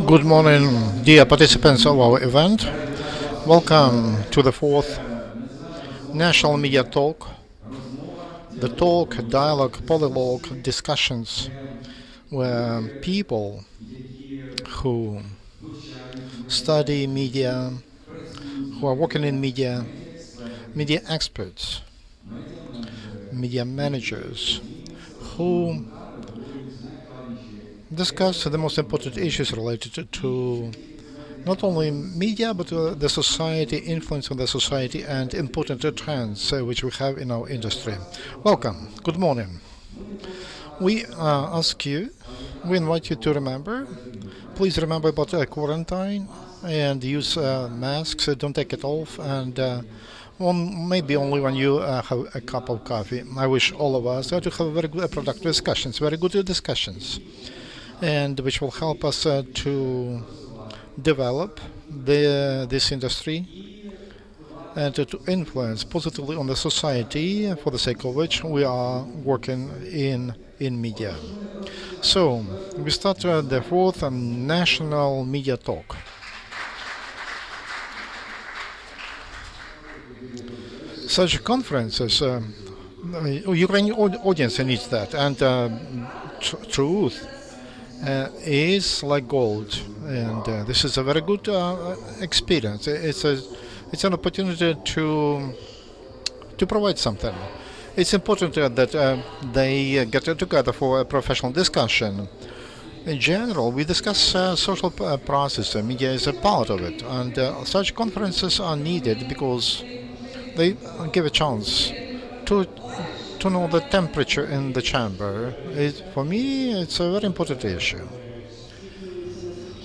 Good morning, dear participants of our event. Welcome to the fourth National Media Talk, the talk, dialogue, polylogue discussions where people who study media, who are working in media, media experts, media managers, who discuss the most important issues related to not only media but the society, influence on the society, and important trends which we have in our industry. Welcome. Good morning. We ask you, we invite you to remember. Please remember about quarantine and use masks. Don't take it off, and maybe only when you have a cup of coffee. I wish all of us to have very good, productive discussions, very good discussions, and which will help us to develop this industry and to influence positively on the society for the sake of which we are working in media. So we start the fourth National Media Talk. Such conferences, Ukrainian audience needs that, and truth is like gold, and this is a very good experience. It's an opportunity to provide something. It's important that they get together for a professional discussion. In general, we discuss social process. Media is a part of it, and such conferences are needed because they give a chance to to know the temperature in the chamber. For me, it's a very important issue.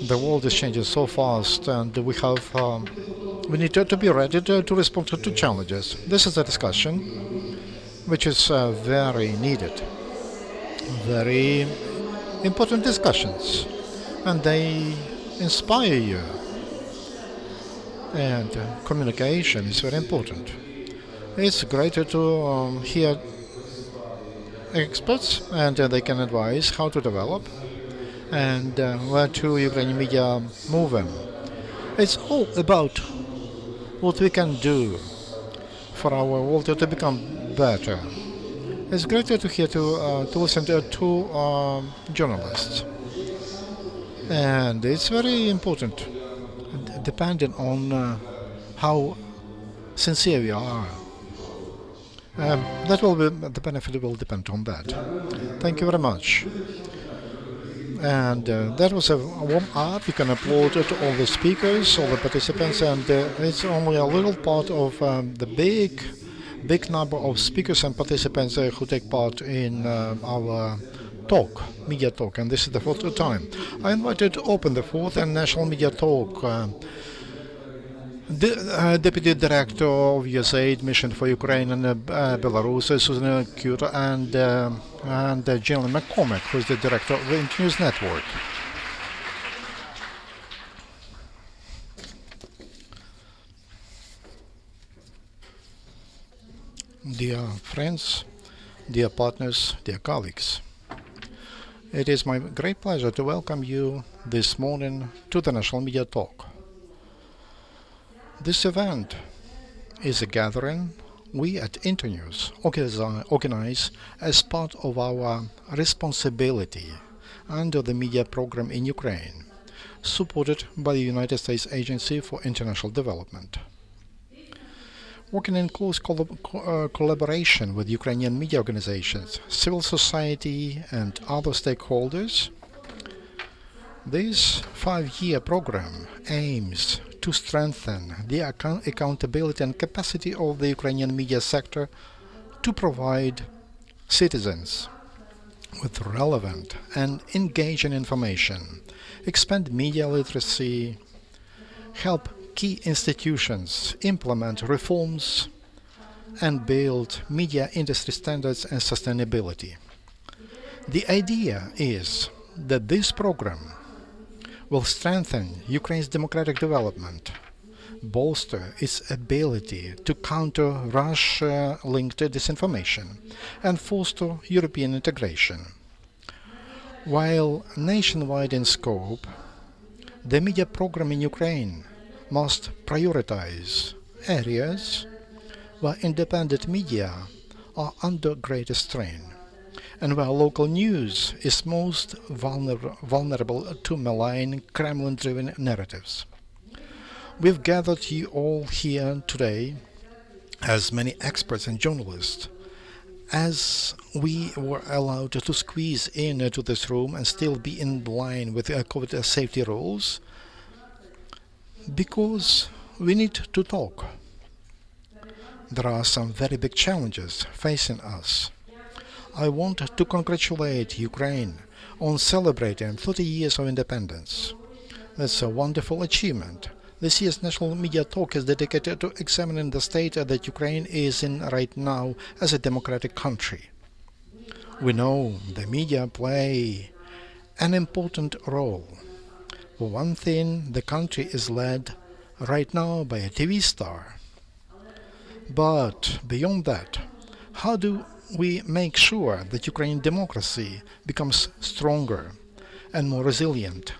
The world is changing so fast, and we need to be ready to respond to challenges. This is a discussion which is very needed, very important discussions, and they inspire you. And communication is very important. It's great to hear experts, and they can advise how to develop and where to Ukrainian media move in. It's all about what we can do for our world to become better. It's great to hear to listen to journalists, and it's very important, depending on how sincere we are. That will be the benefit will depend on that. Thank you very much. And that was a warm up. You can applaud to all the speakers, all the participants, and it's only a little part of the big number of speakers and participants who take part in our talk, media talk, and this is the fourth time. I invited to open the fourth and national media talk. Deputy Director of USAID Mission for Ukraine and Belarus, Susan Kuta, and Jalen McCormick, who is the Director of the Internews Network. Dear friends, dear partners, dear colleagues, it is my great pleasure to welcome you this morning to the National Media Talk. This event is a gathering we at Internews organize as part of our responsibility under the media program in Ukraine, supported by the United States Agency for International Development. Working in close collaboration with Ukrainian media organizations, civil society, and other stakeholders, this 5-year program aims to strengthen the accountability and capacity of the Ukrainian media sector to provide citizens with relevant and engaging information, expand media literacy, help key institutions implement reforms, and build media industry standards and sustainability. The idea is that this program will strengthen Ukraine's democratic development, bolster its ability to counter Russia-linked disinformation, and foster European integration. While nationwide in scope, The media program in Ukraine must prioritize areas where independent media are under greater strain and where local news is most vulnerable to malign Kremlin-driven narratives. We've gathered you all here today as many experts and journalists as we were allowed to squeeze into this room and still be in line with COVID safety rules because we need to talk. There are some very big challenges facing us. I want to congratulate Ukraine on celebrating 30 years of independence. That's a wonderful achievement. This year's National Media Talk is dedicated to examining the state that Ukraine is in right now as a democratic country. We know the media play an important role. For one thing, the country is led right now by a TV star. But beyond that, how do we make sure that Ukrainian democracy becomes stronger and more resilient,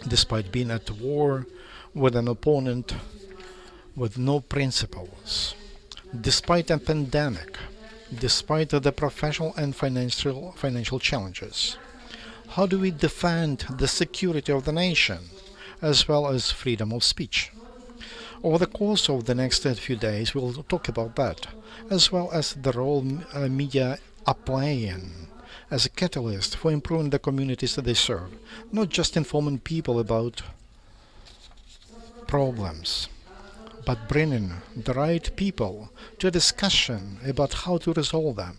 despite being at war with an opponent with no principles, despite a pandemic, despite the professional and financial challenges? How do we defend the security of the nation as well as freedom of speech? Over the course of the next few days, we'll talk about that, as well as the role media are playing as a catalyst for improving the communities that they serve, not just informing people about problems, but bringing the right people to a discussion about how to resolve them.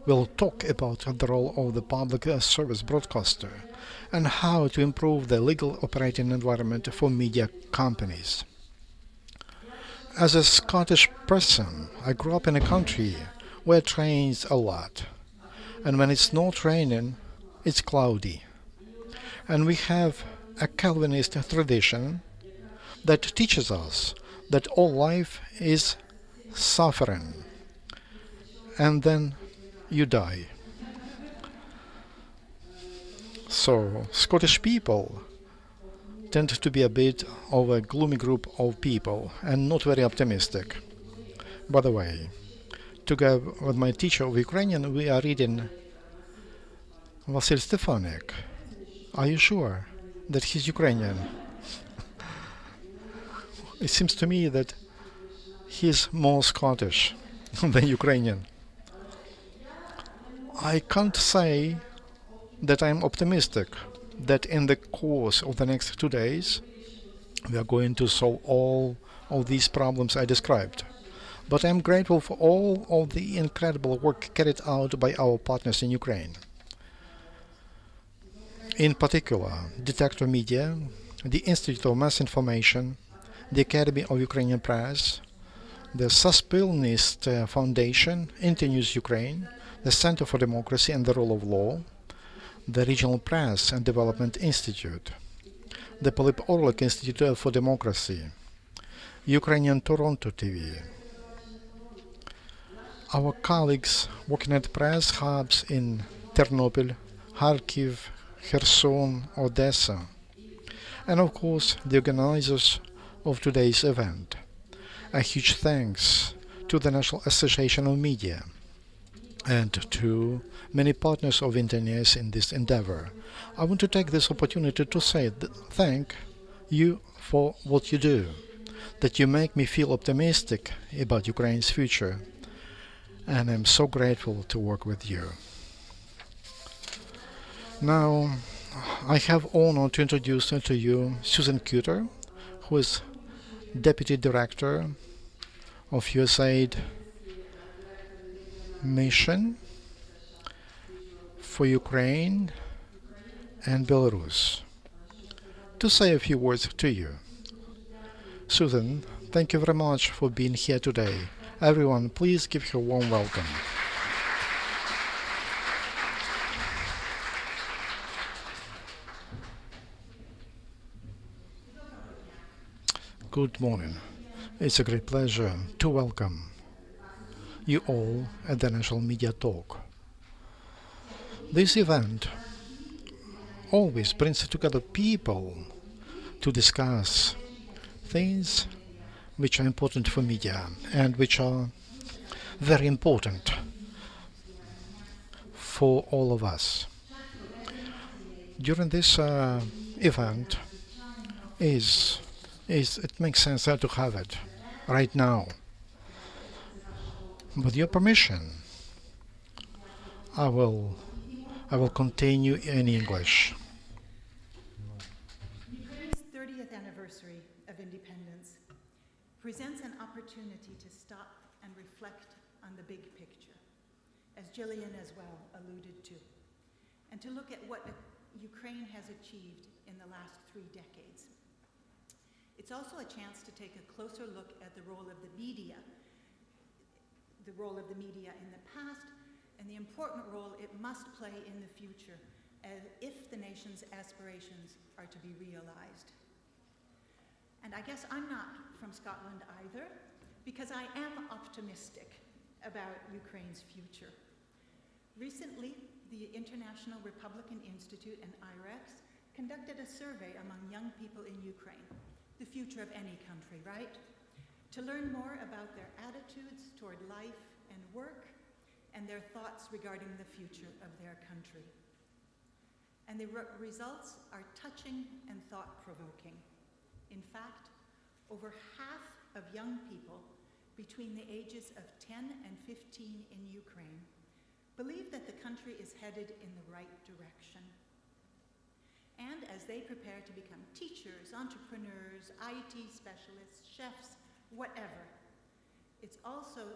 We'll talk about the role of the public service broadcaster and how to improve the legal operating environment for media companies. As a Scottish person, I grew up in a country where it rains a lot, and when it's not raining, it's cloudy. And we have a Calvinist tradition that teaches us that all life is suffering, and then you die. So, Scottish people tend to be a bit of a gloomy group of people and not very optimistic. By the way, together with my teacher of Ukrainian, we are reading Vasil Stefanik. Are you sure that he's Ukrainian? It seems to me that he's more Scottish than Ukrainian. I can't say that I'm optimistic that in the course of the next 2 days we are going to solve all of these problems I described. But I'm grateful for all of the incredible work carried out by our partners in Ukraine. In particular, Detector Media, the Institute of Mass Information, the Academy of Ukrainian Press, the Suspilnist Foundation, Internews Ukraine, the Center for Democracy and the Rule of Law, the Regional Press and Development Institute, the Philip Orlik Institute for Democracy, Ukrainian Toronto TV. Our colleagues working at press hubs in Ternopil, Kharkiv, Kherson, Odessa, and of course the organizers of today's event. A huge thanks to the National Association of Media and to many partners of Internews in this endeavor. I want to take this opportunity to say thank you for what you do, that you make me feel optimistic about Ukraine's future, and I'm so grateful to work with you. Now, I have honor to introduce to you Susan Cuter, who is Deputy Director of USAID Mission for Ukraine and Belarus, to say a few words to you. Susan, thank you very much for being here today. Everyone, please give her a warm welcome. Good morning. It's a great pleasure to welcome you all at the National Media Talk. This event always brings together people to discuss things which are important for media and which are very important for all of us. During this event, it makes sense to have it right now. With your permission, I will continue in English. Ukraine's 30th anniversary of independence presents an opportunity to stop and reflect on the big picture, as Gillian as well alluded to, and to look at what Ukraine has achieved in the last 3 decades. It's also a chance to take a closer look at the role of the media in the past and the important role it must play in the future if the nation's aspirations are to be realized. And I guess I'm not from Scotland either, because I am optimistic about Ukraine's future. Recently, the International Republican Institute and IREX conducted a survey among young people in Ukraine, the future of any country, right? To learn more about their attitudes toward life and work and their thoughts regarding the future of their country. And the results are touching and thought-provoking. In fact, over half of young people between the ages of 10 and 15 in Ukraine believe that the country is headed in the right direction. And as they prepare to become teachers, entrepreneurs, IT specialists, chefs, whatever, it's also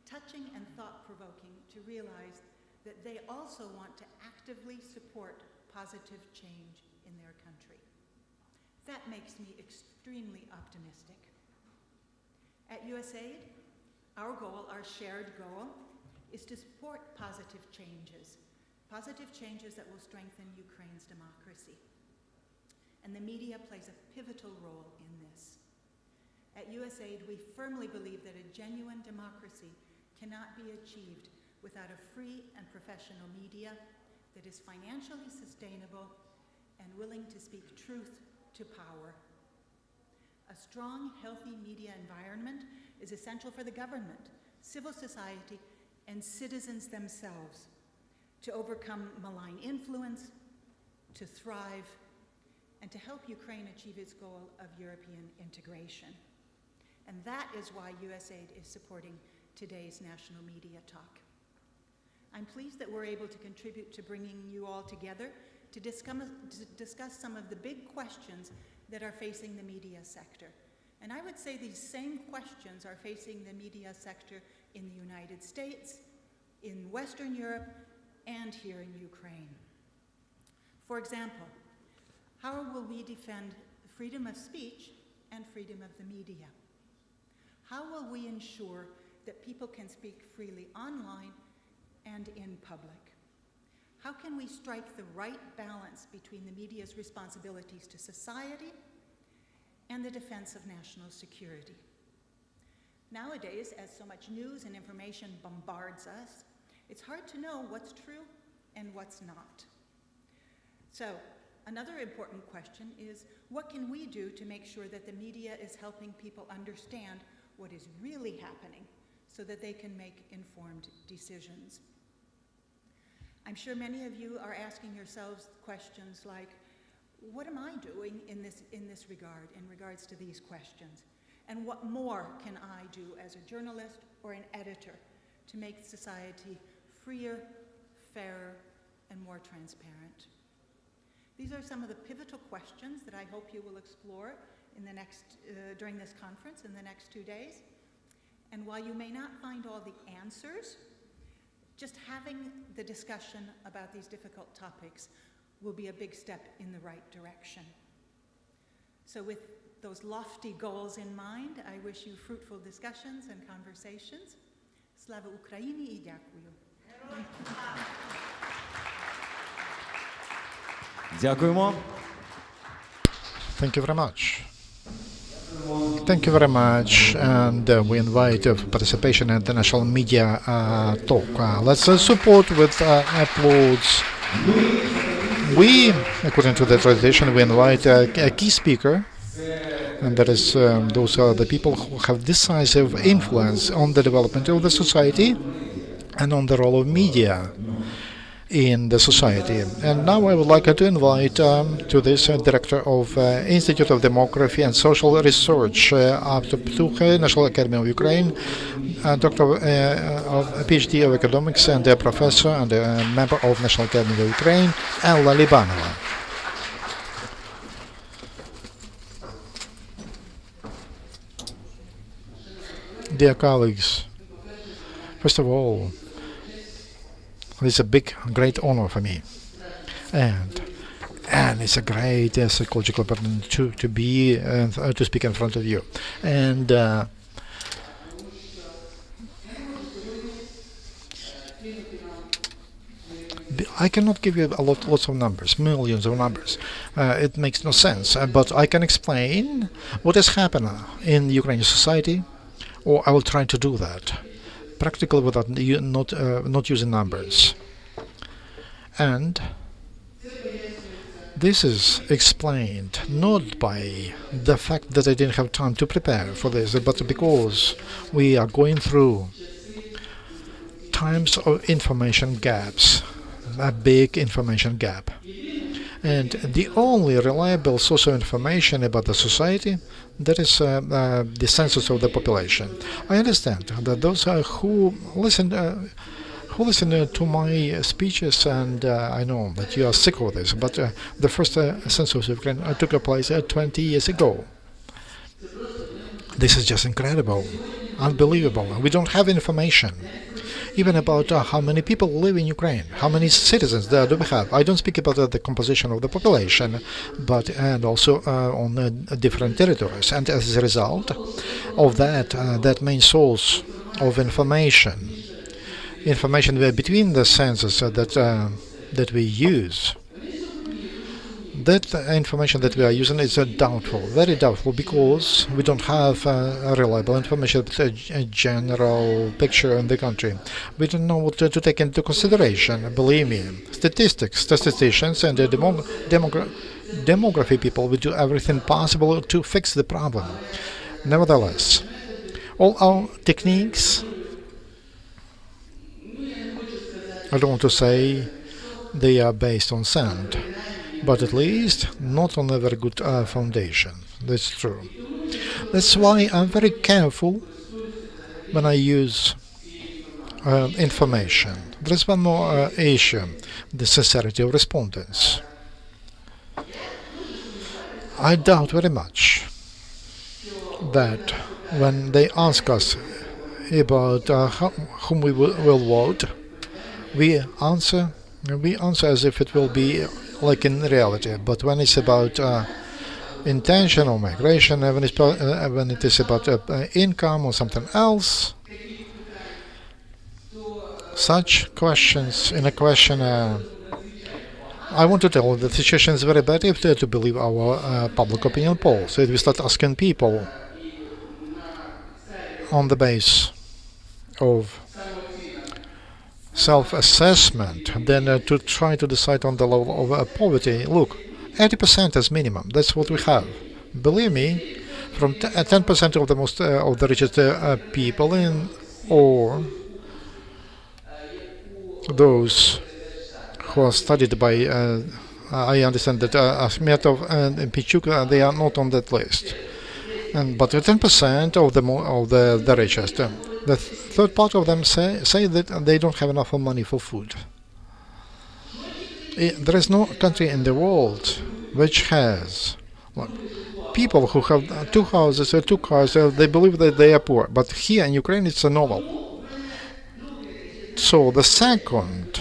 touching and thought-provoking to realize that they also want to actively support positive change in their country. That makes me extremely optimistic. At USAID, our goal, our shared goal, is to support positive changes that will strengthen Ukraine's democracy. And the media plays a pivotal role in this. At USAID, we firmly believe that a genuine democracy cannot be achieved without a free and professional media that is financially sustainable and willing to speak truth to power. A strong, healthy media environment is essential for the government, civil society, and citizens themselves to overcome malign influence, to thrive, and to help Ukraine achieve its goal of European integration. And that is why USAID is supporting today's National Media Talk. I'm pleased that we're able to contribute to bringing you all together to discuss some of the big questions that are facing the media sector. And I would say these same questions are facing the media sector in the United States, in Western Europe, and here in Ukraine. For example, how will we defend freedom of speech and freedom of the media? How will we ensure that people can speak freely online and in public? How can we strike the right balance between the media's responsibilities to society and the defense of national security? Nowadays, as so much news and information bombards us, it's hard to know what's true and what's not. So, another important question is, what can we do to make sure that the media is helping people understand what is really happening so that they can make informed decisions? I'm sure many of you are asking yourselves questions like, what am I doing in this regard, in regards to these questions? And what more can I do as a journalist or an editor to make society freer, fairer, and more transparent? These are some of the pivotal questions that I hope you will explore in the during this conference in the next 2 days. And while you may not find all the answers, just having the discussion about these difficult topics will be a big step in the right direction. So with those lofty goals in mind, I wish you fruitful discussions and conversations. Slava Ukraini I дякую. Дякуємо. Thank you very much. Thank you very much, and we invite participation in the national media talk. Let's support with applause we, according to the tradition, we invite a key speaker, and that is those are the people who have decisive influence on the development of the society and on the role of media in the society. And now I would like to invite to this director of Institute of Demography and Social Research up to Ptuche, National Academy of Ukraine, doctor of PhD of economics and a professor and a member of National Academy of Ukraine, Ella Libanova. Dear colleagues, first of all, it's a great honor for me, and it's a great psychological burden to be to speak in front of you. And I cannot give you lots of numbers, millions of numbers. It makes no sense. But I can explain what has happened in Ukrainian society, or I will try to do that practically without not using numbers. And this is explained not by the fact that I didn't have time to prepare for this, but because we are going through times of information gaps, a big information gap. And the only reliable source of information about the society, that is the census of the population. I understand that those who listen to my speeches, and I know that you are sick of this, but the first census of Ukraine took place 20 years ago. This is just incredible, unbelievable. We don't have information even about how many people live in Ukraine, how many citizens do we have. I don't speak about the composition of the population, but and also on different territories. And as a result of that, that main source of information between the census that we use, that information that we are using is doubtful, very doubtful, because we don't have reliable information, a general picture in the country. We don't know what to take into consideration. Believe me, statisticians and demography people will do everything possible to fix the problem. Nevertheless, all our techniques, I don't want to say they are based on sand, but at least not on a very good foundation. That's true. That's why I'm very careful when I use information. There's one more issue, the sincerity of respondents. I doubt very much that when they ask us about whom we will vote, we answer as if it will be like in reality. But when it's about intentional migration, when it is about income or something else, such questions in a questionnaire, I want to tell you that the situation is very bad if they are to believe our public opinion polls. So if we start asking people on the base of self-assessment, then to try to decide on the level of poverty. Look, 80% as minimum. That's what we have. Believe me, from 10% of the most of the richest people in, or those who are studied by. I understand that Akhmetov and Pichuk, they are not on that list. But 10% of the richest. The third part of them say that they don't have enough money for food. There is no country in the world which has people who have 2 houses or 2 cars. They believe that they are poor, but here in Ukraine it's normal. So the second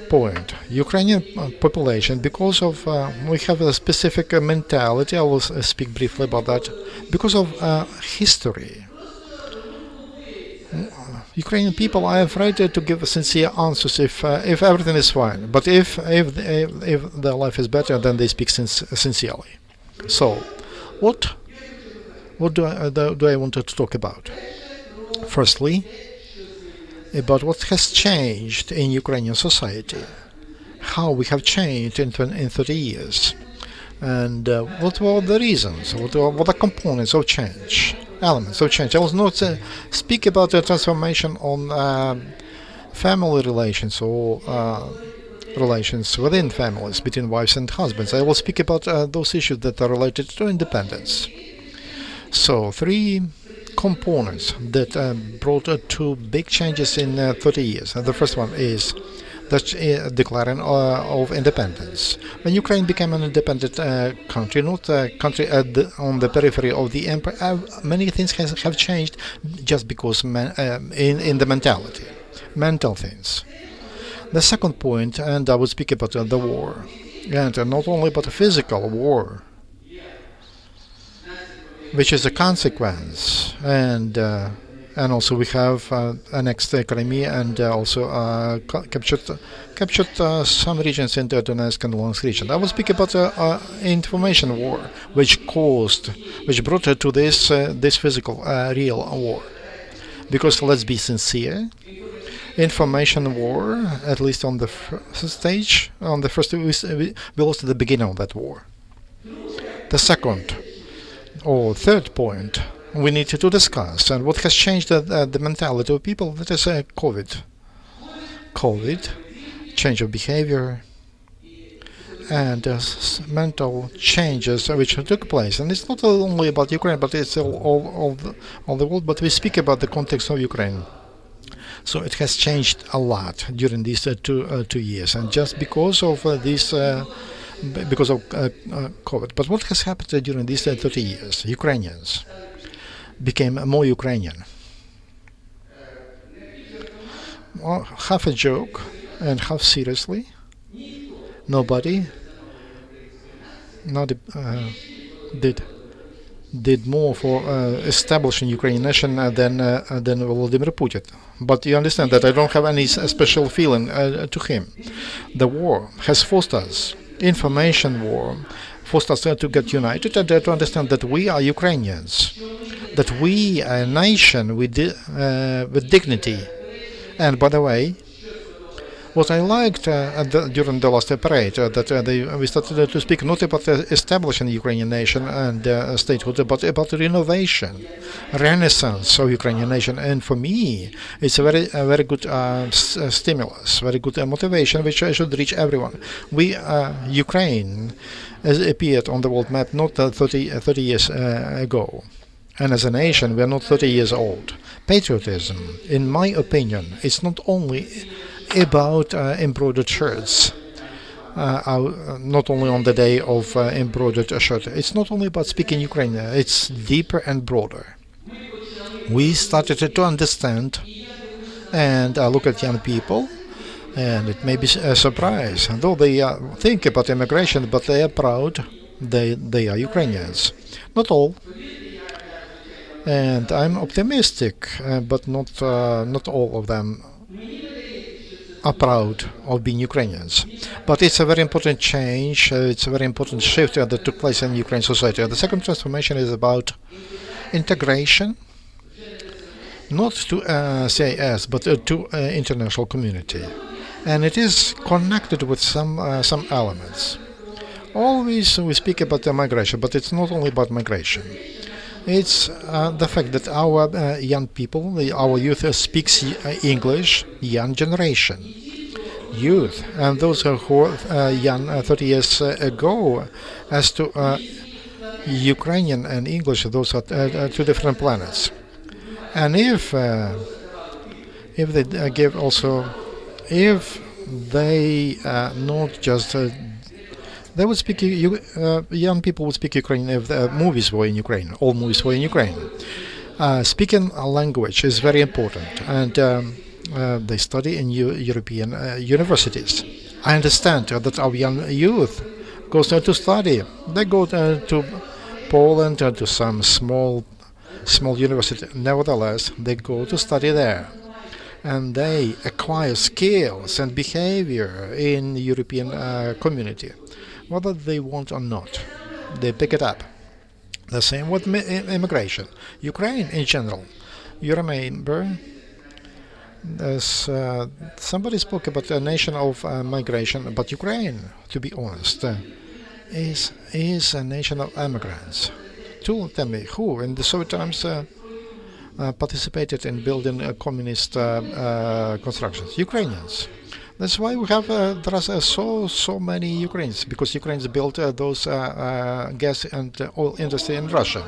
point, Ukrainian population, because of we have a specific mentality. I will speak briefly about that. Because of history, Ukrainian people are afraid to give sincere answers if everything is fine. But if their life is better, then they speak sincerely. So, what do I want to talk about? Firstly, about what has changed in Ukrainian society. how we have changed in 30 years. And what were the reasons? What were the components of change? Elements of change. I will not speak about the transformation on family relations or relations within families between wives and husbands. I will speak about those issues that are related to independence. So, three components that brought two big changes in 30 years. The first one is the declaring of independence. When Ukraine became an independent country, not a country on the periphery of the empire, many things have changed just because in the mentality, mental things. The second point, and I will speak about the war, and not only about the physical war, which is a consequence, and also we have annexed Crimea and also captured some regions in the Donetsk and Luhansk region. I will speak about information war, which brought to this physical real war. Because let's be sincere, information war, at least on the first stage, we lost at the beginning of that war. The second or third point we need to discuss, and what has changed the mentality of people, that is COVID. COVID, change of behavior, and mental changes which took place. And it's not only about Ukraine, but it's all the world, but we speak about the context of Ukraine. So it has changed a lot during these 2 years, and just because of because of COVID. But what has happened during these 30 years? Ukrainians became more Ukrainian. Well, half a joke and half seriously. Nobody did more for establishing Ukrainian nation than Vladimir Putin. But you understand that I don't have any special feeling to him. The war has forced us, information war, forced us to get united and to understand that we are Ukrainians, that we are a nation with dignity. And by the way, what I liked during the last parade, that we started to speak not about establishing Ukrainian nation and statehood, but about renovation, renaissance of Ukrainian nation. And for me, it's a very good stimulus, very good motivation, which should reach everyone. Ukraine has appeared on the world map not 30 years ago. And as a nation, we are not 30 years old. Patriotism, in my opinion, it's not only about embroidered shirts, not only on the day of embroidered shirt. It's not only about speaking Ukrainian, it's deeper and broader. We started to understand and look at young people, and it may be a surprise. Though they think about immigration, but they are proud they are Ukrainians. Not all. And I'm optimistic, but not all of them are proud of being Ukrainians. But it's a very important change, it's a very important shift that took place in Ukrainian society. The second transformation is about integration, not to CIS, but to international community. And it is connected with some elements. Always we speak about the migration, but it's not only about migration. It's the fact that our young people, our youth speaks English, young generation. Youth, and those who were young 30 years ago, as to Ukrainian and English, those are two different planets. And if they give also, if they not just they would speak. Young people would speak Ukrainian if the movies were in Ukraine. All movies were in Ukraine. Speaking a language is very important, and they study in European universities. I understand that our young youth goes there to study. They go to Poland to some small university. Nevertheless, they go to study there, and they acquire skills and behavior in the European community. Whether they want or not, they pick it up. The same with immigration. Ukraine in general. You remember As somebody spoke about a nation of migration, but Ukraine, to be honest, is a nation of immigrants. Tell me who in the Soviet times participated in building communist constructions? Ukrainians. That's why we have there are so many Ukrainians, because Ukrainians built those gas and oil industry in Russia.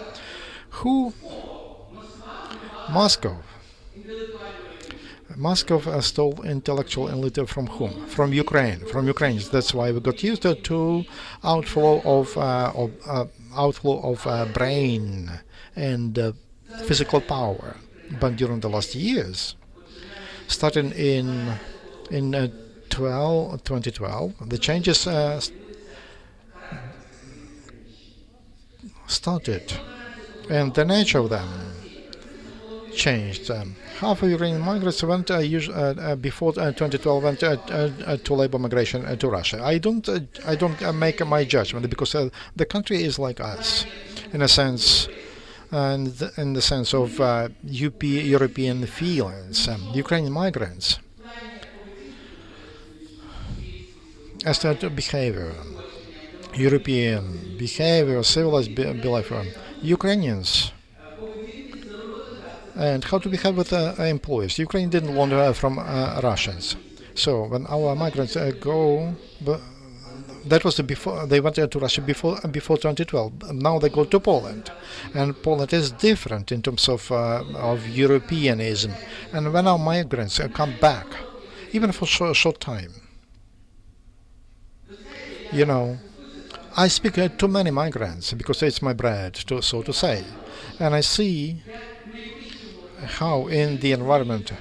Who? Moscow. Moscow stole intellectual elite from whom? From Ukraine, from Ukrainians. That's why we got used to outflow of brain and physical power. But during the last years, starting in 2012, the changes started, and the nature of them changed. Half of Ukrainian migrants went before 2012 went to labor migration to Russia. I don't make my judgment, because the country is like us, in a sense, and in the sense of European feelings. Ukrainian migrants, as to behavior, European behavior, civilized behavior. Ukrainians, and how to behave with employees. Ukraine didn't learn from Russians. So when our migrants go, that was before they went to Russia before 2012. Now they go to Poland, and Poland is different in terms of Europeanism. And when our migrants come back, even for short time, you know, I speak to many migrants because it's my bread, so to say, and I see how in the environment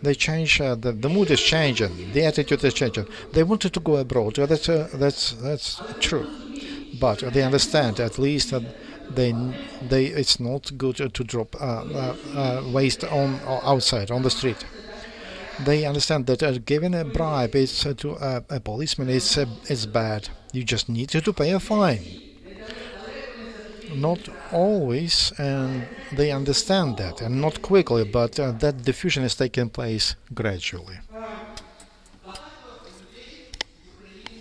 they change. The mood is changing, the attitude is changing. They wanted to go abroad. That's true, but they understand at least that they it's not good to drop waste on outside on the street. They understand that giving a bribe is to a policeman is bad. You just need to pay a fine. Not always, and they understand that, and not quickly, but that diffusion is taking place gradually.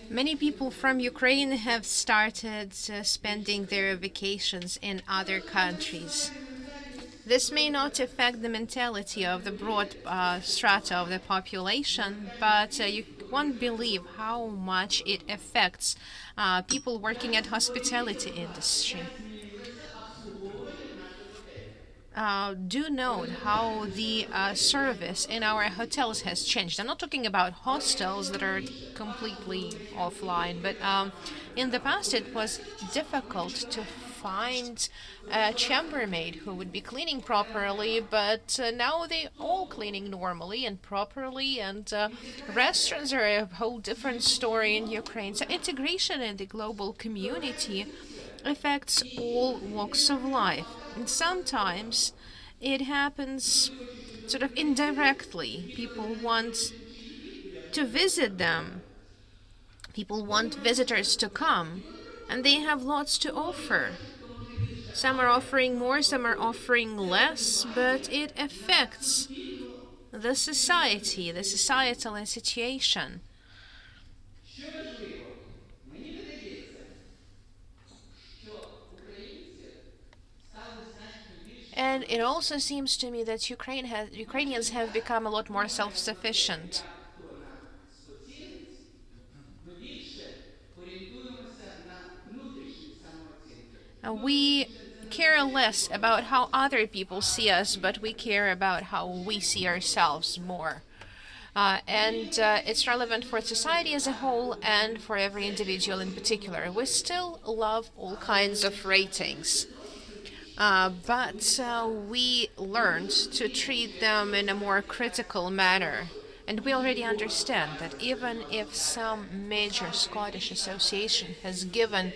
Many people from Ukraine have started spending their vacations in other countries. This may not affect the mentality of the broad strata of the population, but you won't believe how much it affects people working at hospitality industry. Do note how the service in our hotels has changed. I'm not talking about hostels that are completely offline, but in the past it was difficult to find a chambermaid who would be cleaning properly, but now they all cleaning normally and properly, and restaurants are a whole different story in Ukraine. So integration in the global community affects all walks of life. And sometimes it happens sort of indirectly. People want to visit them, people want visitors to come, and they have lots to offer. Some are offering more, some are offering less, but it affects the society, the societal situation. And it also seems to me that Ukrainians have become a lot more self-sufficient. We care less about how other people see us, but we care about how we see ourselves more. And it's relevant for society as a whole and for every individual in particular. We still love all kinds of ratings. But we learned to treat them in a more critical manner. And we already understand that even if some major Scottish association has given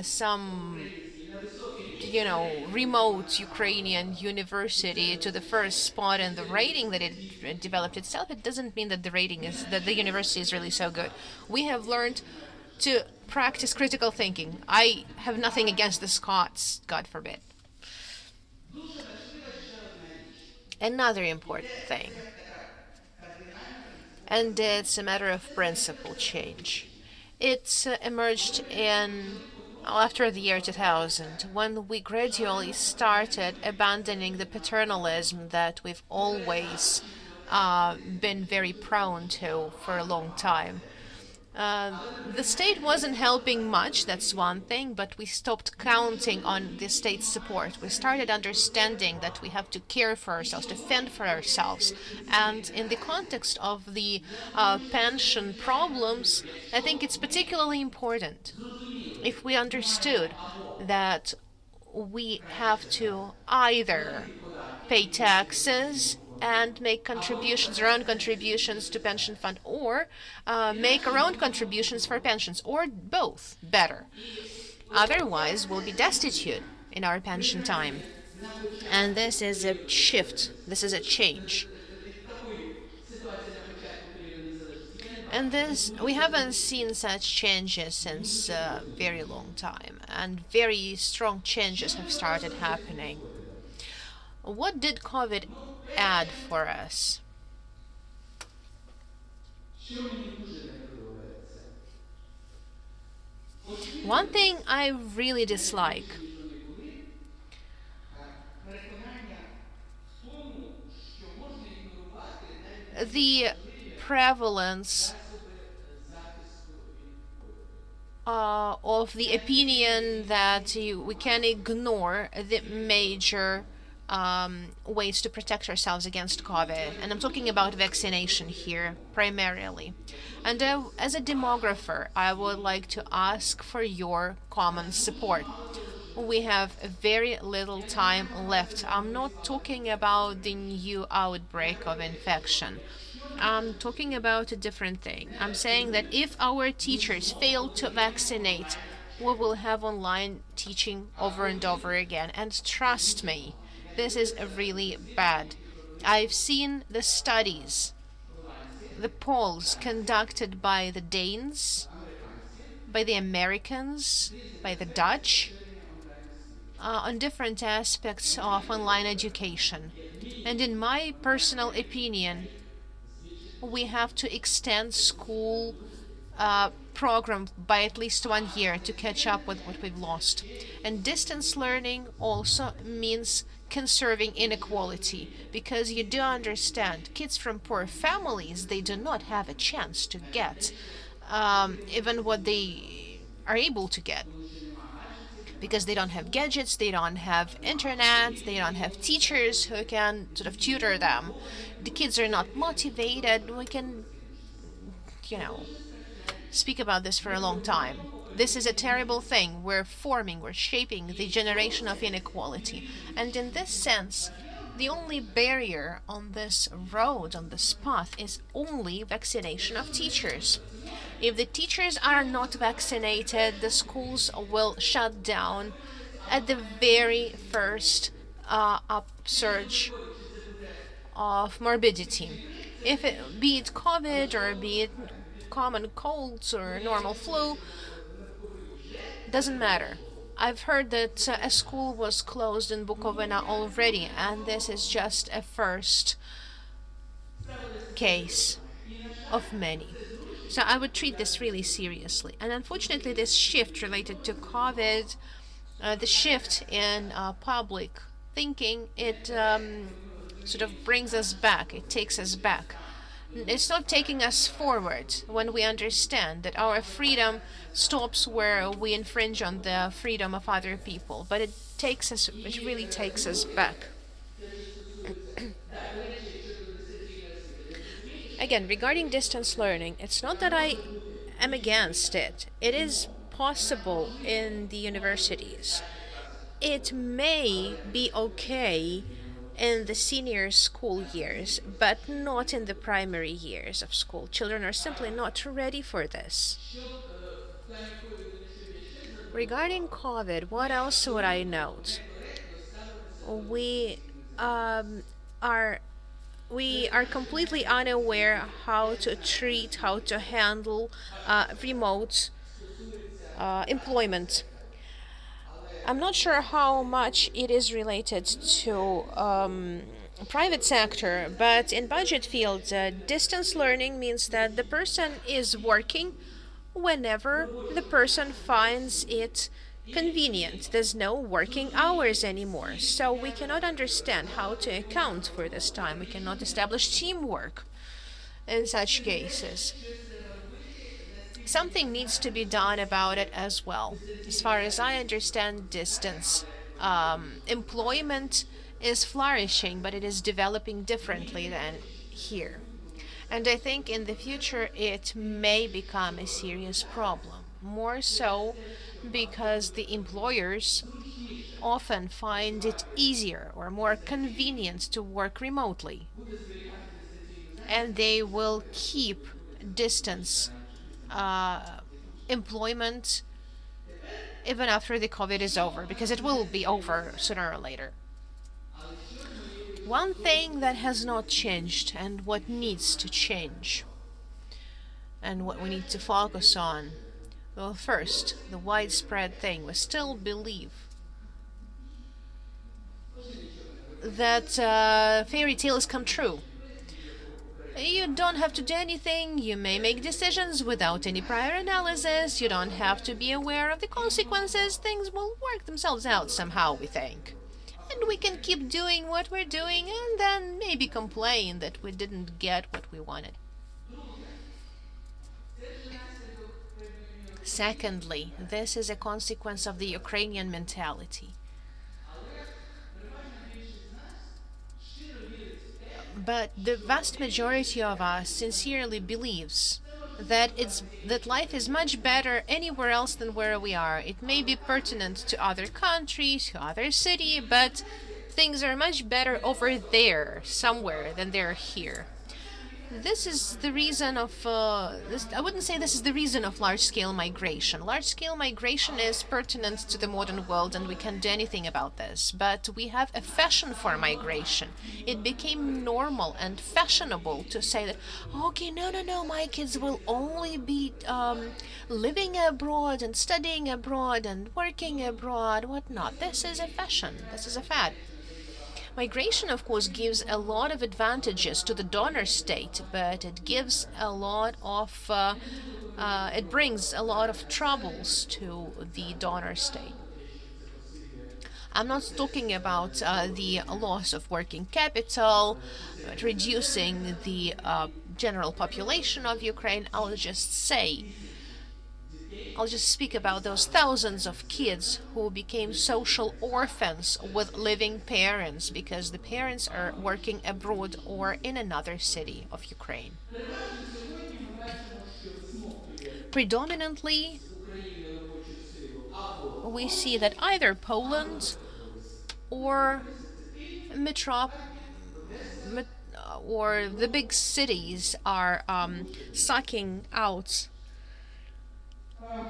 some, remote Ukrainian university to the first spot in the rating that it developed itself, it doesn't mean that the university is really so good. We have learned to practice critical thinking. I have nothing against the Scots, God forbid. Another important thing. and it's a matter of principle change. It emerged in after the year 2000, when we gradually started abandoning the paternalism that we've always been very prone to for a long time. The state wasn't helping much, that's one thing, but we stopped counting on the state's support. We started understanding that we have to care for ourselves, to fend for ourselves. And in the context of the pension problems, I think it's particularly important if we understood that we have to either pay taxes and make contributions, our own contributions to pension fund, or make our own contributions for pensions, or both, better. Otherwise, we'll be destitute in our pension time. And this is a shift, this is a change. And this, we haven't seen such changes since a very long time, and very strong changes have started happening. What did COVID add for us? One thing I really dislike: the prevalence of the opinion that we can ignore the major ways to protect ourselves against COVID. And I'm talking about vaccination here primarily. And as a demographer, I would like to ask for your common support. We have very little time left. I'm not talking about the new outbreak of infection. I'm talking about a different thing. I'm saying that if our teachers fail to vaccinate, we will have online teaching over and over again. And trust me, this is really bad. I've seen the studies, the polls conducted by the Danes, by the Americans, by the Dutch, on different aspects of online education. And in my personal opinion, we have to extend school program by at least 1 year to catch up with what we've lost. And distance learning also means conserving inequality, because you do understand kids from poor families, they do not have a chance to get even what they are able to get, because they don't have gadgets, they don't have internet, they don't have teachers who can sort of tutor them. The kids are not motivated. We can, speak about this for a long time. This is a terrible thing. We're shaping the generation of inequality. And in this sense, the only barrier on this road, on this path, is only vaccination of teachers. If the teachers are not vaccinated, the schools will shut down at the very first upsurge of morbidity. Be it COVID or be it common colds or normal flu, doesn't matter. I've heard that a school was closed in Bukovina already, and this is just a first case of many. So I would treat this really seriously. And unfortunately, this shift related to COVID, the shift in public thinking, it sort of brings us back, it takes us back. It's not taking us forward when we understand that our freedom stops where we infringe on the freedom of other people, but it really takes us back. Again, regarding distance learning, it's not that I am against it. It is possible in the universities. It may be okay in the senior school years, but not in the primary years of school. Children are simply not ready for this. Regarding COVID, what else would I note? We are completely unaware how to handle remote employment. I'm not sure how much it is related to private sector, but in budget fields, distance learning means that the person is working whenever the person finds it convenient. There's no working hours anymore, so we cannot understand how to account for this time. We cannot establish teamwork in such cases. Something needs to be done about it as well. As far as I understand, distance employment is flourishing, but it is developing differently than here. And I think in the future it may become a serious problem. More so because the employers often find it easier or more convenient to work remotely. And they will keep distance employment even after the COVID is over, because it will be over sooner or later. One thing that has not changed and what needs to change and what we need to focus on, well, first, the widespread thing. We still believe that fairy tales come true. You don't have to do anything, you may make decisions without any prior analysis, you don't have to be aware of the consequences, things will work themselves out somehow, we think. And we can keep doing what we're doing and then maybe complain that we didn't get what we wanted. Secondly, this is a consequence of the Ukrainian mentality. But the vast majority of us sincerely believes that life is much better anywhere else than where we are. It may be pertinent to other countries, to other city, but things are much better over there somewhere than they're here. This is the reason of this. I wouldn't say this is the reason of large-scale migration. Large-scale migration is pertinent to the modern world, and we can't do anything about this. But we have a fashion for migration. It became normal and fashionable to say that, okay, no, my kids will only be living abroad and studying abroad and working abroad, whatnot. This is a fashion. This is a fad. Migration, of course, gives a lot of advantages to the donor state, but it gives a lot of, it brings a lot of troubles to the donor state. I'm not talking about the loss of working capital, but reducing the general population of Ukraine. I'll just speak about those thousands of kids who became social orphans with living parents because the parents are working abroad or in another city of Ukraine. Predominantly, we see that either Poland or metro or the big cities are sucking out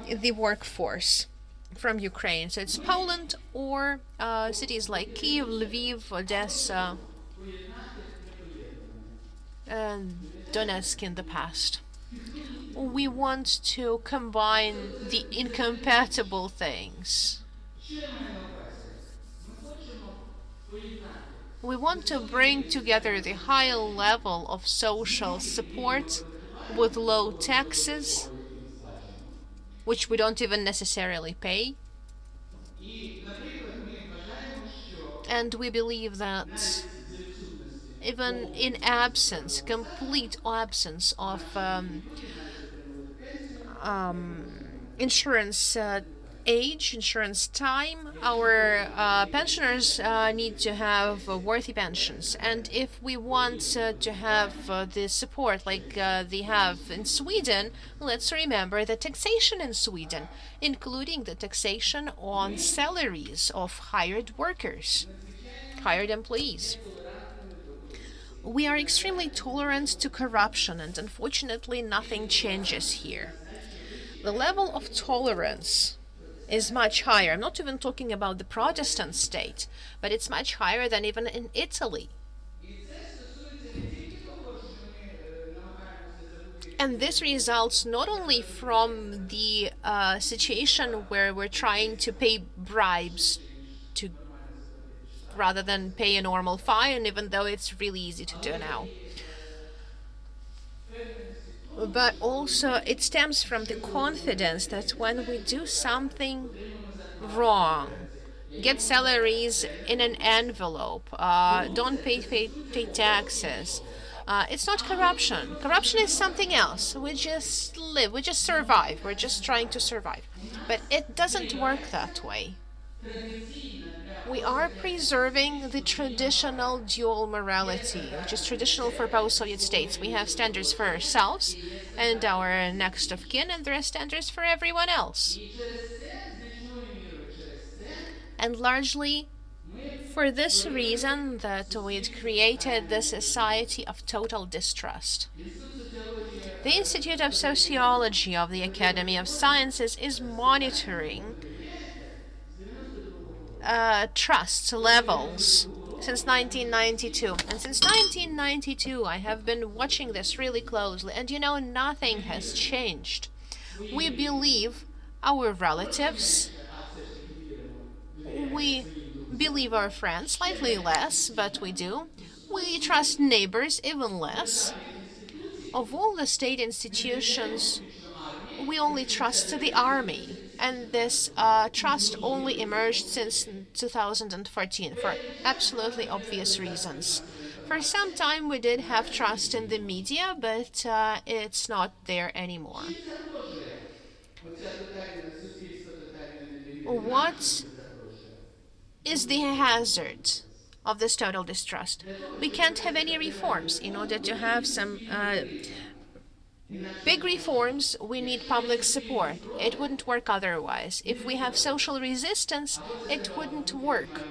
the workforce from Ukraine. So it's Poland or cities like Kiev, Lviv, Odessa, and Donetsk in the past. We want to combine the incompatible things. We want to bring together the high level of social support with low taxes, which we don't even necessarily pay. And we believe that even in complete absence of insurance insurance time, our pensioners need to have worthy pensions. And if we want to have the support like they have in Sweden, let's remember the taxation in Sweden, including the taxation on salaries of hired workers, hired employees. We are extremely tolerant to corruption, and unfortunately nothing changes here. The level of tolerance is much higher. I'm not even talking about the Protestant state, but it's much higher than even in Italy. And this results not only from the situation where we're trying to pay bribes to rather than pay a normal fine, even though it's really easy to do now. But also, it stems from the confidence that when we do something wrong, get salaries in an envelope, don't pay taxes. It's not corruption. Corruption is something else. We just live, we just survive. We're just trying to survive. But it doesn't work that way. We are preserving the traditional dual morality, which is traditional for post-Soviet states. We have standards for ourselves and our next of kin, and there are standards for everyone else. And largely for this reason that we had created the society of total distrust. The Institute of Sociology of the Academy of Sciences is monitoring trust levels since 1992. And since 1992, I have been watching this really closely, and nothing has changed. We believe our relatives, we believe our friends slightly less, but we do. We trust neighbors even less. Of all the state institutions, we only trust the army, and this trust only emerged since 2014 for absolutely obvious reasons. For some time, we did have trust in the media, but it's not there anymore. What is the hazard of this total distrust? We can't have any reforms. In order to have some big reforms, we need public support. It wouldn't work otherwise. If we have social resistance, it wouldn't work.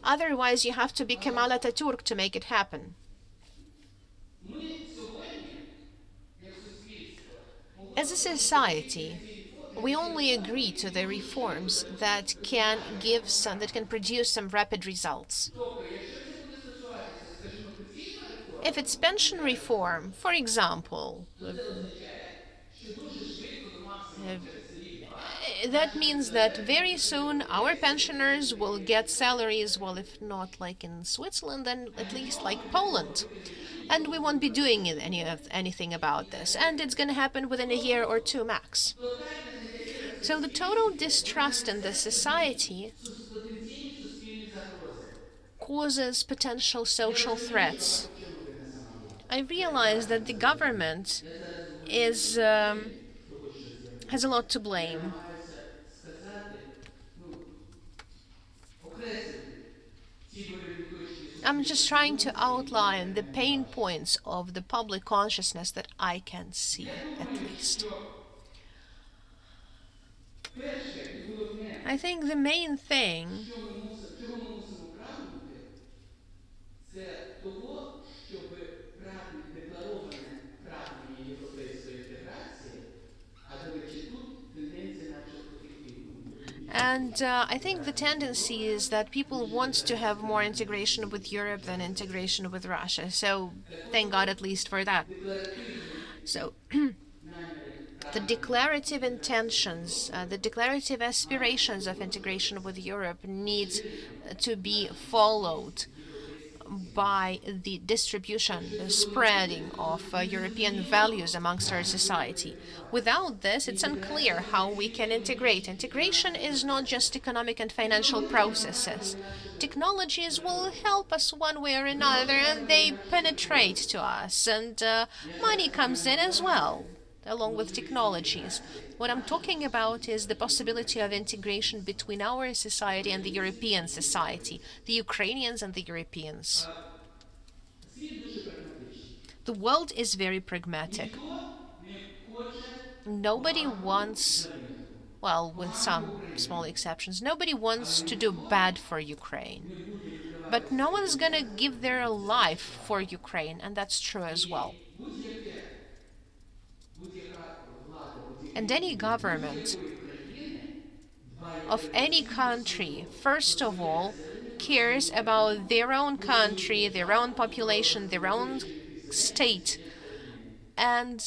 Otherwise, you have to be Kemal Atatürk to make it happen. As a society, we only agree to the reforms that can produce some rapid results. If it's pension reform, for example, that means that very soon our pensioners will get salaries, well, if not like in Switzerland, then at least like Poland. And we won't be doing anything about this. And it's going to happen within a year or two max. So the total distrust in the society causes potential social threats. I realize that the government has a lot to blame. I'm just trying to outline the pain points of the public consciousness that I can see, at least. I think the main thing And I think the tendency is that people want to have more integration with Europe than integration with Russia. So thank God at least for that. So the declarative intentions, the declarative aspirations of integration with Europe need to be followed by the distribution, the spreading of European values amongst our society. Without this, it's unclear how we can integrate. Integration is not just economic and financial processes. Technologies will help us one way or another, and they penetrate to us, and money comes in as well, along with technologies. What I'm talking about is the possibility of integration between our society and the European society, the Ukrainians and the Europeans. The world is very pragmatic. Nobody wants, well, with some small exceptions, nobody wants to do bad for Ukraine. But no one's gonna give their life for Ukraine, and that's true as well. And any government of any country, first of all, cares about their own country, their own population, their own state, and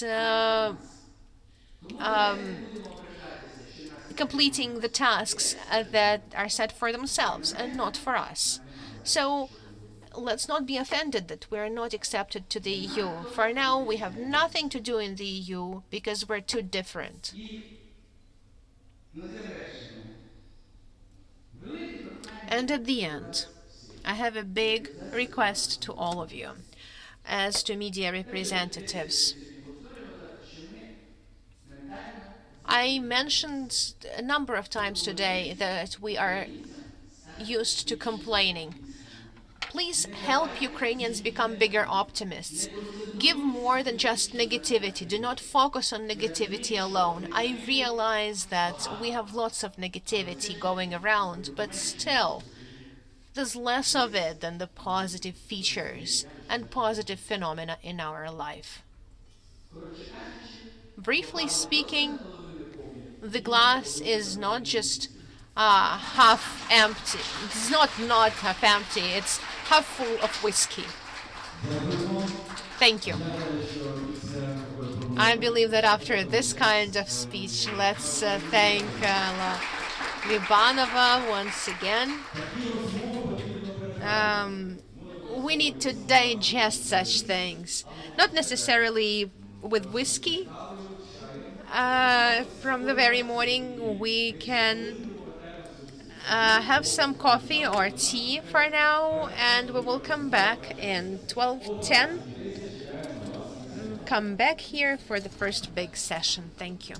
completing the tasks that are set for themselves and not for us. So let's not be offended that we're not accepted to the EU. For now, we have nothing to do in the EU because we're too different. And at the end, I have a big request to all of you. As to media representatives, I mentioned a number of times today that we are used to complaining. Please help Ukrainians become bigger optimists. Give more than just negativity. Do not focus on negativity alone. I realize that we have lots of negativity going around, but still, there's less of it than the positive features and positive phenomena in our life. Briefly speaking, the glass is not just half empty. It's not half empty. It's half full of whiskey. Thank you. I believe that after this kind of speech, let's thank Libanova once again. We need to digest such things, not necessarily with whiskey. From the very morning, we can have some coffee or tea for now, and we will come back in 12:10. Come back here for the first big session. Thank you.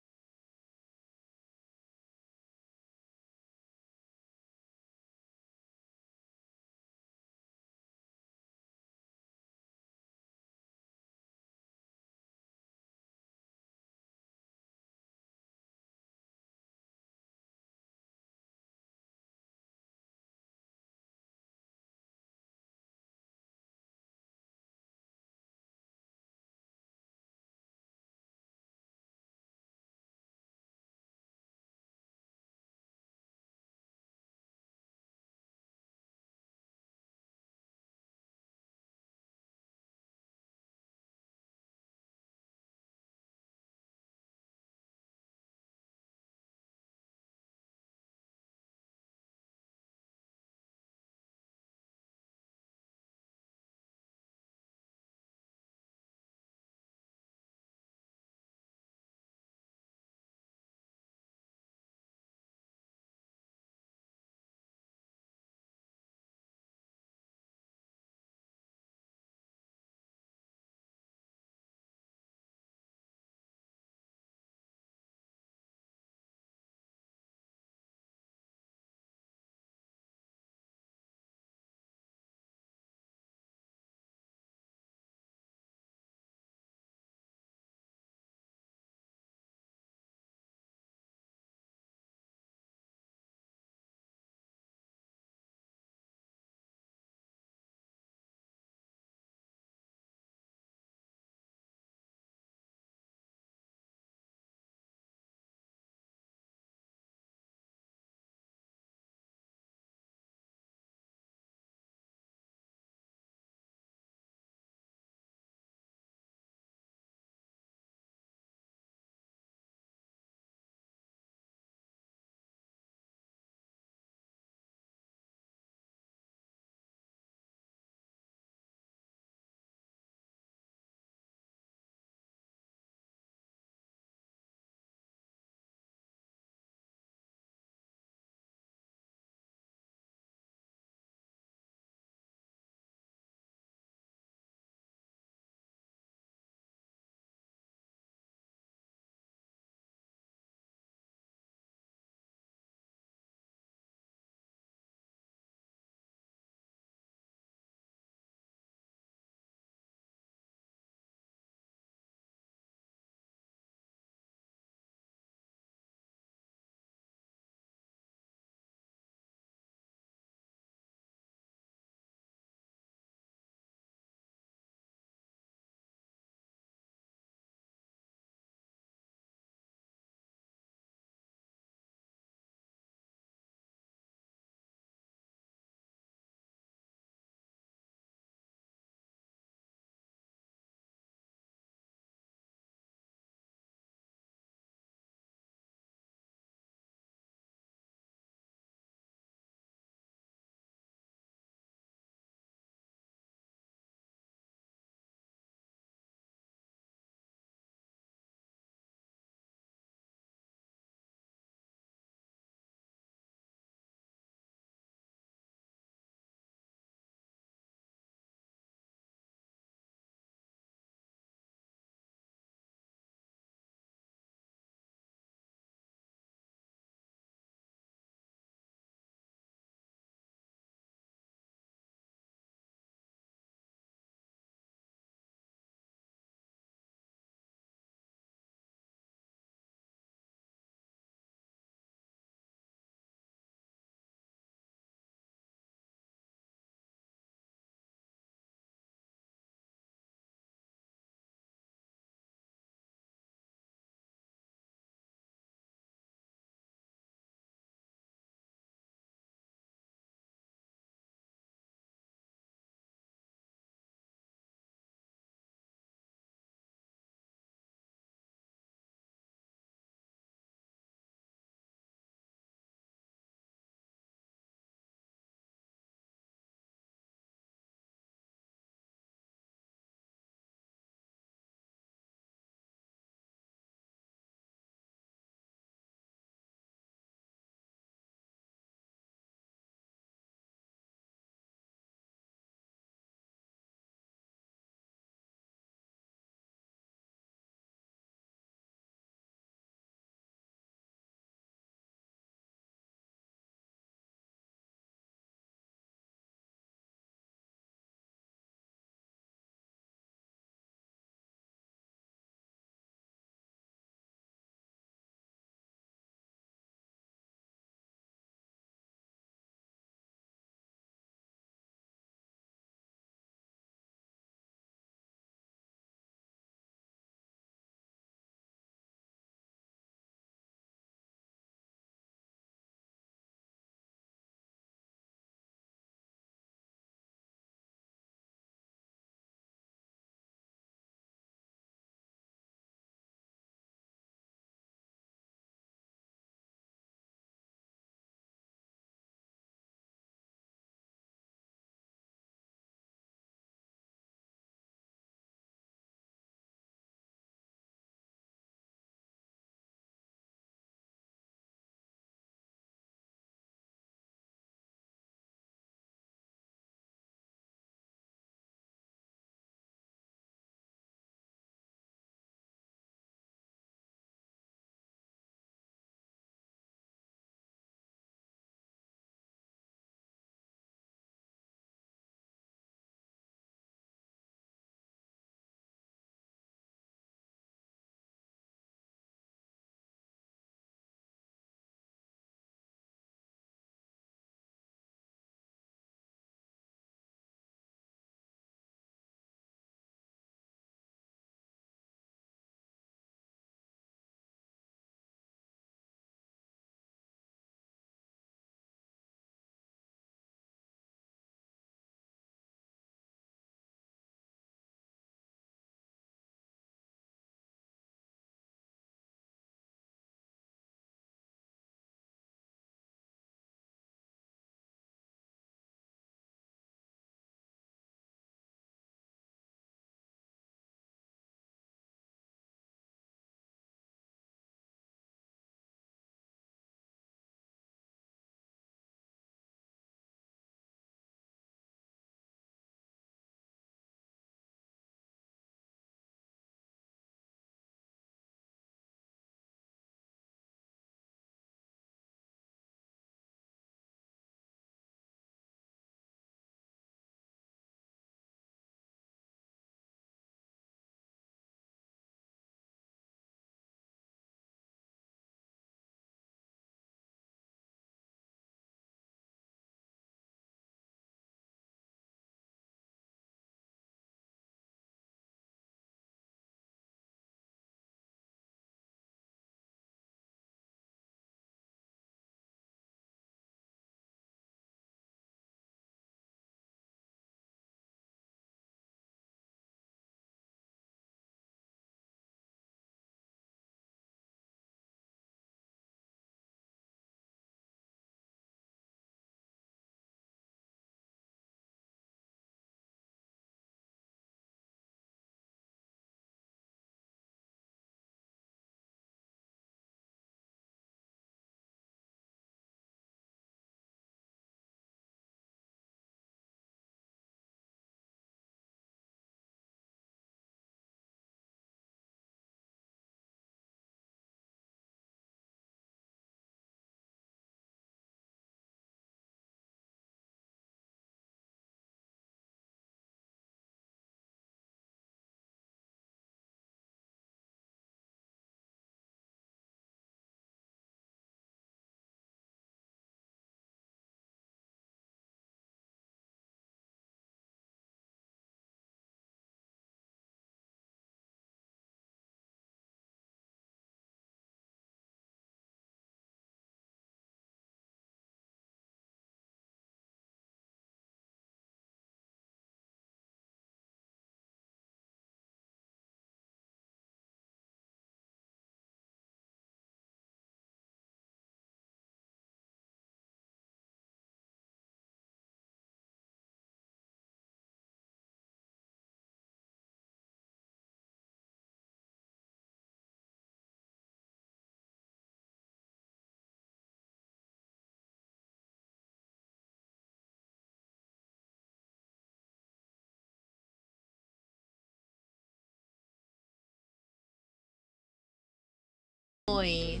really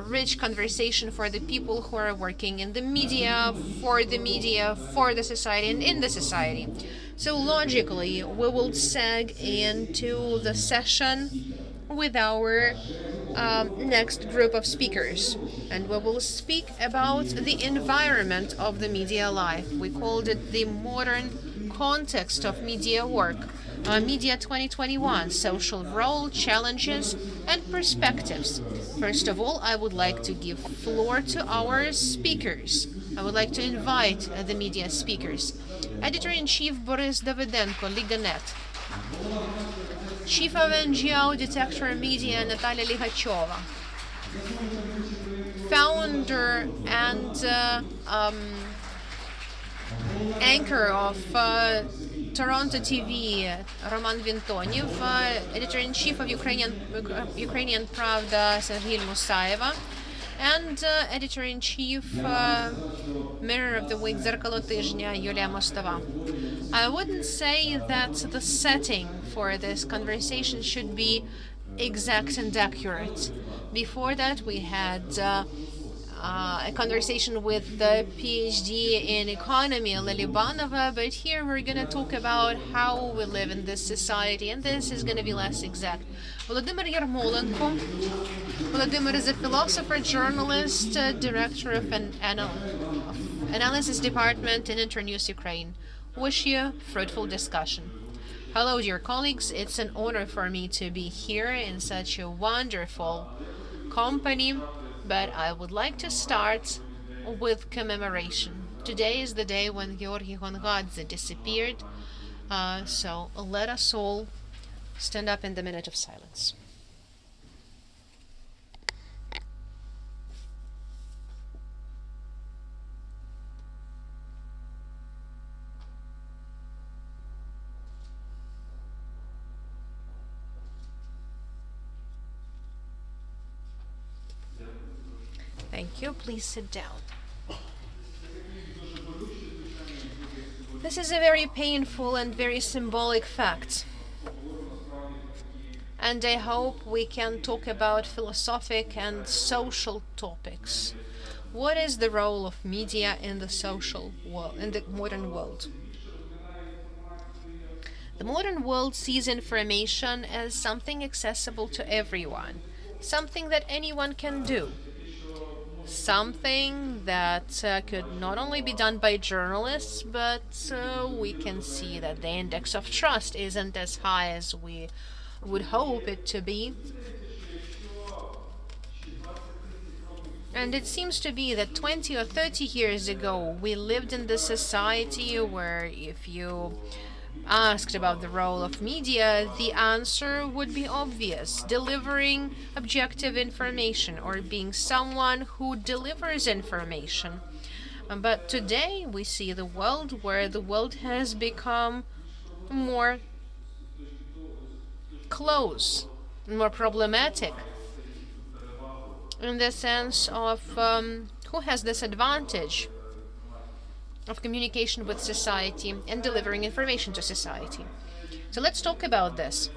rich conversation for the people who are working in the media, for the society, and in the society. So logically, we will seg into the session with our next group of speakers. And we will speak about the environment of the media life. We called it the modern context of media work. Media 2021, social role, challenges, and perspectives. First of all, I would like to give floor to our speakers. I would like to invite the media speakers. Editor-in-Chief Boris Davidenko, Liganet. Chief of NGO Detector Media Natalia Ligacheva. Founder and anchor of Toronto TV, Roman Vintonyev, editor-in-chief of Ukrainian Pravda, Sergil Musaeva, and editor-in-chief, Mirror of the Week, Zerkalo Tizhnya, Yulia Mostova. I wouldn't say that the setting for this conversation should be exact and accurate. Before that, we had a conversation with the PhD in economy, Lily Banova, but here we're going to talk about how we live in this society, and this is going to be less exact. Volodymyr Yarmolenko. Volodymyr is a philosopher, journalist, director of an analysis department in Internews Ukraine. Wish you fruitful discussion. Hello, dear colleagues. It's an honor for me to be here in such a wonderful company, but I would like to start with commemoration. Today is the day when Georgy Hongadze disappeared, so let us all stand up in the minute of silence. Thank you. Please sit down. This is a very painful and very symbolic fact. And I hope we can talk about philosophic and social topics. What is the role of media in the social world, in the modern world? The modern world sees information as something accessible to everyone, something that anyone can do. Something that could not only be done by journalists, but we can see that the index of trust isn't as high as we would hope it to be. And it seems to be that 20 or 30 years ago, we lived in this society where if you asked about the role of media, the answer would be obvious: delivering objective information or being someone who delivers information. But today we see the world where the world has become more close, more problematic, in the sense of who has this advantage of communication with society and delivering information to society. So let's talk about this.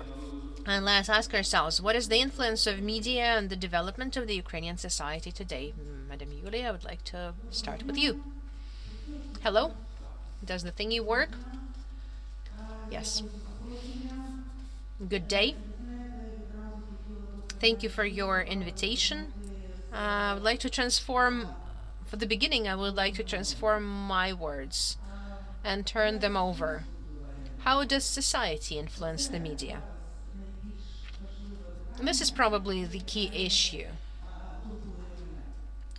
And let's ask ourselves, what is the influence of media and the development of the Ukrainian society today? Madam Yulia, I would like to start with you. Hello? Does the thingy work? Yes. Good day. Thank you for your invitation. I would like to transform For the beginning, I would like to transform my words and turn them over. How does society influence the media? And this is probably the key issue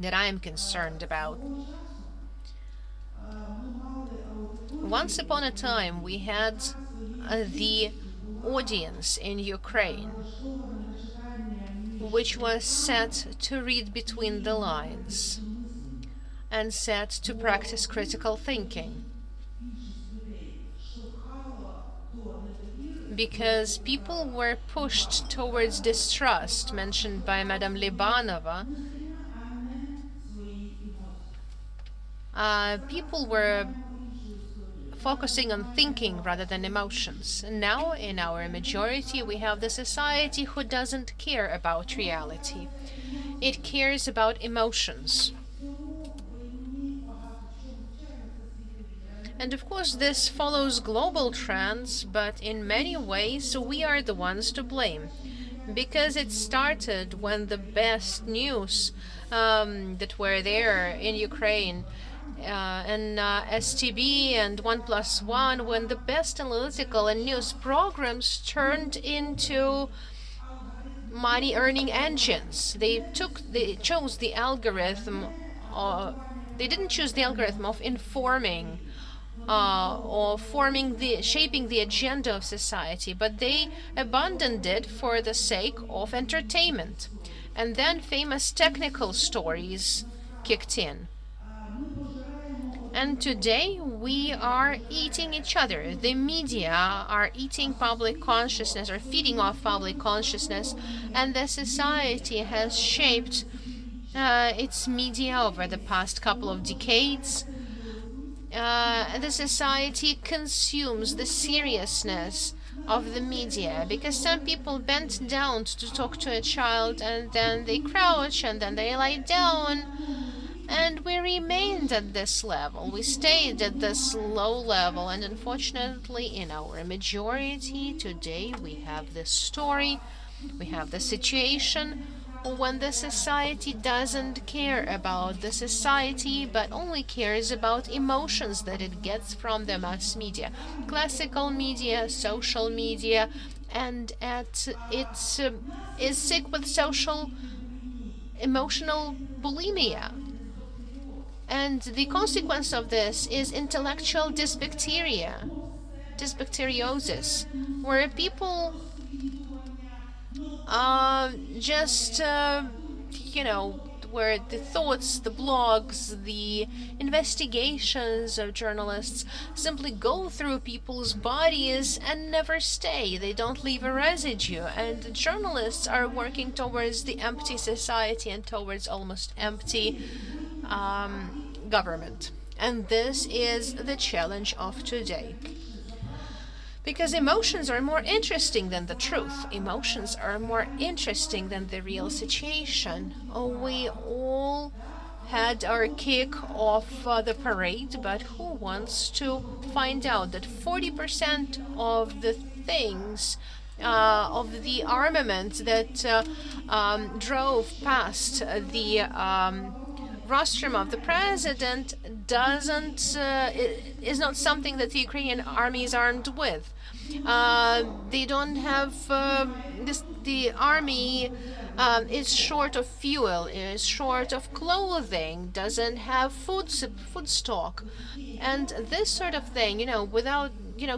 that I am concerned about. Once upon a time, we had the audience in Ukraine, which was set to read between the lines and set to practice critical thinking. Because people were pushed towards distrust, mentioned by Madame Libanova. People were focusing on thinking rather than emotions. And now, in our majority, we have the society who doesn't care about reality. It cares about emotions. And of course, this follows global trends, but in many ways, we are the ones to blame. Because it started when the best news that were there in Ukraine and STB and 1+1, when the best analytical and news programs turned into money earning engines. They chose the algorithm, they didn't choose the algorithm of informing or shaping the agenda of society, but they abandoned it for the sake of entertainment. And then famous technical stories kicked in. And today we are eating each other. The media are eating public consciousness or feeding off public consciousness, and the society has shaped its media over the past couple of decades. The society consumes the seriousness of the media because some people bend down to talk to a child and then they crouch and then they lie down, and we remained at this level. We stayed at this low level, and unfortunately in our majority today we have this story, we have the situation when the society doesn't care about the society but only cares about emotions that it gets from the mass media, classical media, social media, and is sick with social emotional bulimia. And the consequence of this is intellectual dysbacteriosis, where people where the thoughts, the blogs, the investigations of journalists simply go through people's bodies and never stay. They don't leave a residue. And the journalists are working towards the empty society and towards almost empty government. And this is the challenge of today. Because emotions are more interesting than the truth. Emotions are more interesting than the real situation. We all had our kick off the parade, but who wants to find out that 40% of the things, of the armament that drove past the rostrum of the president is not something that the Ukrainian army is armed with. They don't have the army is short of fuel, is short of clothing, doesn't have food stock, and this sort of thing. Without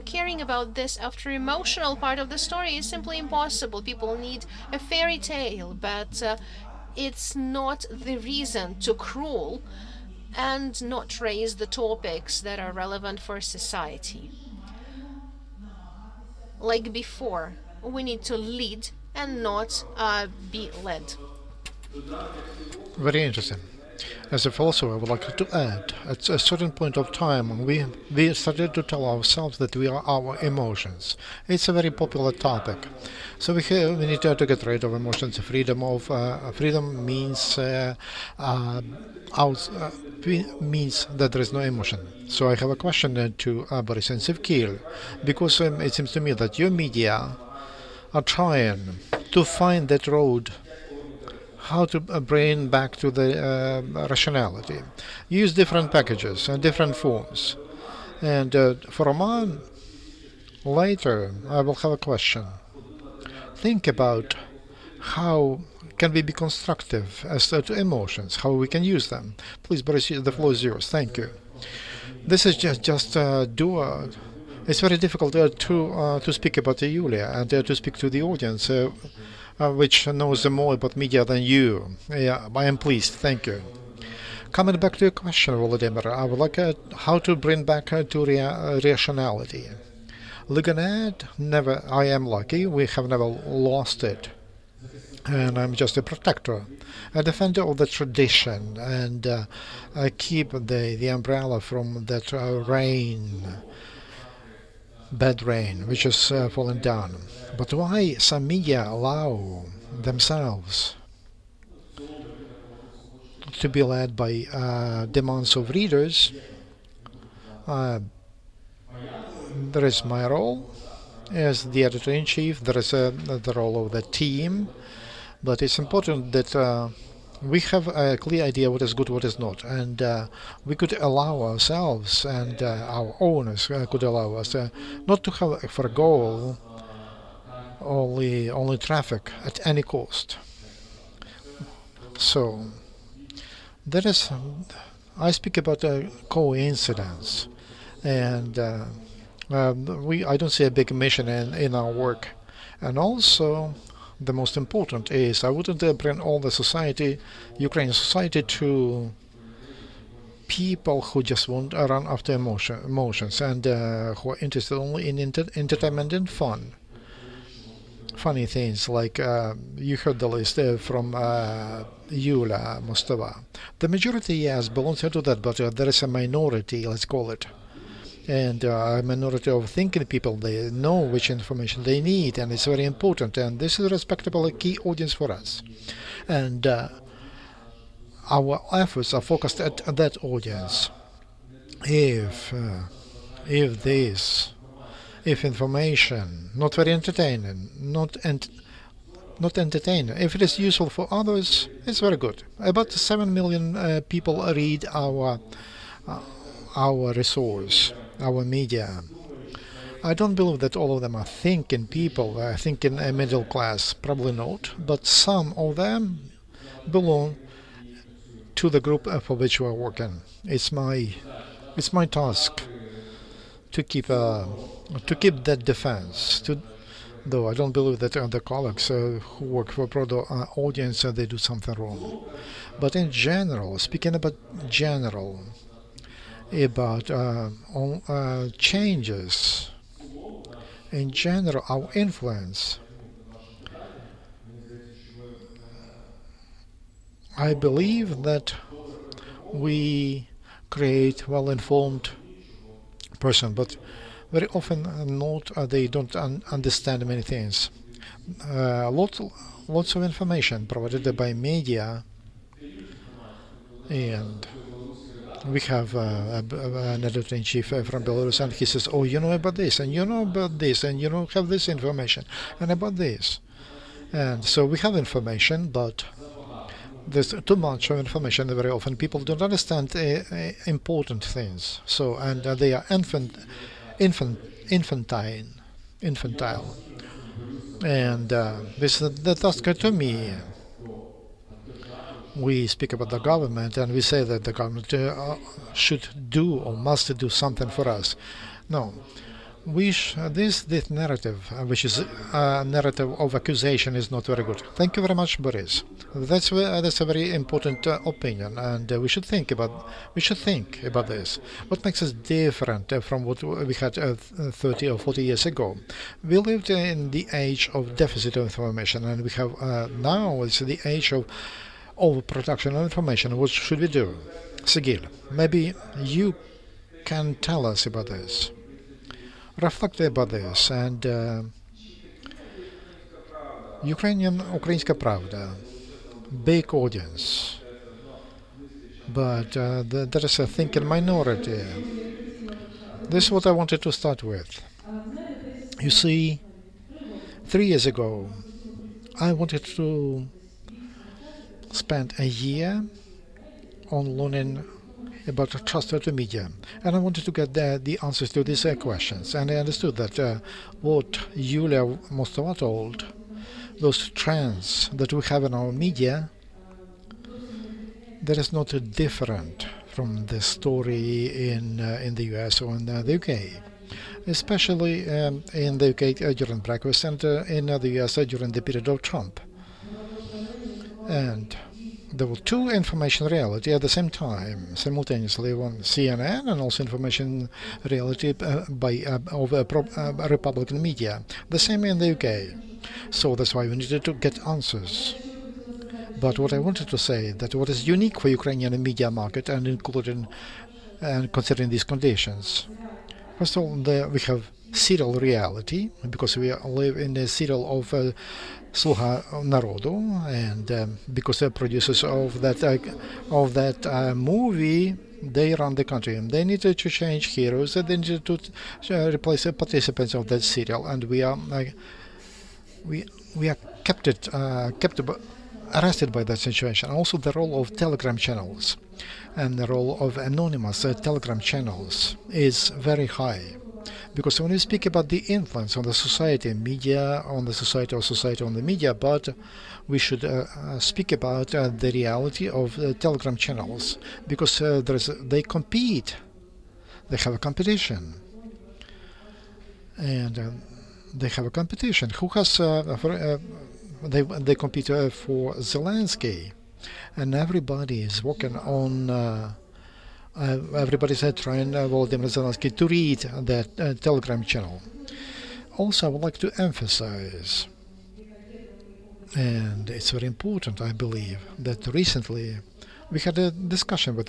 caring about this after emotional part of the story is simply impossible. People need a fairy tale, but it's not the reason to cruel and not raise the topics that are relevant for society. Like before, we need to lead and not be led. Very interesting. As a philosopher, I would like to add, at a certain point of time, we started to tell ourselves that we are our emotions. It's a very popular topic. So we need to get rid of emotions. Freedom means means that there is no emotion. So I have a question to Boris and Sevkil, because it seems to me that your media are trying to find that road how to bring back to the rationality. Use different packages and different forms. And for Oman, later I will have a question. Think about how can we be constructive as to emotions, how we can use them. Please, Boris, the floor is yours. Thank you. This is just it's very difficult to speak about Yulia and to speak to the audience, which knows more about media than you. Yeah, I am pleased. Thank you. Coming back to your question, Volodymyr, I would like how to bring back to rationality. Ligonad, never. I am lucky. We have never lost it. And I'm just a protector, a defender of the tradition, and I keep the umbrella from that rain. bad rain which is falling down. But why some media allow themselves to be led by demands of readers? Uh, there is my role as the editor-in-chief. There is the role of the team. But it's important that we have a clear idea what is good, what is not, and we could allow ourselves and our owners could allow us not to have for a goal only traffic at any cost. So that is, I speak about a coincidence, and I don't see a big mission in our work, and also the most important is I wouldn't bring all the society, Ukrainian society, to people who just want to run after emotions and who are interested only in entertainment and fun. Funny things like you heard the list from Yulia Mostova. The majority, yes, belongs to that, but there is a minority, let's call it, and a minority of thinking people. They know which information they need, and it's very important, and this is a respectable key audience for us, and our efforts are focused at that audience. If information not very entertaining, not entertaining, if it is useful for others, it's very good. About 7 million people read our resource, our media. I don't believe that all of them are thinking people, thinking a middle class. Probably not, but some of them belong to the group for which we are working. It's my task to keep that defense. Though I don't believe that other colleagues who work for broader audience they do something wrong. But in general, speaking about changes in general, our influence, I believe that we create well-informed person, but very often not they don't understand many things. Lots of information provided by media, and we have an editor-in-chief from Belarus, and he says, "Oh, you know about this, and you know about this, and you know have this information, and about this." And so we have information, but there's too much of information. Very often people don't understand important things. So and they are infantile, and this is the task to me. We speak about the government and we say that the government should do or must do something for us. No, this narrative, which is a narrative of accusation, is not very good. Thank you very much, Boris. That's a very important opinion, and we should think about this. What makes us different from what we had 30 or 40 years ago? We lived in the age of deficit of information, and we have now it's the age of overproduction of information. What should we do? Sigil, maybe you can tell us about this. Reflect about this. And Ukrainska Pravda, big audience, but there is a thinking minority. This is what I wanted to start with. You see, 3 years ago, I wanted to spend a year on learning about trusted media, and I wanted to get the answers to these questions. And I understood that what Yulia Mostova told, those trends that we have in our media, that is not different from the story in the US or in the UK, especially in the UK during breakfast and in the US during the period of Trump. And there were two information reality at the same time, simultaneously, on CNN and also information reality over Republican media. The same in the UK. So that's why we needed to get answers. But what I wanted to say that what is unique for Ukrainian media market and including and considering these conditions. First of all, we have serial reality, because we live in a serial of Sluha Народу, and because the producers of that movie, they run the country, and they needed to change heroes, and they needed to replace the participants of that serial, and we are kept arrested by that situation. Also, the role of telegram channels and the role of anonymous telegram channels is very high. Because when we speak about the influence on the society, media on the society, or society on the media, but we should speak about the reality of telegram channels, because they compete, they have a competition, and they have a competition. Who has they compete for Zelensky, and everybody is working on. Everybody's trying Volodymyr Zelensky to read that Telegram channel. Also, I would like to emphasize, and it's very important, I believe, that recently we had a discussion with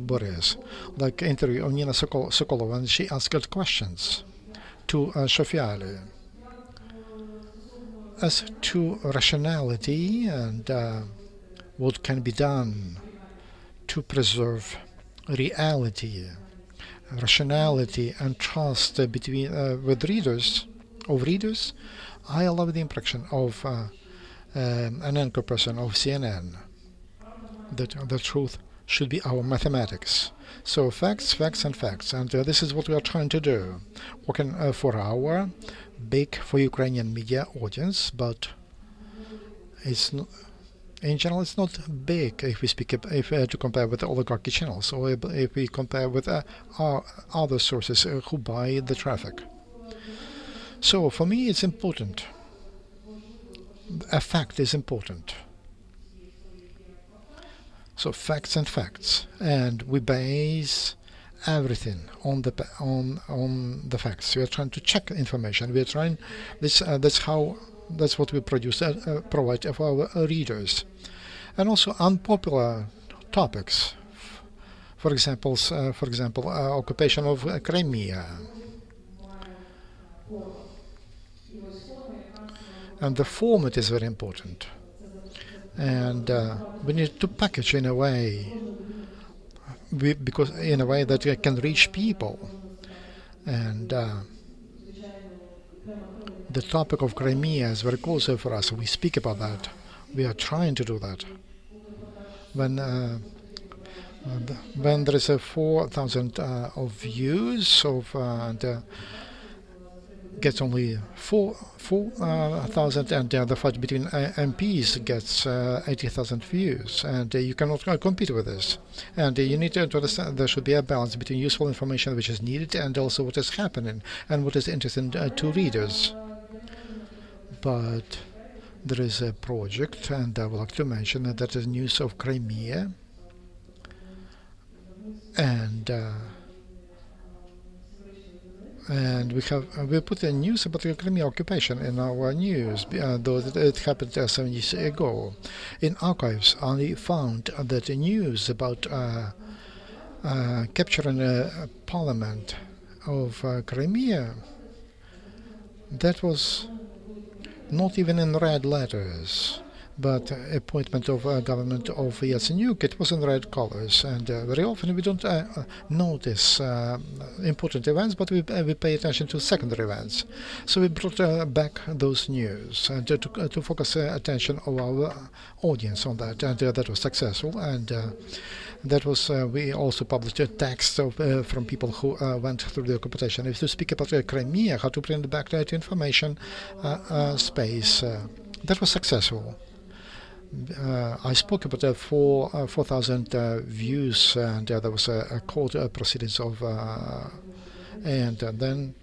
Boris, like interview of Nina Sokolova, and she asked questions to Shofiali as to rationality and what can be done to preserve reality, rationality, and trust between with readers. I love the impression of an anchor person of CNN that the truth should be our mathematics. So facts, facts, and facts, and this is what we are trying to do, working for our big, for Ukrainian media audience, but it's not. In general, it's not big if we speak to compare with the oligarchy channels, or if we compare with our other sources who buy the traffic. So for me, it's important. A fact is important. So facts and facts, and we base everything on the facts. We are trying to check information. We are trying that's what we provide for our readers, and also unpopular topics. For example, occupation of Crimea, and the format is very important. And we need to package in a way, because in a way that we can reach people, and. The topic of Crimea is very close for us. We speak about that. We are trying to do that. When there is a 4,000 of views and gets only 4,000, and the fight between MPs gets 80,000 views, and you cannot compete with this. And you need to understand there should be a balance between useful information which is needed and also what is happening and what is interesting to readers. But there is a project, and I would like to mention that is news of Crimea, and we put a news about the Crimea occupation in our news, though it happened 7 years ago. In archives, I found that the news about capturing a parliament of Crimea, that was not even in red letters, but appointment of government of Yatsenyuk, it was in red colors. And very often we don't notice important events, but we pay attention to secondary events. So we brought back those news and to focus attention of our audience on that, and that was successful. And that was we also published a text from people who went through the occupation. If you speak about Crimea, how to bring back that information space, that was successful. I spoke about 4,000 views, and there was a court proceedings of, and then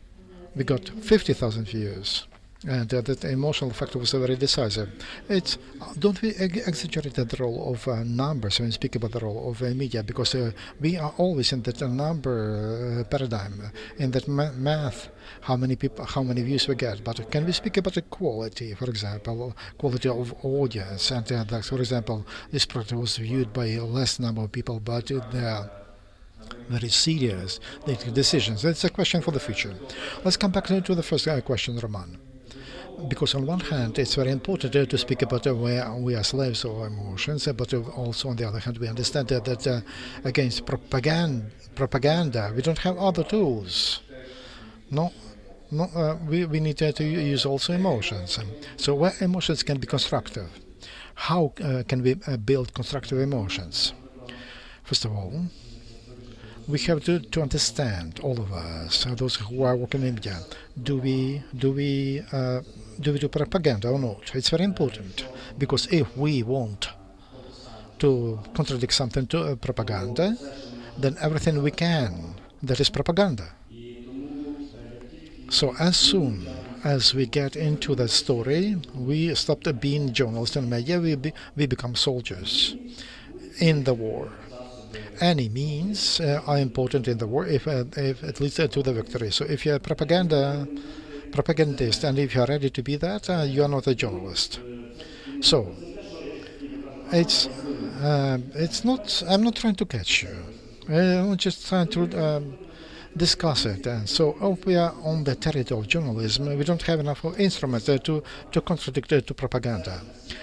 we got 50,000 views. And that emotional factor was very decisive. It's don't we exaggerate the role of numbers when we speak about the role of media, because we are always in that number paradigm, in that math, how many views we get. But can we speak about the quality, for example, quality of audience? And that, for example, this project was viewed by a less number of people, but very serious. They take decisions. That's a question for the future. Let's come back to the first question, Roman. Because on one hand, it's very important to speak about where we are slaves of our emotions, but also on the other hand, we understand that against propaganda, we don't have other tools. No, no, we need to use also emotions. So where emotions can be constructive, how can we build constructive emotions? First of all, we have to understand, all of us, those who are working in media, do we do propaganda or not? It's very important, because if we want to contradict something to propaganda, then everything we can, that is propaganda. So as soon as we get into that story, we stop being journalists and media, we become soldiers in the war. Any means are important in the war if it leads to the victory. So if you're a propagandist and if you're ready to be that, you are not a journalist. So it's not. I'm not trying to catch you. I'm just trying to discuss it. And so if we are on the territory of journalism, we don't have enough instruments to contradict to propaganda.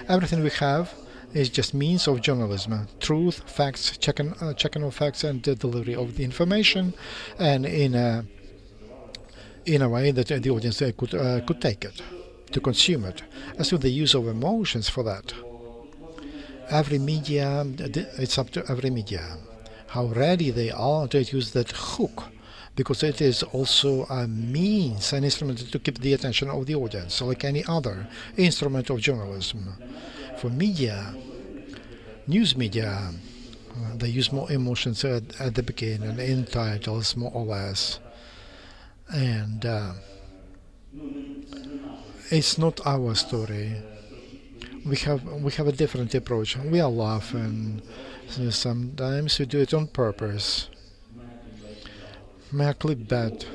Everything we have is just means of journalism: truth, facts, checking of facts, and the delivery of the information, and in a way that the audience could take it, to consume it. As to the use of emotions for that, every media, it's up to every media how ready they are to use that hook, because it is also a means, an instrument to keep the attention of the audience, like any other instrument of journalism. For media, news media, they use more emotions at the beginning, in titles, more or less. And it's not our story. We have a different approach. We are laughing. So sometimes we do it on purpose. Clickbait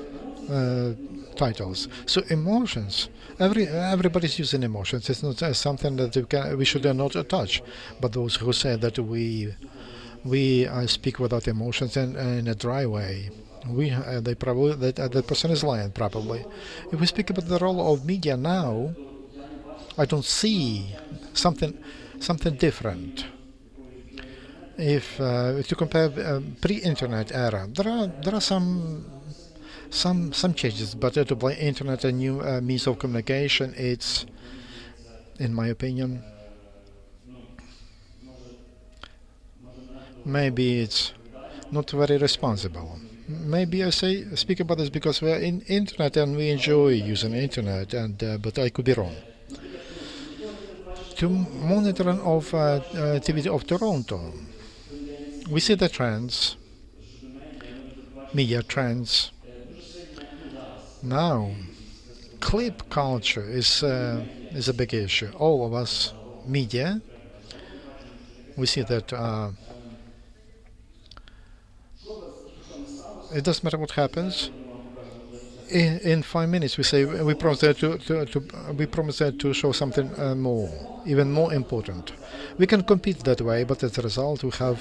titles. So emotions. Everybody's using emotions. It's not something that we should not touch. But those who say that we speak without emotions and in a dry way, they probably that person is lying. Probably, if we speak about the role of media now, I don't see something different. If to compare pre-internet era, there are some changes, but to blame internet a new means of communication, it's, in my opinion, maybe it's not very responsible. Maybe I speak about this because we're in internet and we enjoy using internet, and but I could be wrong. To monitoring of activity of Toronto, we see the trends, media trends. Now, clip culture is a big issue. All of us, media, we see that it doesn't matter what happens. In 5 minutes, we promise to show something more, even more important. We can compete that way, but as a result, we have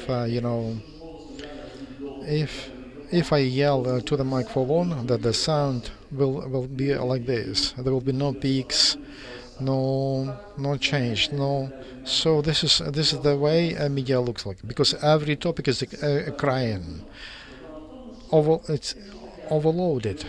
if I yell to the microphone, that the sound will be like this. There will be no peaks, no change, no. So this is the way media looks like, because every topic is crying. It's overloaded.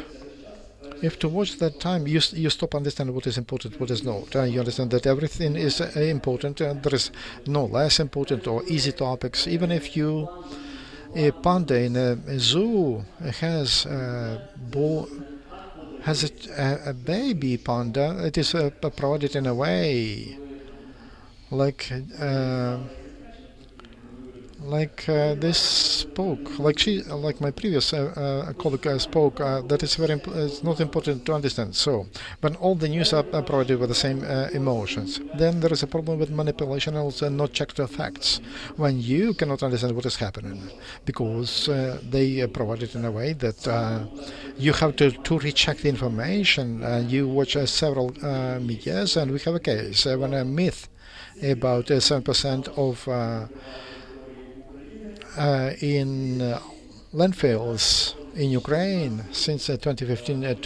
If to watch that time, you stop understanding what is important, what is not. You understand that everything is important. There is no less important or easy topics. Even if a panda in a zoo has a baby panda, it is provided in a way like this spoke, like my previous colleague spoke. That is it's not important to understand. So, when all the news are provided with the same emotions, then there is a problem with manipulation and also not check the facts. When you cannot understand what is happening, because they provide it in a way that you have to recheck the information. You watch several medias, and we have a case when a myth about 7% of in landfills in Ukraine since 2015 to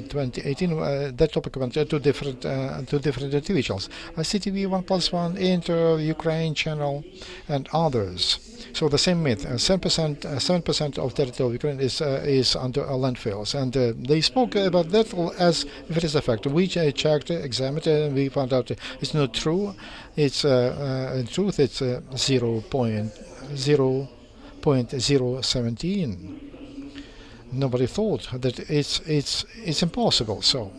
2018. That topic went to different TV channels: CTV, One Plus One, Inter, Ukraine channel, and others. So the same myth: 7% of territory of Ukraine is under landfills, and they spoke about that as if it is a fact. We checked, examined, and we found out it's not true. It's in truth it's 0.017. Nobody thought that it's impossible. So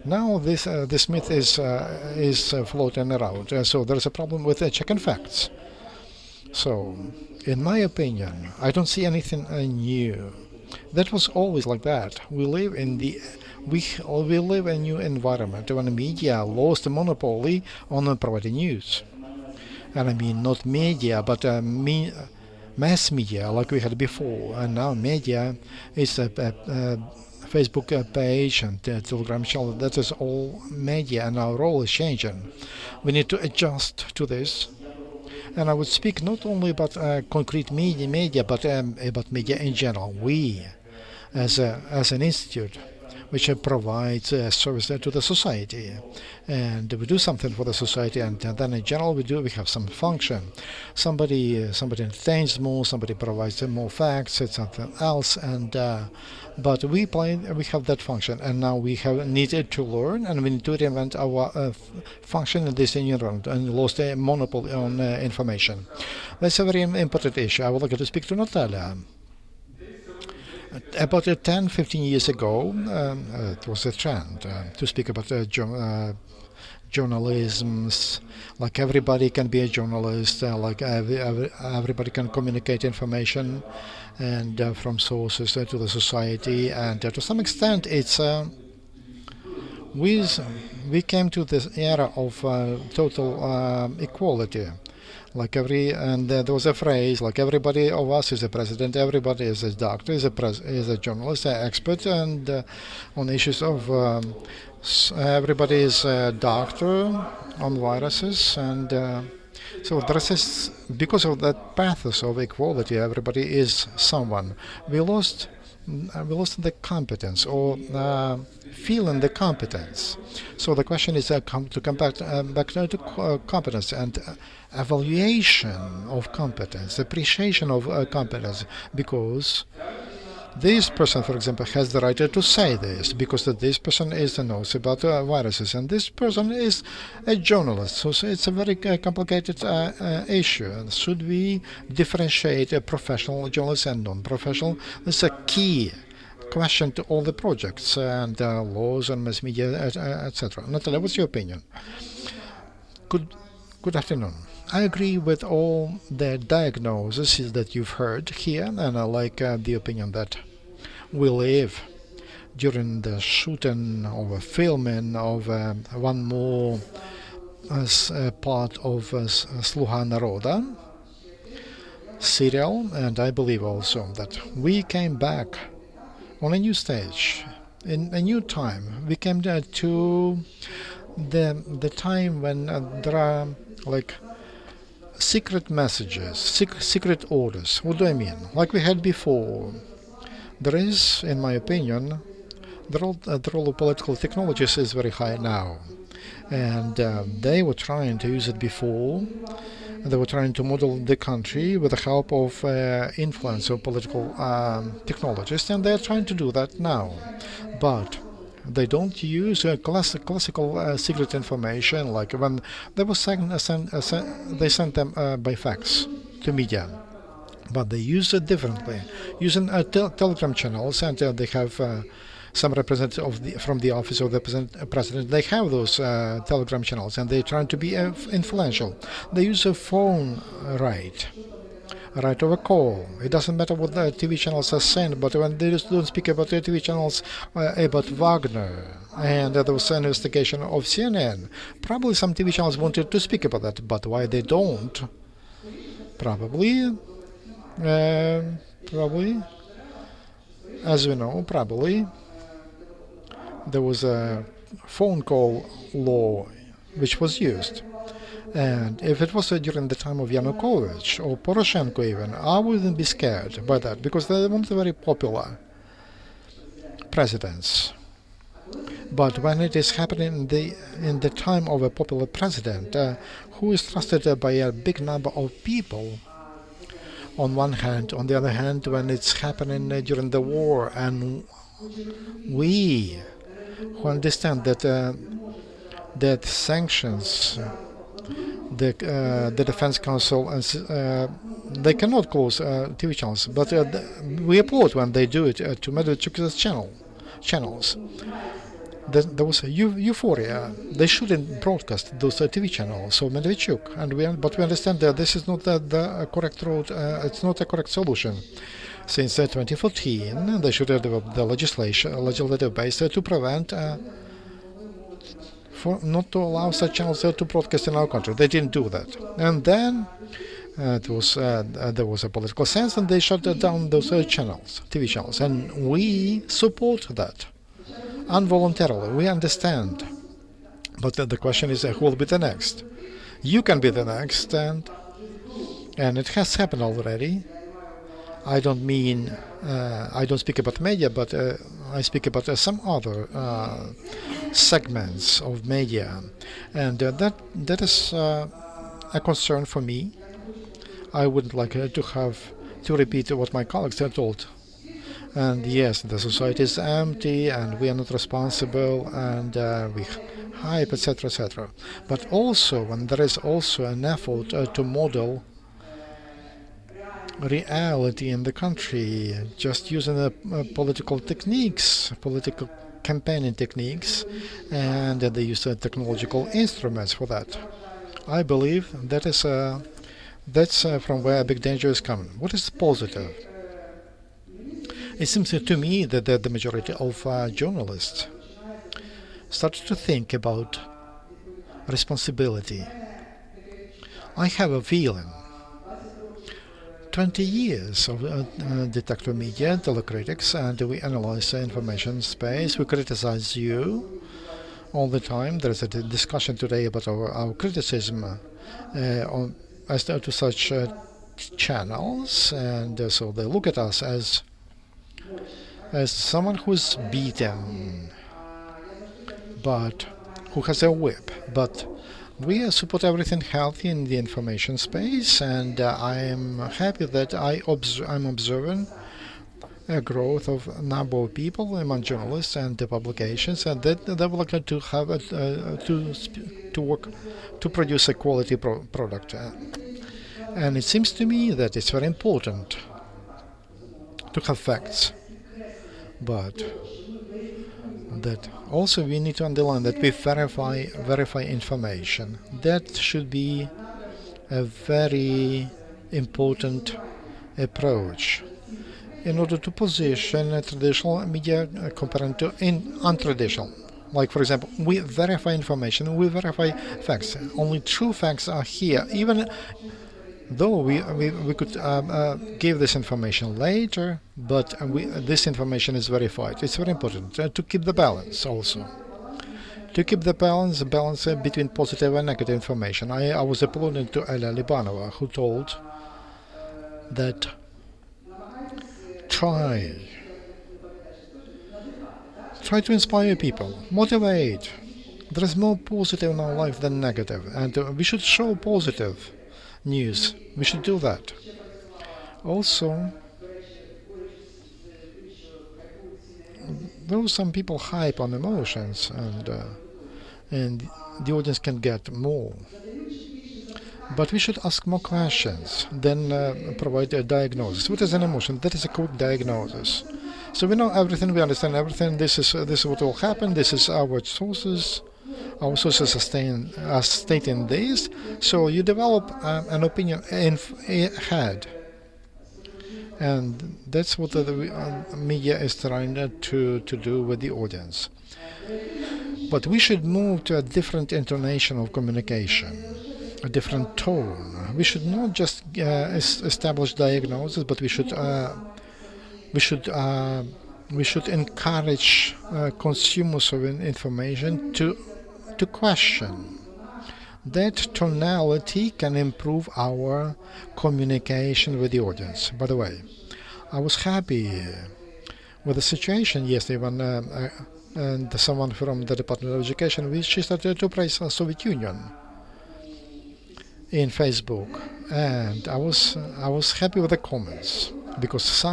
now this myth is floating around. So there's a problem with checking facts. So, in my opinion, I don't see anything new. That was always like that. We live in a new environment when the media lost the monopoly on providing news. And I mean not media, but mass media like we had before. And now media is a Facebook page and Telegram channel. That is all media, and our role is changing. We need to adjust to this. And I would speak not only about concrete media, but about media in general. We, as an institute, which provides service to the society, and we do something for the society, and then in general we have some function. Somebody entertains more, somebody provides more facts, it's something else, and but we have that function, and now we have needed to learn, and we need to reinvent our function in this new environment, and lost a monopoly on information. That's a very important issue. I would like to speak to Natalia. About 10-15 years ago, it was a trend to speak about journalism, like everybody can be a journalist, like everybody can communicate information and from sources to the society, and to some extent it's we came to this era of total equality. Like there was a phrase like everybody of us is a president, everybody is a doctor, is a journalist, an expert, and on issues of everybody is a doctor on viruses, and so because of that pathos of equality, everybody is someone. We lost the competence or feeling the competence. So the question is to come back to competence and evaluation of competence, appreciation of competence, because this person, for example, has the right to say this because this person knows about viruses, and this person is a journalist. So it's a very complicated issue. And should we differentiate a professional journalist and non-professional? This is a key question to all the projects and laws and mass media, etc. Natalia, what's your opinion? Good afternoon. I agree with all the diagnoses that you've heard here, and I like the opinion that we live during the shooting or filming of one more part of Sluha Naroda serial, and I believe also that we came back on a new stage, in a new time. We came to the time when there are like secret messages, secret orders. What do I mean? Like we had before. There is, in my opinion, the role of political technologies is very high now. And they were trying to use it before. They were trying to model the country with the help of influence of political technologists, and they're trying to do that now. But they don't use classical secret information, like when they were they sent them by fax to media. But they use it differently, using Telegram channels, and they have some representative from the office of the president. They have those Telegram channels, and they're trying to be influential. They use a phone right over call. It doesn't matter what the TV channels are saying, but when they just don't speak about the TV channels about Wagner, and there was an investigation of CNN, probably some TV channels wanted to speak about that, but why they don't? Probably, as we know, probably there was a phone call law which was used. And if it was during the time of Yanukovych or Poroshenko even, I wouldn't be scared by that because they weren't very popular presidents. But when it is happening in the time of a popular president who is trusted by a big number of people, on one hand, on the other hand, when it's happening during the war, and we who understand that sanctions, the Defense Council, they cannot close TV channels, but we applaud when they do it to Medvedchuk's channels. There was a euphoria. They shouldn't broadcast those TV channels. So Medvedchuk, but we understand that this is not the correct road. It's not a correct solution. Since 2014, they should have developed the legislative base to prevent, not to allow such channels to broadcast in our country. They didn't do that, and then there was a political sense, and they shut down those channels, TV channels, and we support that. Involuntarily, we understand. But the question is, who will be the next? You can be the next, and it has happened already. I don't mean, I don't speak about media, but I speak about some other segments of media, and that is a concern for me. I wouldn't like to repeat what my colleagues have told. And yes, the society is empty, and we are not responsible, and we hype, etc., etc. But also, when there is also an effort to model reality in the country, just using political techniques, political campaigning techniques, and they use technological instruments for that. I believe that's from where a big danger is coming. What is positive? It seems to me that the majority of journalists started to think about responsibility. I have a feeling 20 years of detector media, telecritics, and we analyze the information space. We criticize you all the time. There is a discussion today about our criticism as to such channels, and so they look at us as someone who's beaten, but who has a whip. But we support everything healthy in the information space, and I am happy that I'm observing a growth of number of people among journalists and the publications, and that they would like to have to work to produce a quality product. And it seems to me that it's very important to have facts, but that also we need to underline that we verify information. That should be a very important approach in order to position traditional media compared to untraditional. Like, for example, we verify information, we verify facts. Only true facts are here, even though we could give this information later, but this information is verified. It's very important to keep the balance also. To keep the balance between positive and negative information. I was applauding to Ella Libanova, who told that try to inspire people, motivate. There is more positive in our life than negative, and we should show positive news. We should do that. Also, though some people hype on emotions, and the audience can get more, but we should ask more questions than provide a diagnosis. What is an emotion? That is a quick diagnosis. So we know everything, we understand everything. This is what will happen. This is our sources. Our sources are stating this. So you develop an opinion in head, and that's what the media is trying to do with the audience. But we should move to a different intonation of communication, a different tone. We should not just establish diagnosis, but we should encourage consumers of information to question That tonality can improve our communication with the audience. By the way, I was happy with the situation yesterday when and someone from the Department of Education, she started to praise the Soviet Union in Facebook, and I was happy with the comments because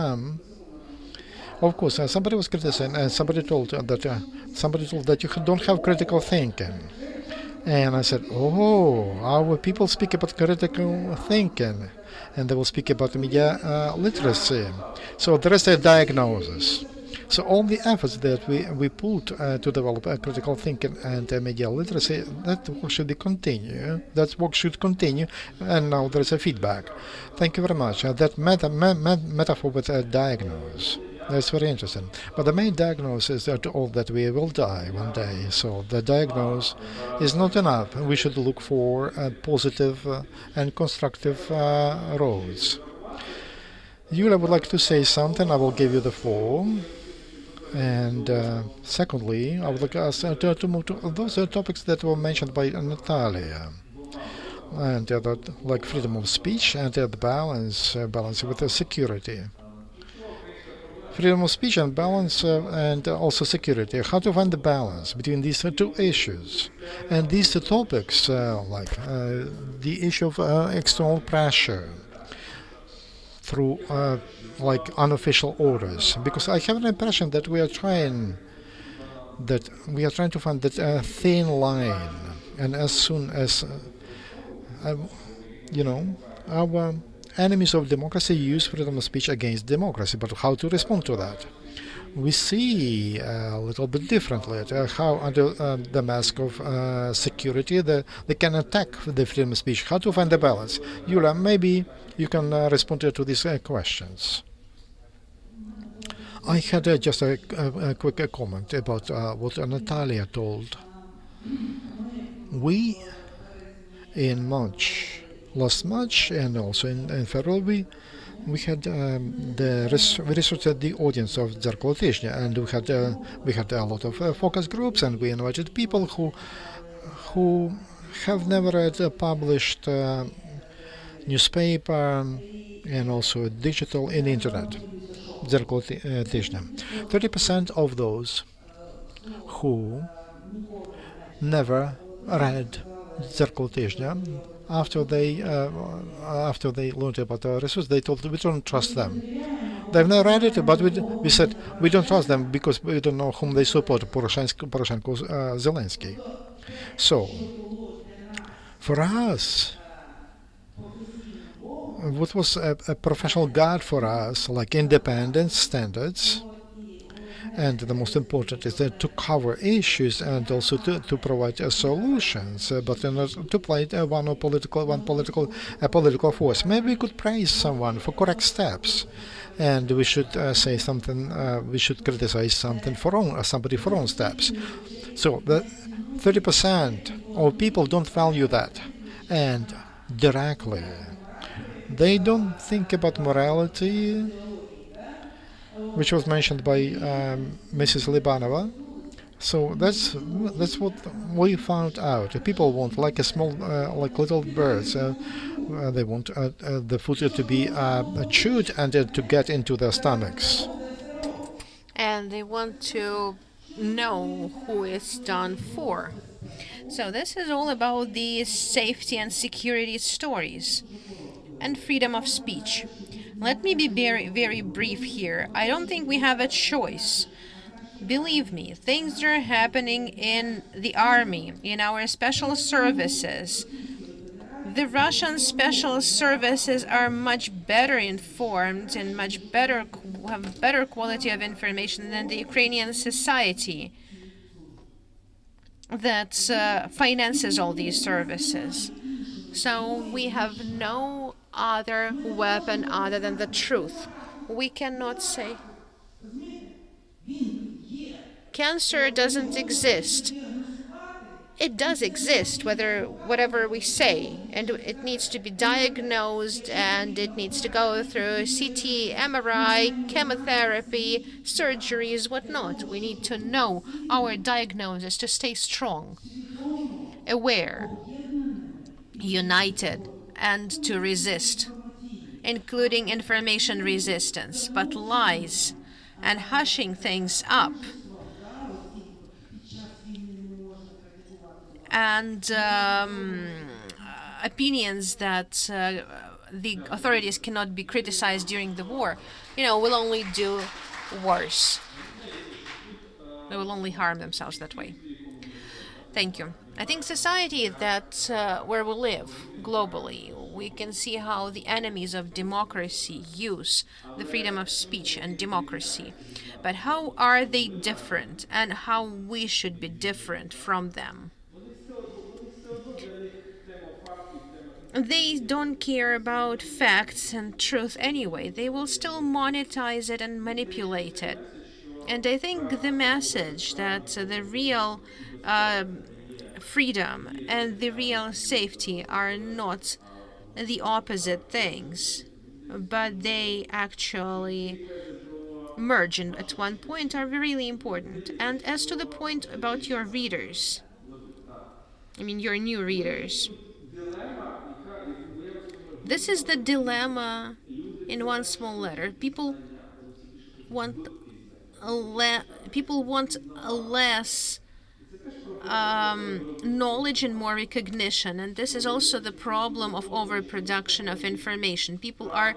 of course, somebody was criticizing, and somebody told that you don't have critical thinking. And I said, oh, our people speak about critical thinking, and they will speak about media literacy. So there is a diagnosis. So all the efforts that we put to develop critical thinking and media literacy, that work should continue. That work should continue, and now there is a feedback. Thank you very much. That metaphor with a diagnose. That's very interesting. But the main diagnosis is that all that we will die one day. So the diagnose is not enough. We should look for positive and constructive roads. Yulia would like to say something. I will give you the floor. And secondly, I would like us to move to those topics that were mentioned by Natalia, and that, like freedom of speech and the balance with the security. Freedom of speech and balance, and also security. How to find the balance between these two issues, and these two topics, the issue of external pressure through like unofficial orders, because I have an impression that we are trying to find that thin line, and as soon as you know our enemies of democracy use freedom of speech against democracy, but how to respond to that? We see a little bit differently how under the mask of security they can attack the freedom of speech. How to find the balance? Yulia, maybe you can respond to these questions. I had just a quick comment about what Natalia told. We, in March, last March, and also in February, we had we researched the audience of Zerkalo Tyzhnia, and we had a lot of focus groups, and we invited people who have never read a published newspaper and also digital in the internet. Zerkalo Tyzhnia. 30% of those who never read Zerkalo Tyzhnia, after they learned about the resource, they told we don't trust them. They've never read it, but we said we don't trust them because we don't know whom they support, Poroshenko, Zelensky. So, for us, what was a professional guide for us, like independent standards, and the most important is that to cover issues and also to provide solutions, but not to play one political force. Maybe we could praise someone for correct steps, and we should say something. We should criticize somebody for wrong steps. So the 30% of people don't value that, and directly they don't think about morality, which was mentioned by Mrs. Libanova. So that's what we found out. People want like a small, like little birds. They want the food to be chewed and to get into their stomachs. And they want to know who it's done for. So this is all about the safety and security stories and freedom of speech. Let me be very, very brief here. I don't think we have a choice. Believe me, things are happening in the army, in our special services. The Russian special services are much better informed and have better quality of information than the Ukrainian society that finances all these services. So we have no other weapon other than the truth. We cannot say cancer doesn't exist. It does exist, whatever we say, and it needs to be diagnosed, and it needs to go through CT, MRI, chemotherapy, surgeries, whatnot. We need to know our diagnosis to stay strong, aware. united and to resist, including information resistance, but lies and hushing things up and opinions that the authorities cannot be criticized during the war, will only do worse. They will only harm themselves that way. Thank you. I think society that where we live globally, we can see how the enemies of democracy use the freedom of speech and democracy. But how are they different and how we should be different from them? They don't care about facts and truth anyway. They will still monetize it and manipulate it. And I think the message that the real freedom and the real safety are not the opposite things, but they actually merge at one point are really important. And as to the point about your readers, I mean your new readers, this is the dilemma in one small letter. Want people want less knowledge and more recognition, and this is also the problem of overproduction of information. People are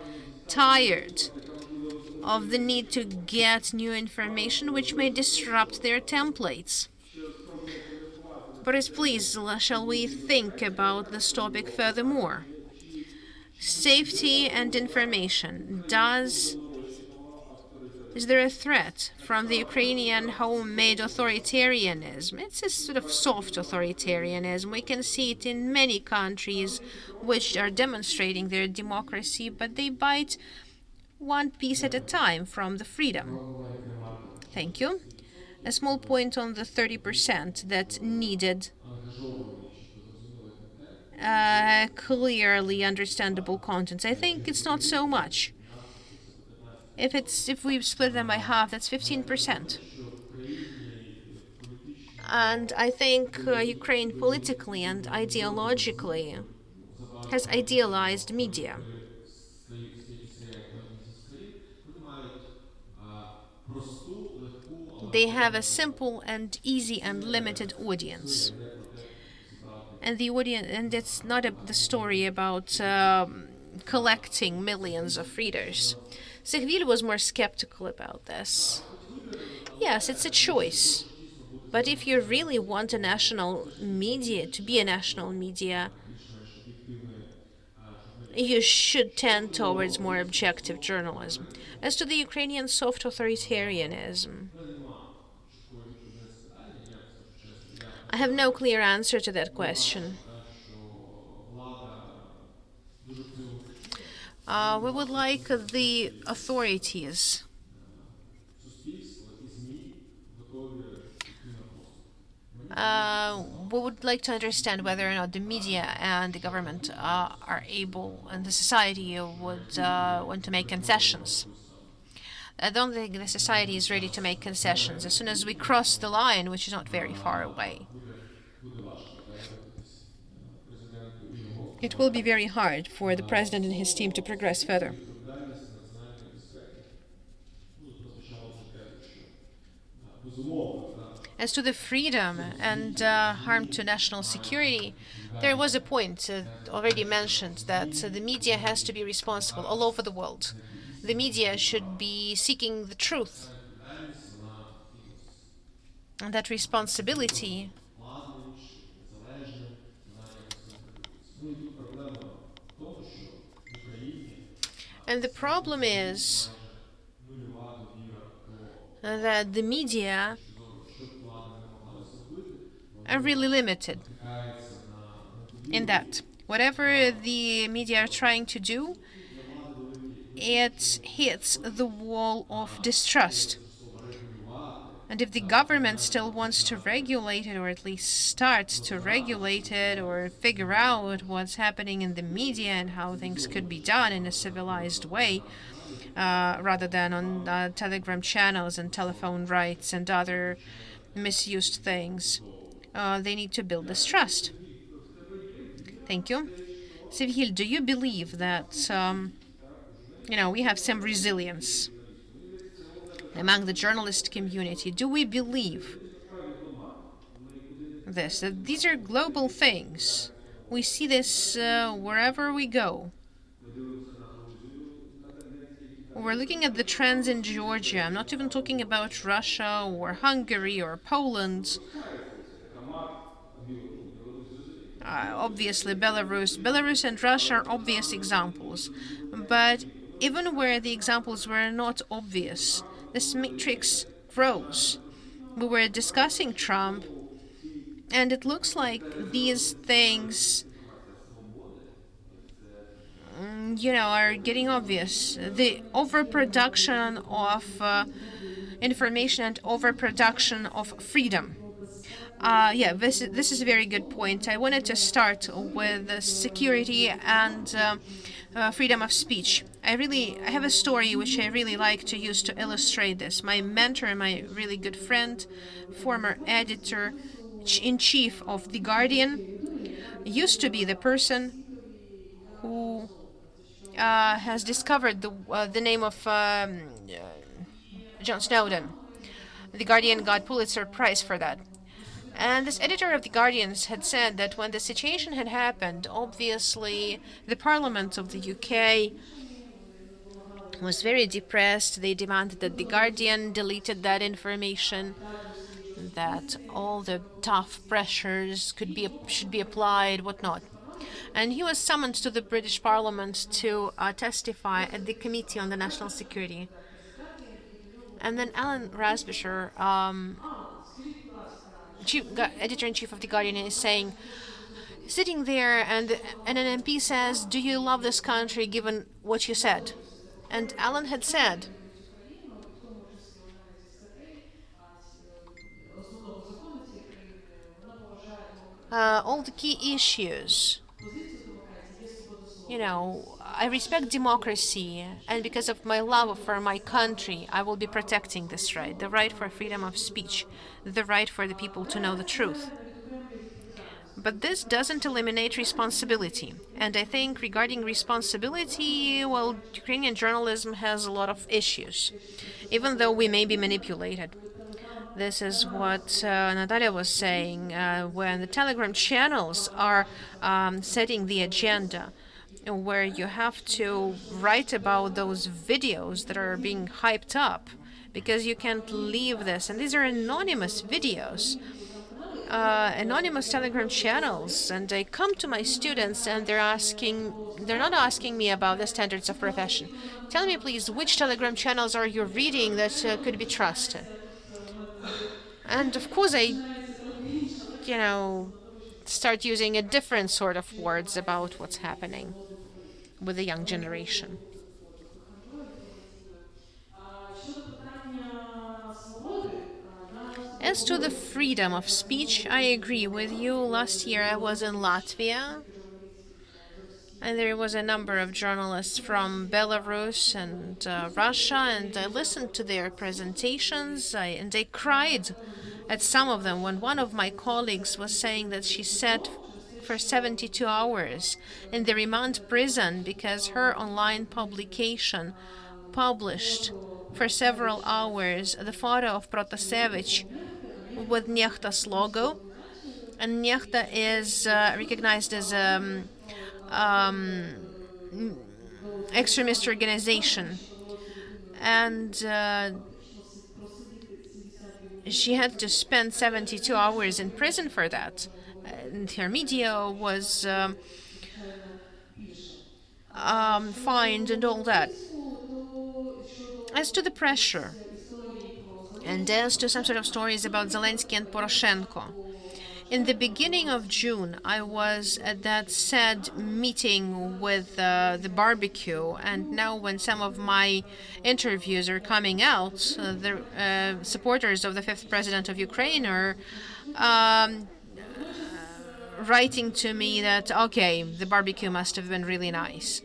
tired of the need to get new information, which may disrupt their templates. Boris, please, shall we think about this topic furthermore? Safety and information. Is there a threat from the Ukrainian homemade authoritarianism? It's a sort of soft authoritarianism. We can see it in many countries which are demonstrating their democracy, but they bite one piece at a time from the freedom. Thank you. A small point on the 30% that needed clearly understandable contents. I think it's not so much. If we split them by half, that's 15%. And I think Ukraine politically and ideologically has idealized media. They have a simple and easy and limited audience. And it's not the story about collecting millions of readers. Servil was more skeptical about this. Yes, it's a choice. But if you really want a national media to be a national media, you should tend towards more objective journalism. As to the Ukrainian soft authoritarianism, I have no clear answer to that question. We would like the authorities we would like to understand whether or not the media and the government are able, and the society would want to make concessions. I don't think the society is ready to make concessions. As soon as we cross the line, which is not very far away, it will be very hard for the president and his team to progress further. As to the freedom and harm to national security, there was a point already mentioned that the media has to be responsible all over the world. The media should be seeking the truth. And that responsibility and the problem is that the media are really limited in that. Whatever the media are trying to do, it hits the wall of distrust. And if the government still wants to regulate it, or at least start to regulate it, or figure out what's happening in the media and how things could be done in a civilized way, rather than on telegram channels and telephone rights and other misused things, they need to build this trust. Thank you. Sevgil, do you believe that, we have some resilience among the journalist community? Do we believe this, that these are global things? We see this wherever we go. We're looking at the trends in Georgia. I'm not even talking about Russia or Hungary or Poland. Obviously, Belarus and Russia are obvious examples. But even where the examples were not obvious, this matrix grows. We were discussing Trump, and it looks like these things, are getting obvious. The overproduction of information and overproduction of freedom. Yeah, this is a very good point. I wanted to start with security and freedom of speech. I have a story which I really like to use to illustrate this. My mentor, my really good friend, former editor in chief of The Guardian, used to be the person who has discovered the name of John Snowden. The Guardian got Pulitzer Prize for that. And this editor of The Guardians had said that when the situation had happened, obviously the Parliament of the UK was very depressed. They demanded that The Guardian deleted that information, that all the tough pressures should be applied, whatnot. And he was summoned to the British Parliament to testify at the Committee on the National Security. And then Alan Rasbisher, editor-in-chief of The Guardian, is sitting there, and an MP says, "Do you love this country given what you said?" And Alan had said, all the key issues. I respect democracy, and because of my love for my country, I will be protecting this right, the right for freedom of speech, the right for the people to know the truth. But this doesn't eliminate responsibility. And I think regarding responsibility, well, Ukrainian journalism has a lot of issues, even though we may be manipulated. This is what Natalia was saying, when the Telegram channels are setting the agenda, where you have to write about those videos that are being hyped up, because you can't leave this. And these are anonymous videos, anonymous Telegram channels. And I come to my students and they're not asking me about the standards of profession. Tell me, please, which Telegram channels are you reading that could be trusted? And of course, I, start using a different sort of words about what's happening with the young generation. As to the freedom of speech, I agree with you. Last year I was in Latvia, and there was a number of journalists from Belarus and Russia, and I listened to their presentations, and I cried at some of them when one of my colleagues was saying that she sat for 72 hours in the remand prison because her online publication published for several hours the photo of Protasevich with Nechta's logo. And Nechta is recognized as extremist organization. And she had to spend 72 hours in prison for that. And her media was fined and all that. As to the pressure, and as to some sort of stories about Zelensky and Poroshenko, in the beginning of June, I was at that sad meeting with the barbecue, and now when some of my interviews are coming out, the supporters of the fifth president of Ukraine are writing to me that, okay, the barbecue must have been really nice.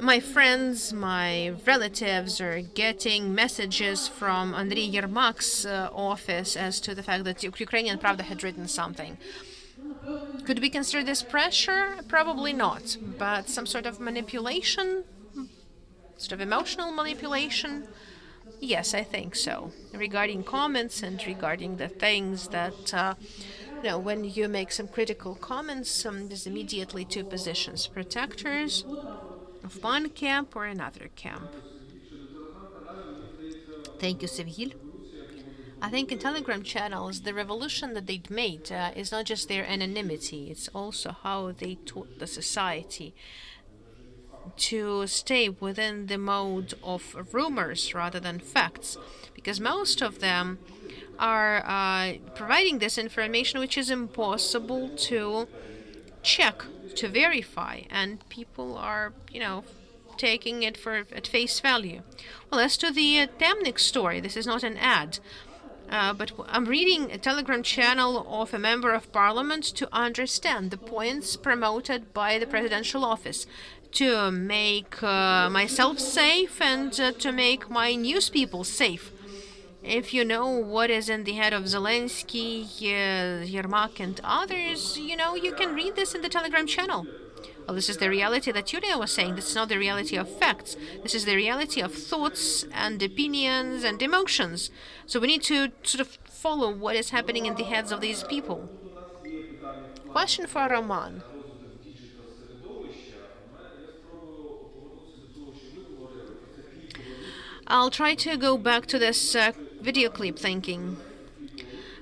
My friends, my relatives are getting messages from Andriy Yermak's office as to the fact that Ukrainian Pravda had written something. Could we consider this pressure? Probably not, but some sort of manipulation, sort of emotional manipulation. Yes, I think so. Regarding comments and regarding the things that, when you make some critical comments, there's immediately two positions: protectors of one camp or another camp. Thank you, Seville. I think in Telegram channels, the revolution that they've made is not just their anonymity, it's also how they taught the society to stay within the mode of rumors rather than facts, because most of them are providing this information which is impossible to check, to verify, and people are, taking it for at face value. Well, as to the Tamnik story, this is not an ad. But I'm reading a Telegram channel of a member of parliament to understand the points promoted by the presidential office to make myself safe and to make my news people safe. If you know what is in the head of Zelensky, Yermak, and others, you can read this in the Telegram channel. Well, this is the reality that Yulia was saying. This is not the reality of facts. This is the reality of thoughts and opinions and emotions. So we need to sort of follow what is happening in the heads of these people. Question for Roman. I'll try to go back to this video clip thinking.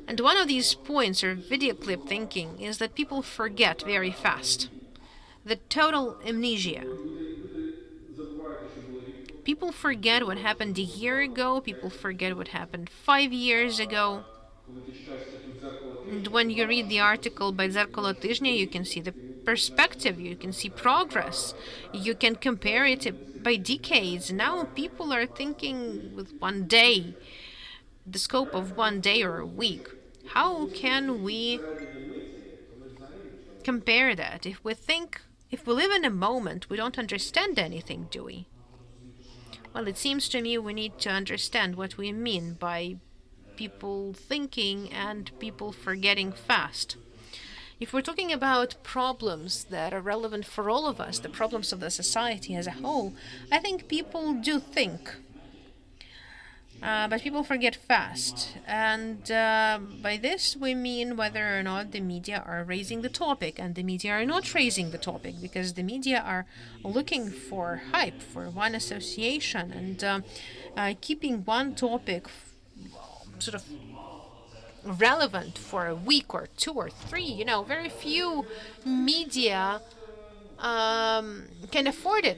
And one of these points or video clip thinking is that people forget very fast. The total amnesia. People forget what happened a year ago, people forget what happened 5 years ago. And when you read the article by Zerkalo Tizhnya, you can see the perspective, you can see progress, you can compare it by decades. Now people are thinking with one day, the scope of one day or a week. How can we compare that? If we live in a moment, we don't understand anything, do we? Well, it seems to me we need to understand what we mean by people thinking and people forgetting fast. If we're talking about problems that are relevant for all of us, the problems of the society as a whole, I think people do think. But people forget fast. And by this we mean whether or not the media are raising the topic. And the media are not raising the topic because the media are looking for hype, for one association, and keeping one topic sort of relevant for a week or two or three. Very few media can afford it.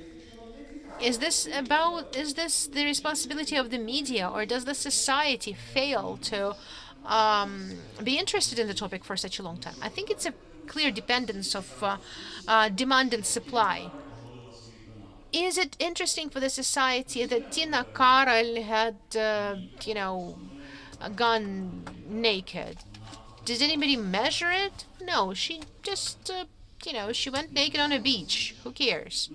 Is this the responsibility of the media, or does the society fail to be interested in the topic for such a long time? I think it's a clear dependence of demand and supply. Is it interesting for the society that Tina Karol had, gone naked? Did anybody measure it? No, she just, she went naked on a beach. Who cares?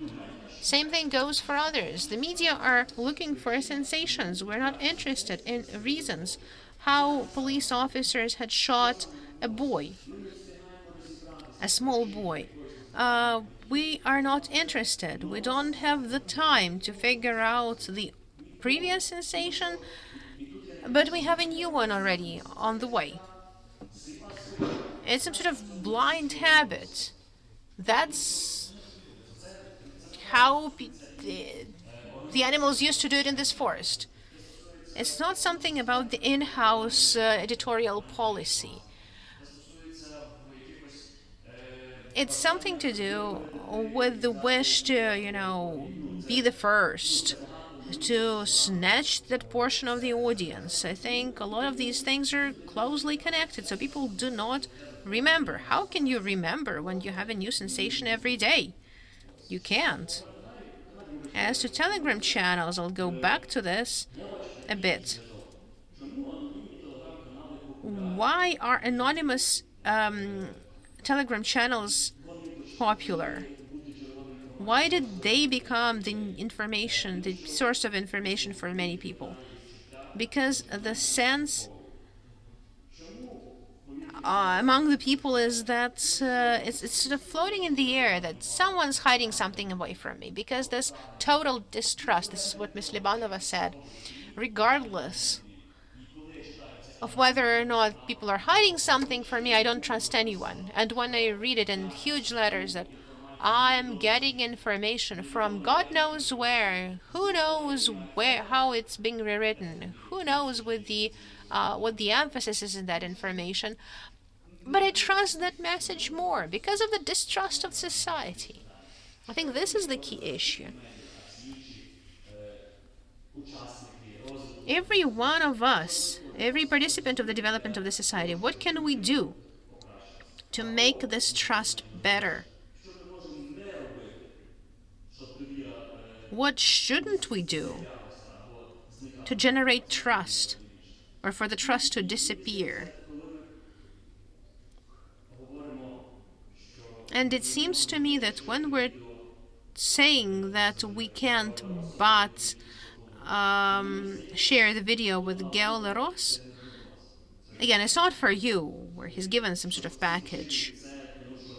Same thing goes for others. The media are looking for sensations. We're not interested in reasons. How police officers had shot a boy, a small boy. We are not interested. We don't have the time to figure out the previous sensation, but we have a new one already on the way. It's some sort of blind habit. That's how the animals used to do it in this forest. It's not something about the in-house editorial policy. It's something to do with the wish to, be the first, to snatch that portion of the audience. I think a lot of these things are closely connected, so people do not remember. How can you remember when you have a new sensation every day? You can't. As to Telegram channels, I'll go back to this a bit. Why are anonymous Telegram channels popular? Why did they become the source of information for many people? Because the sense among the people is that it's sort of floating in the air that someone's hiding something away from me because this total distrust, this is what Ms. Libanova said, regardless of whether or not people are hiding something from me, I don't trust anyone. And when I read it in huge letters that I'm getting information from God knows where, who knows where, how it's being rewritten, who knows what the emphasis is in that information, but I trust that message more because of the distrust of society. I think this is the key issue. Every one of us, every participant of the development of the society, what can we do to make this trust better? What shouldn't we do to generate trust or for the trust to disappear? And it seems to me that when we're saying that we can't but share the video with Gail Leros, again, it's not for you, where he's given some sort of package.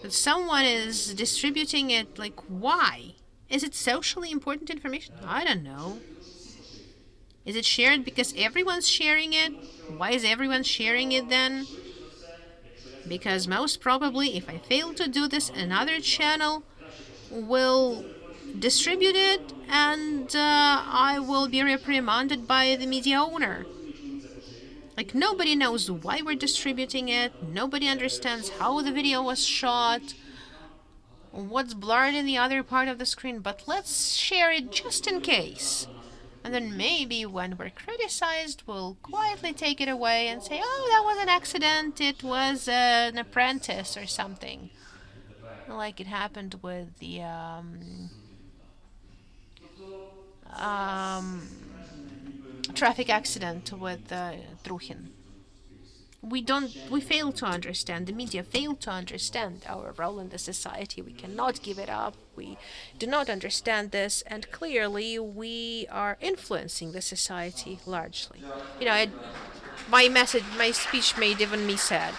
But someone is distributing it, like, why? Is it socially important information? I don't know. Is it shared because everyone's sharing it? Why is everyone sharing it then? Because most probably, if I fail to do this, another channel will distribute it and I will be reprimanded by the media owner. Like, nobody knows why we're distributing it, nobody understands how the video was shot, what's blurred in the other part of the screen, but let's share it just in case. And then maybe when we're criticized, we'll quietly take it away and say, oh, that was an accident, it was an apprentice or something. Like it happened with the traffic accident with Trukhin. We fail to understand, the media fail to understand our role in the society. We cannot give it up. We do not understand this, and clearly we are influencing the society largely. You know, my speech made even me sad.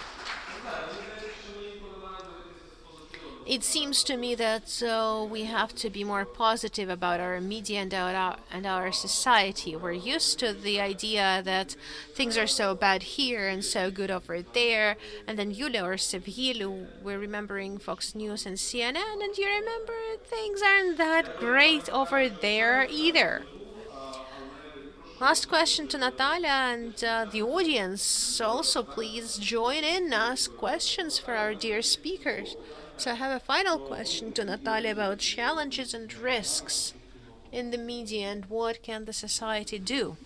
It seems to me that we have to be more positive about our media and our society. We're used to the idea that things are so bad here and so good over there. And then Yulia or Sevgilu, we're remembering Fox News and CNN, and you remember things aren't that great over there either. Last question to Natalia and the audience. Also, please join in, ask questions for our dear speakers. So I have a final question to Natalia about challenges and risks in the media and what can the society do.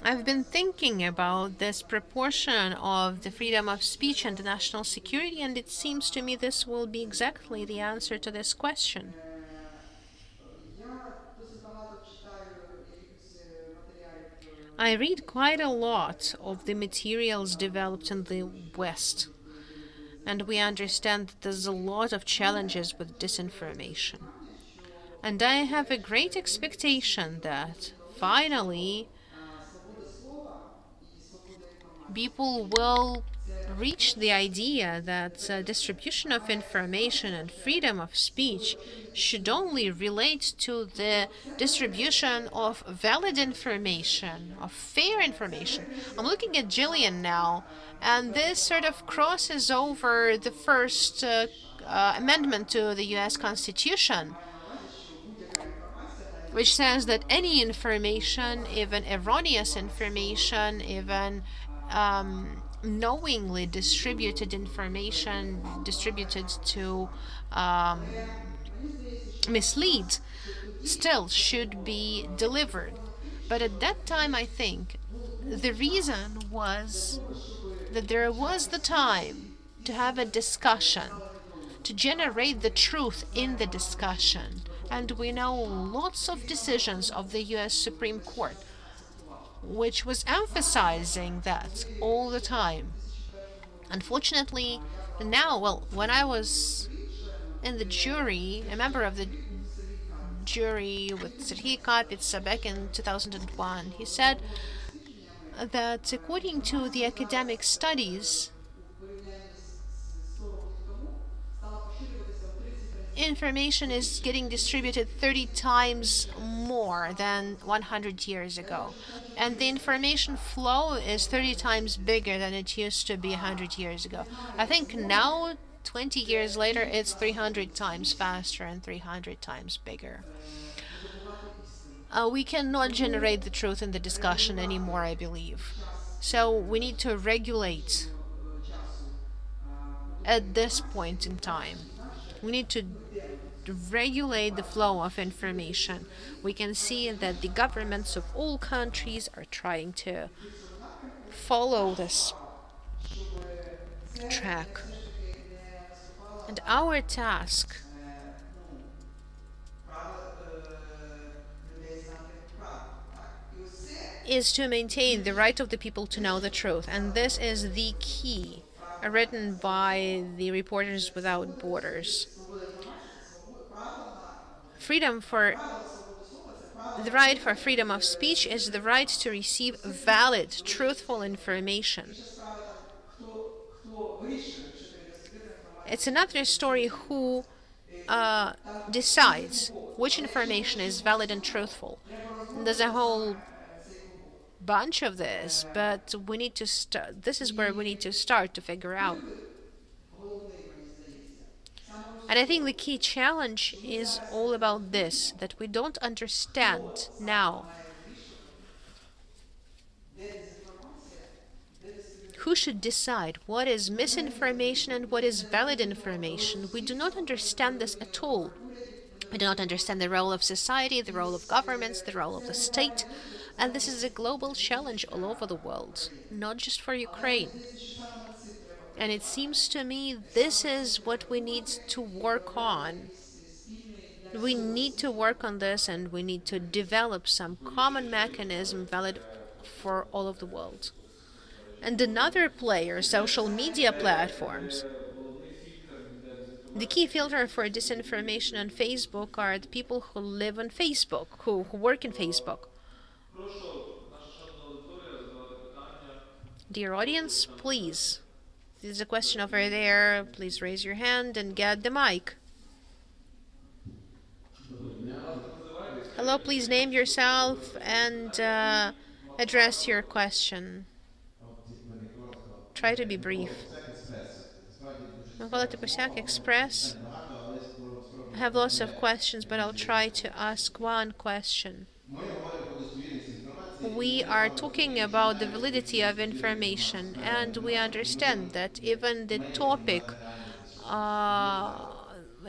I've been thinking about this proportion of the freedom of speech and the national security, and it seems to me this will be exactly the answer to this question. I read quite a lot of the materials developed in the West, and we understand that there's a lot of challenges with disinformation. And I have a great expectation that finally people will reach the idea that distribution of information and freedom of speech should only relate to the distribution of valid information, of fair information. I'm looking at Gillian now, and this sort of crosses over the first amendment to the US Constitution, which says that any information, even erroneous information, even knowingly distributed information, distributed to mislead, still should be delivered. But at that time, I think the reason was that there was the time to have a discussion, to generate the truth in the discussion. And we know lots of decisions of the US Supreme Court which was emphasizing that all the time. Unfortunately, now, well, when I was in the jury, a member of the jury with Serhiy Kapitsa back in 2001. He said that according to the academic studies, information is getting distributed 30 times more than 100 years ago. And the information flow is 30 times bigger than it used to be 100 years ago. I think now, 20 years later, it's 300 times faster and 300 times bigger. We cannot generate the truth in the discussion anymore, I believe. So we need to regulate at this point in time. We need to regulate the flow of information. We can see that the governments of all countries are trying to follow this track. And our task is to maintain the right of the people to know the truth. And this is the key, written by the Reporters Without Borders. Freedom for the right for freedom of speech is the right to receive valid, truthful information. It's another story who decides which information is valid and truthful. There's a whole bunch of this, but we need to start. This is where we need to start to figure out. And I think the key challenge is all about this, that we don't understand now who should decide what is misinformation and what is valid information. We do not understand this at all. We do not understand the role of society, the role of governments, the role of the state. And this is a global challenge all over the world, not just for Ukraine. And it seems to me this is what we need to work on. We need to work on this, and we need to develop some common mechanism valid for all of the world. And another player, social media platforms. The key filter for disinformation on Facebook are the people who live on Facebook, who work in Facebook. Dear audience, please. There's a question over there. Please raise your hand and get the mic. Hello, please name yourself and address your question. Try to be brief. Mykolo Typusiak Express. I have lots of questions, but I'll try to ask one question. We are talking about the validity of information, and we understand that even the topic,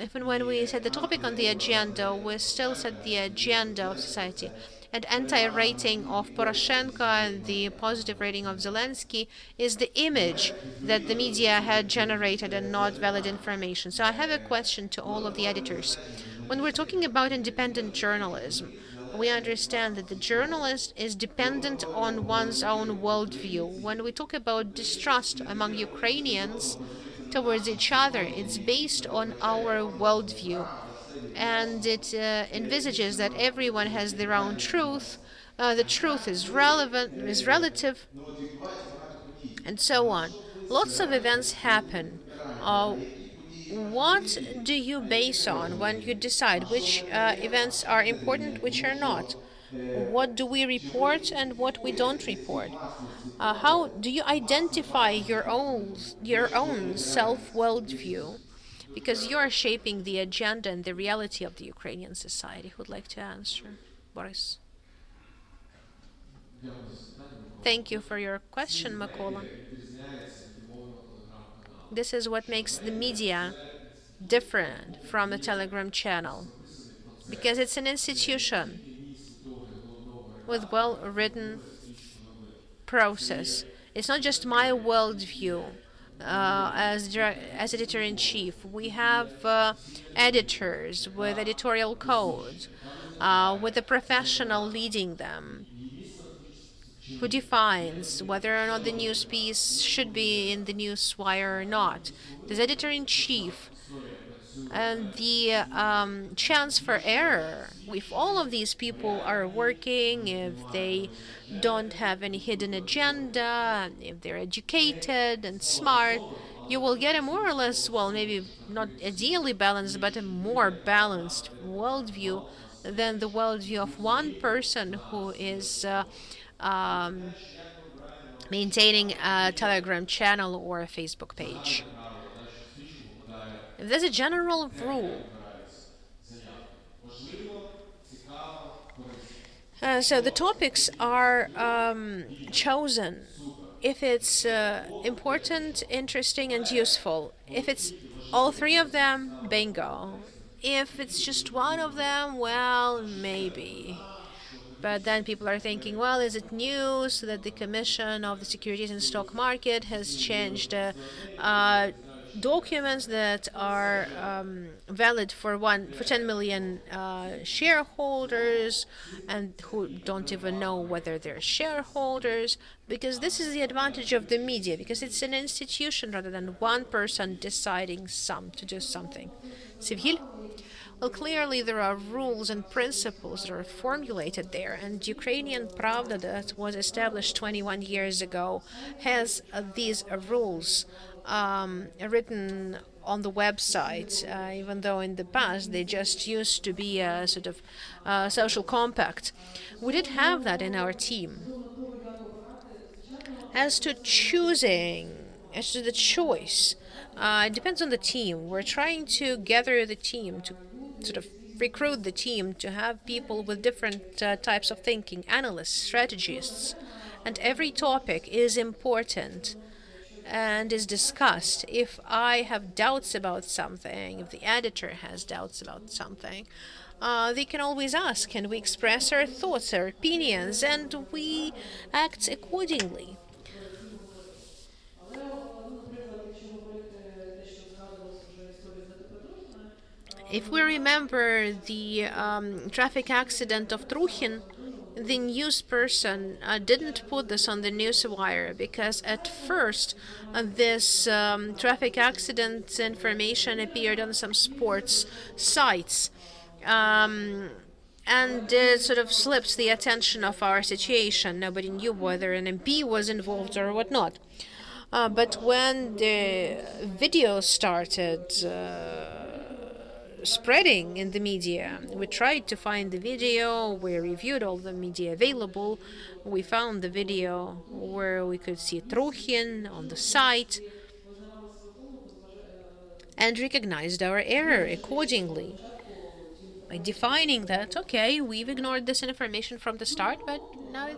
even when we set the topic on the agenda, we still set the agenda of society. And anti-rating of Poroshenko and the positive rating of Zelensky is the image that the media had generated and not valid information. So I have a question to all of the editors. When we're talking about independent journalism, we understand that the journalist is dependent on one's own worldview. When we talk about distrust among Ukrainians towards each other, it's based on our worldview. And it envisages that everyone has their own truth. The truth is relative, and so on. Lots of events happen. What do you base on when you decide which events are important, which are not? What do we report and what we don't report? How do you identify your own self-worldview? Because you are shaping the agenda and the reality of the Ukrainian society. Who would like to answer? Boris. Thank you for your question, Mykola. This is what makes the media different from the Telegram channel, because it's an institution with well-written process. It's not just my worldview. As editor-in-chief, we have editors with editorial code, with a professional leading them, who defines whether or not the news piece should be in the newswire or not. This editor-in-chief and the chance for error. If all of these people are working, if they don't have any hidden agenda, if they're educated and smart, you will get a more or less, well, maybe not ideally balanced, but a more balanced worldview than the worldview of one person who is um, maintaining a Telegram channel or a Facebook page. If there's a general rule, so the topics are chosen if it's important, interesting, and useful. If it's all three of them, bingo. If it's just one of them, well, maybe. But then people are thinking, well, is it news that the Commission of the Securities and Stock Market has changed documents that are valid for 10 million shareholders and who don't even know whether they're shareholders? Because this is the advantage of the media, because it's an institution rather than one person deciding to do something. Civil? Well, clearly there are rules and principles that are formulated there, and Ukrainian Pravda, that was established 21 years ago, has these rules written on the website, even though in the past they just used to be a sort of social compact. We did have that in our team. As to the choice, it depends on the team. We're trying to gather the team, to sort of recruit the team, to have people with different types of thinking, analysts, strategists. And every topic is important and is discussed. If I have doubts about something, if the editor has doubts about something, they can always ask, can we express our thoughts, our opinions, and we act accordingly. If we remember the traffic accident of Trukhin, the news person didn't put this on the news wire because at first this traffic accident information appeared on some sports sites. And it sort of slips the attention of our situation. Nobody knew whether an MP was involved or whatnot. But when the video started spreading in the media, we tried to find the video, we reviewed all the media available, we found the video where we could see Trukhin on the site and recognized our error accordingly by defining that, okay, we've ignored this information from the start, but now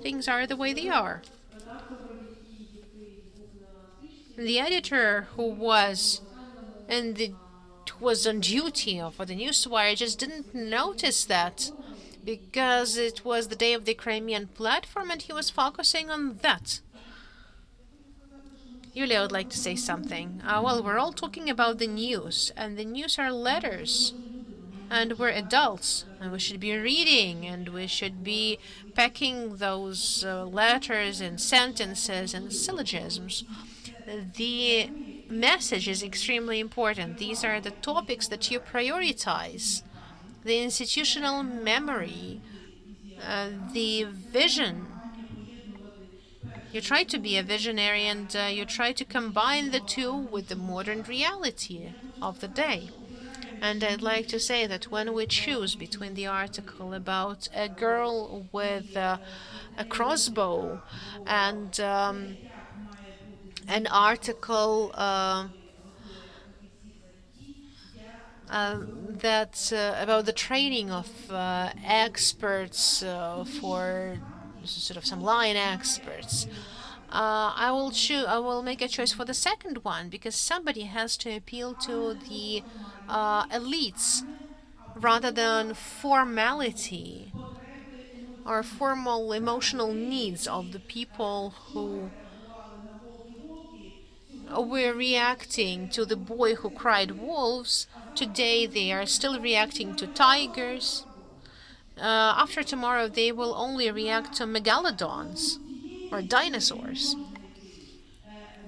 things are the way they are. The editor who was on duty for the newswire just didn't notice that because it was the day of the Crimean platform and he was focusing on that. Yulia would like to say something. Well, we're all talking about the news, and the news are letters. And we're adults, and we should be reading, and we should be packing those letters and sentences and syllogisms. The message is extremely important. These are the topics that you prioritize. The institutional memory, the vision. You try to be a visionary and you try to combine the two with the modern reality of the day. And I'd like to say that when we choose between the article about a girl with a crossbow and an article that's about the training of experts for sort of some line experts, I will make a choice for the second one because somebody has to appeal to the elites rather than formality or formal emotional needs of the people who were reacting to the boy who cried wolves. Today they are still reacting to tigers. After tomorrow they will only react to megalodons or dinosaurs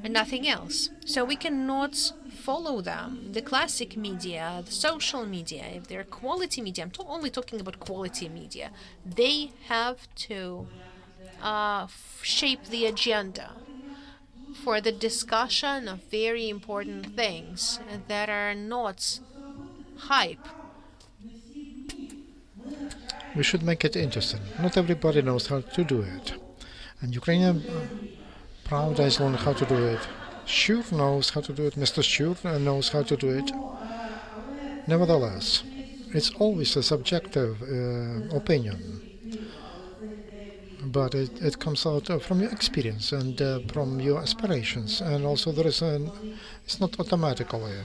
and nothing else. So we cannot follow them. The classic media, the social media, if they're quality media, I'm only talking about quality media, they have to shape the agenda for the discussion of very important things that are not hype. We should make it interesting. Not everybody knows how to do it. And Ukrainian proud has learned how to do it. Sure knows how to do it. Mr. Sure knows how to do it. Nevertheless, it's always a subjective opinion. But it comes out from your experience and from your aspirations. And also it's not automatically.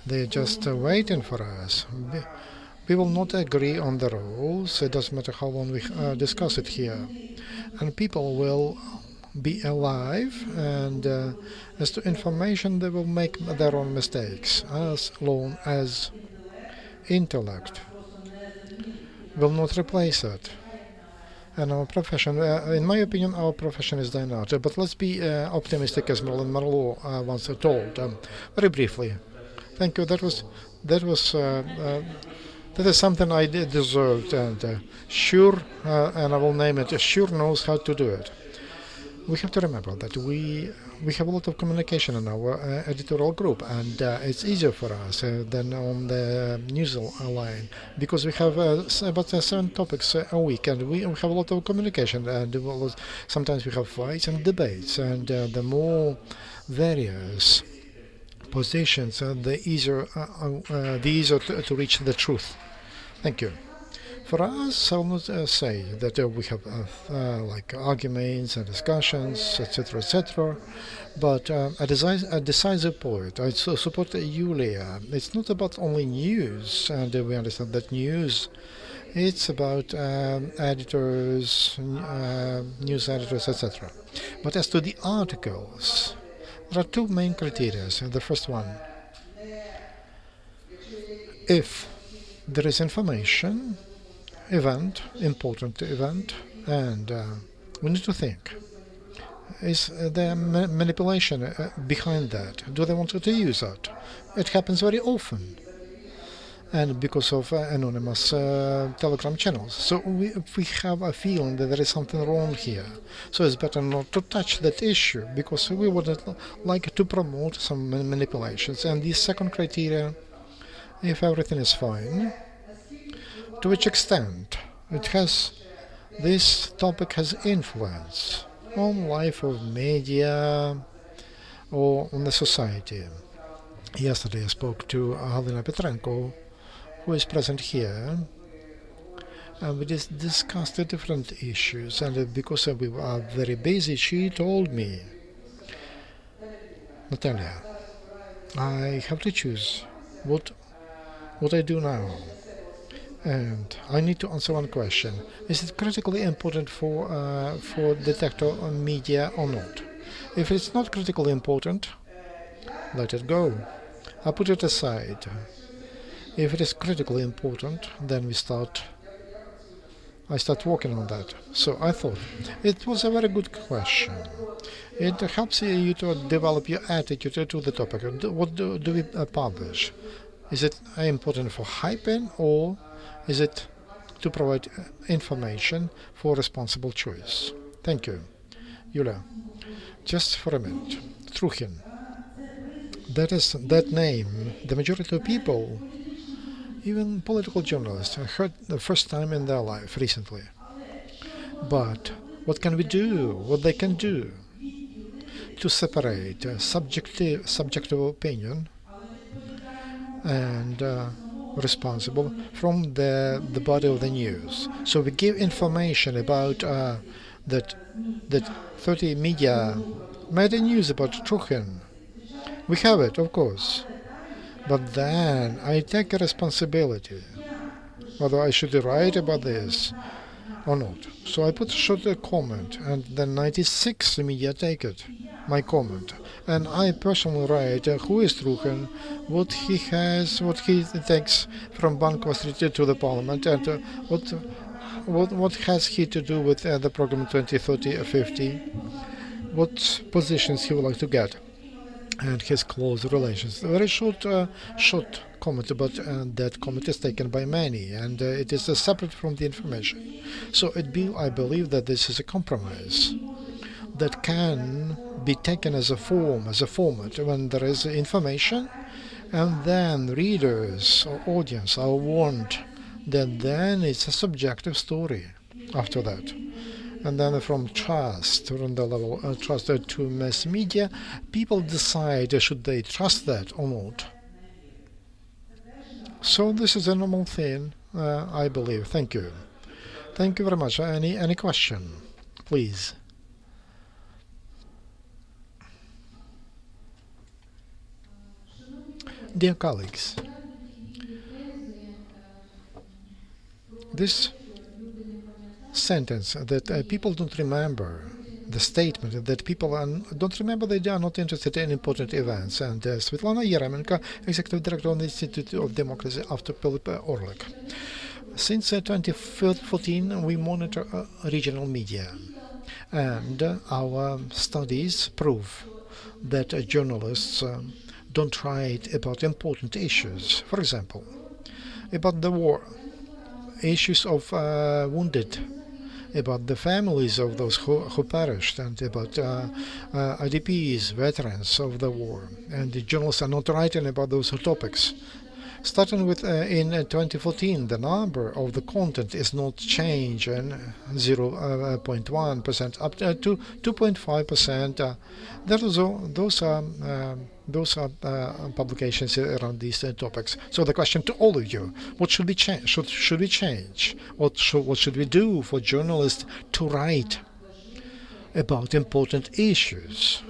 They're just waiting for us. We will not agree on the rules. It doesn't matter how long we discuss it here. And people will be alive, and as to information, they will make their own mistakes, as long as intellect will not replace it. And our profession, in my opinion, our profession is dying out. But let's be optimistic, as Marilyn Monroe once told. Very briefly, thank you. That is something I deserved, and Sure, and I will name it. Sure knows how to do it. We have to remember that we have a lot of communication in our editorial group, and it's easier for us than on the news line, because we have about 7 topics a week, and we have a lot of communication, and sometimes we have fights and debates, and the more various positions, the easier to reach the truth. Thank you. For us, I will not say that we have like arguments and discussions, etc., etc. But a decisive point. I support Yulia. It's not about only news, and we understand that news. It's about editors, news editors, etc. But as to the articles, there are 2 main criteria. The first one, if there is information, important event, and we need to think, is there manipulation behind that? Do they want to use that? It happens very often, and because of anonymous telegram channels. So we have a feeling that there is something wrong here. So it's better not to touch that issue, because we wouldn't like to promote some manipulations. And the second criteria, if everything is fine, to which extent this topic has influence on life of media or on the society. Yesterday I spoke to Halina Petrenko, who is present here, and we discussed the different issues, and because we are very busy, she told me, Natalia, I have to choose what I do now. And I need to answer one question. Is it critically important for detector media or not? If it's not critically important, let it go. I put it aside. If it is critically important, then I start working on that. So I thought it was a very good question. It helps you to develop your attitude to the topic. What do we publish? Is it important for hyping, or is it to provide information for responsible choice? Thank you. Yulia, just for a minute. Trukhin. That name, the majority of people, even political journalists, heard the first time in their life recently. But what can we do? What they can do to separate subjective opinion and responsible from the body of the news. So we give information about that 30 media made a news about Trukhin. We have it, of course. But then I take a responsibility whether I should write about this or not. So I put a short comment, and then 96 media take it, my comment. And I personally write who is Trukhin, what he takes from Bank Street to the Parliament, and what has he to do with the program 2030-50, what positions he would like to get. and his close relations. Very short comment, but that comment is taken by many, and it is separate from the information. So I believe that this is a compromise that can be taken as a form, as a format, when there is information, and then readers or audience are warned that then it's a subjective story after that. And then from trust, from the level of trust to mass media, people decide should they trust that or not. So this is a normal thing, I believe. Thank you. Thank you very much. Any question, please? Dear colleagues, this sentence that people don't remember, the statement that people don't remember, they are not interested in important events. And Svetlana Yeremenko, Executive Director of the Institute of Democracy after Philip Orlik. Since 2014, we monitor regional media, and our studies prove that journalists don't write about important issues. For example, about the war, issues of wounded, about the families of those who perished, and about IDPs, veterans of the war. And the journalists are not writing about those topics. Starting with in 2014, the number of the content is not changing 0.1% up to 2.5%. Those are publications around these topics. So the question to all of you: what should we change? Should we change? What should we do for journalists to write about important issues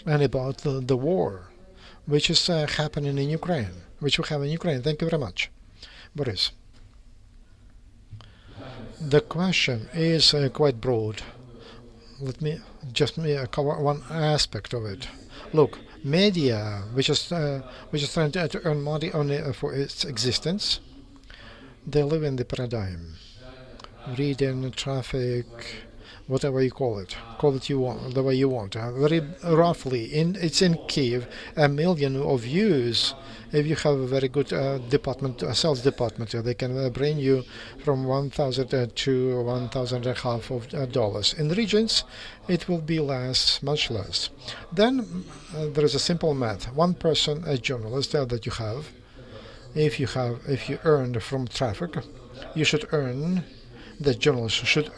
and about the war, which is happening in Ukraine, which we have in Ukraine? Thank you very much, Boris. The question is quite broad. Let me just cover one aspect of it. Look, media, which is trying to earn money only for its existence, they live in the paradigm. Reading, traffic, whatever you call it you want, the way you want. Very roughly, it's in Kiev, 1 million of views. If you have a very good sales department, they can bring you from 1,000 to 1,000 and a half of dollars. In regions, it will be less, much less. Then there is a simple math. One person, a journalist that you have, if you earn from traffic, you should earn. The journalist should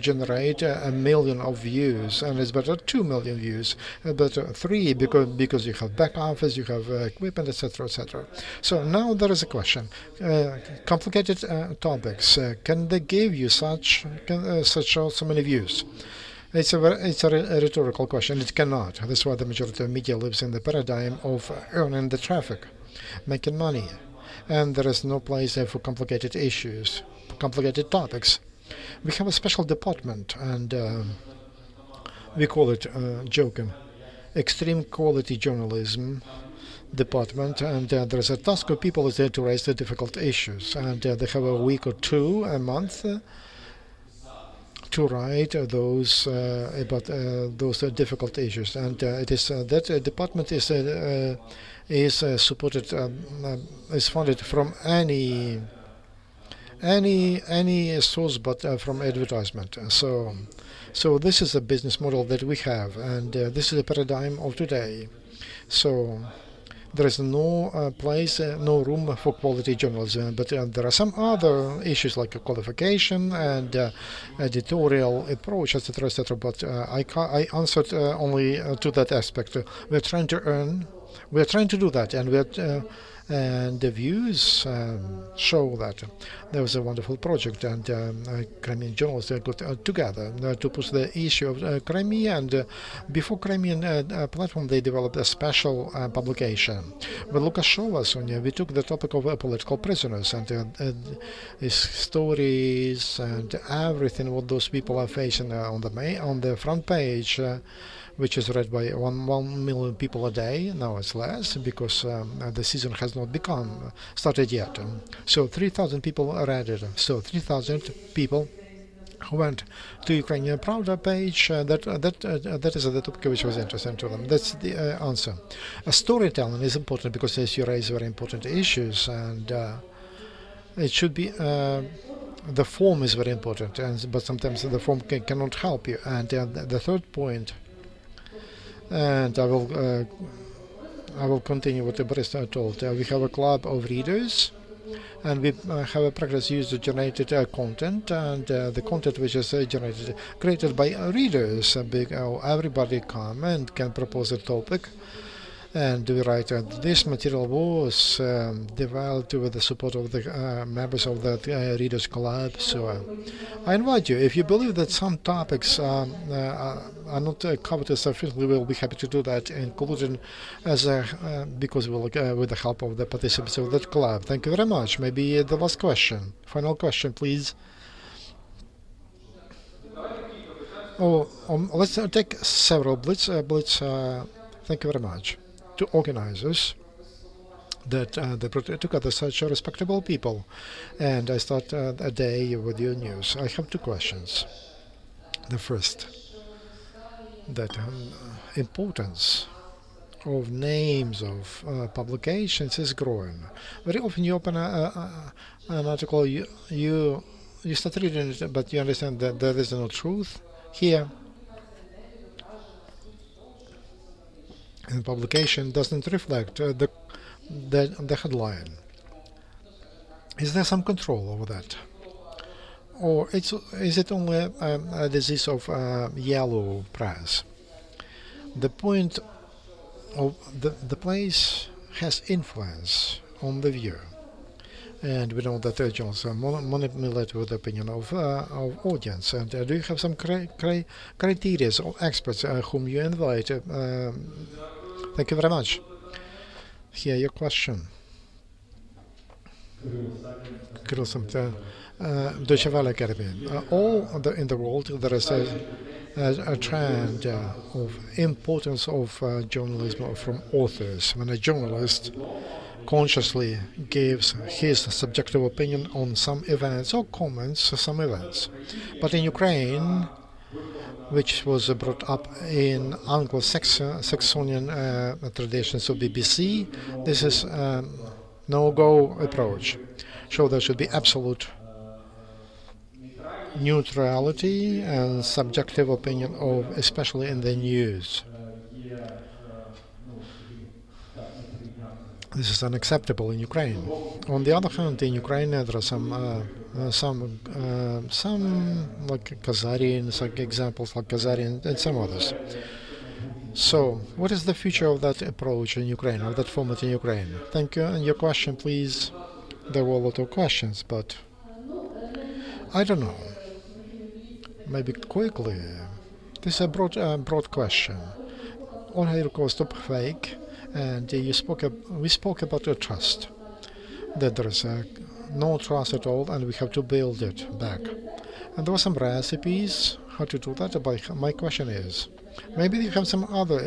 generate 1 million of views, and it's better 2 million views, better 3 because you have back office, you have equipment, etc., etc. So now there is a question: complicated topics. Can they give you such so many views? It's a rhetorical question. It cannot. That's why the majority of media lives in the paradigm of earning the traffic, making money, and there is no place for complicated issues, complicated topics. We have a special department, and we call it, joking, extreme quality journalism department, and there's a task of people is there to raise the difficult issues, and they have a week or two, a month to write those about those difficult issues, and it is that department is supported, is funded from any source but from advertisement. So this is a business model that we have, and this is a paradigm of today. So there is no place, no room for quality journalism, but there are some other issues like qualification and editorial approach, etc., etc. But I answered only to that aspect. We're trying to do that, and and the views show that. There was a wonderful project, and Crimean journalists got together to push the issue of Crimea, and before Crimean platform they developed a special publication. With Lukashova, we took the topic of political prisoners and his stories and everything what those people are facing on the front page, which is read by 1 million people a day. Now it's less because the season has not started yet. So 3,000 people read it. So 3,000 people went to Ukrainian Pravda page. That is the topic which was interesting to them. That's the answer. Storytelling is important because, as you raise very important issues, and it should be. The form is very important, but sometimes the form cannot help you. And the third point, and I will continue what the barista told. We have a club of readers, and we have a practice user-generated content, and the content which is created by readers. Everybody come and can propose a topic, and we write. This material was developed with the support of the members of the Readers Club. So I invite you, if you believe that some topics are not covered sufficiently, we'll be happy to do that, including as because we'll with the help of the participants of that club. Thank you very much. Maybe the last question, final question, please. Let's take several blitz. Thank you very much to organizers that they brought together such respectable people. And I start a day with your news. I have two questions. The first, that importance of names of publications is growing. Very often you open an article, you start reading it, but you understand that there is no truth here. And publication doesn't reflect the headline. Is there some control over that, or is it only a disease of yellow press? The point of the place has influence on the viewer, and we know that journalists manipulate with the opinion of audience. And do you have some criteria or experts whom you invite? Thank you very much. Here, your question. Deutsche Welle Academy. In the world, there is a trend of importance of journalism from authors. When a journalist consciously gives his subjective opinion on some events or comments some events. But in Ukraine, which was brought up in Anglo-Saxonian traditions of BBC, this is a no-go approach. So there should be absolute neutrality and subjective opinion of, especially in the news. This is unacceptable in Ukraine. On the other hand, in Ukraine there are some like Kazarian, like examples like Kazarian and some others. So, what is the future of that approach in Ukraine, of that format in Ukraine? Thank you. And your question, please. There were a lot of questions, but I don't know. Maybe quickly. This is a broad question. On Holocaust stop fake. And we spoke about trust, that there is no trust at all, and we have to build it back. And there were some recipes how to do that. But my question is, maybe you have some other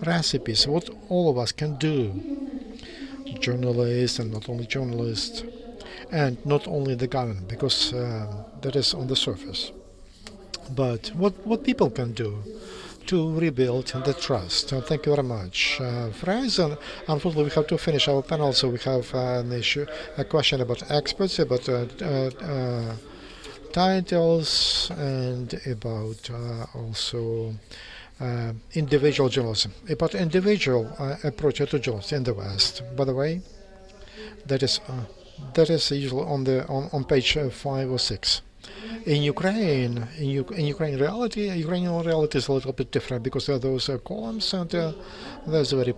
recipes, what all of us can do, journalists and not only journalists, and not only the government, because that is on the surface. But what people can do to rebuild the trust. Thank you very much. Friends, unfortunately we have to finish our panel, so we have a question about experts, about titles, and about also individual journalism, about individual approach to journalism in the West. By the way, that is usually on page 5 or 6. In Ukraine, Ukrainian reality is a little bit different, because there are those columns, and those are very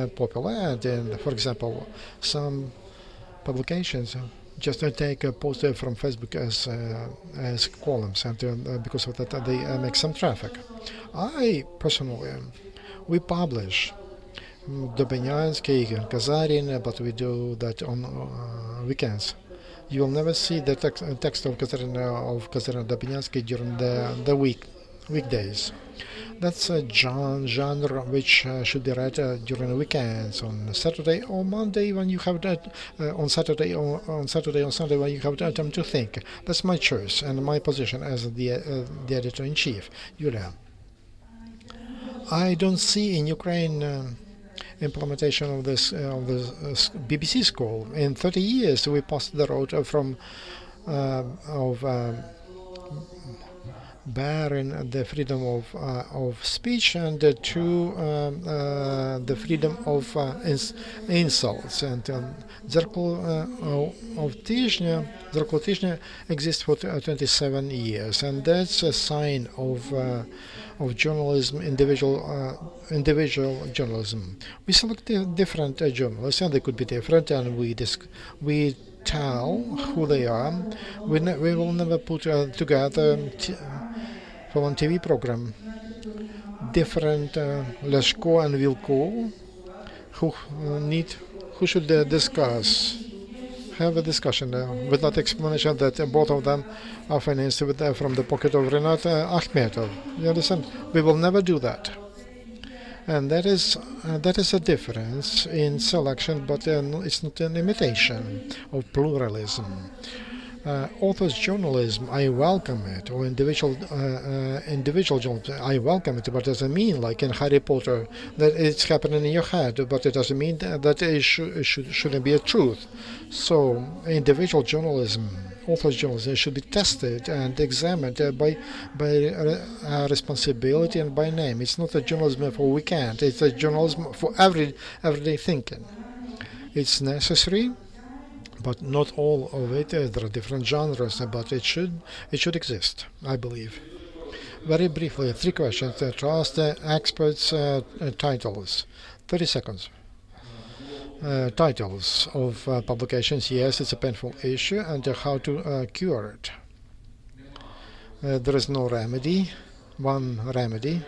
popular. And for example, some publications just take a post from Facebook as columns, and because of that they make some traffic. We publish Dobynyansky and Kazarin, but we do that on weekends. You will never see the text of Katarina Dobynyansky during the week weekdays. That's a genre which should be read during the weekends, on Saturday or Monday when you have that, on Sunday when you have that time to think. That's my choice and my position as the editor in chief, Yulia. I don't see in Ukraine implementation of this BBC school. In 30 years, we passed the road from of barring the freedom of speech and to the freedom of insults. And Zerklo Tizhnya exists for 27 years, and that's a sign of journalism, individual journalism. We select different journalists, and they could be different, and we tell who they are. We will never put together for one TV program different Leshko and Vilko who who should discuss, have a discussion without explanation that both of them are financed from the pocket of Renat Akhmetov. You understand? We will never do that. And that is a difference in selection, but it's not an imitation of pluralism. Authors' journalism, I welcome it, or individual journalism, I welcome it, but it doesn't mean, like in Harry Potter, that it's happening in your head, but it doesn't mean that it shouldn't be a truth. So, individual journalism, authors' journalism, should be tested and examined by responsibility and by name. It's not a journalism for weekend, it's a journalism for everyday thinking. It's necessary, but not all of it. There are different genres, but it should exist, I believe. Very briefly, 3 questions. Trust experts' titles. 30 seconds. Titles of publications. Yes, it's a painful issue, and how to cure it. There is no remedy. One remedy.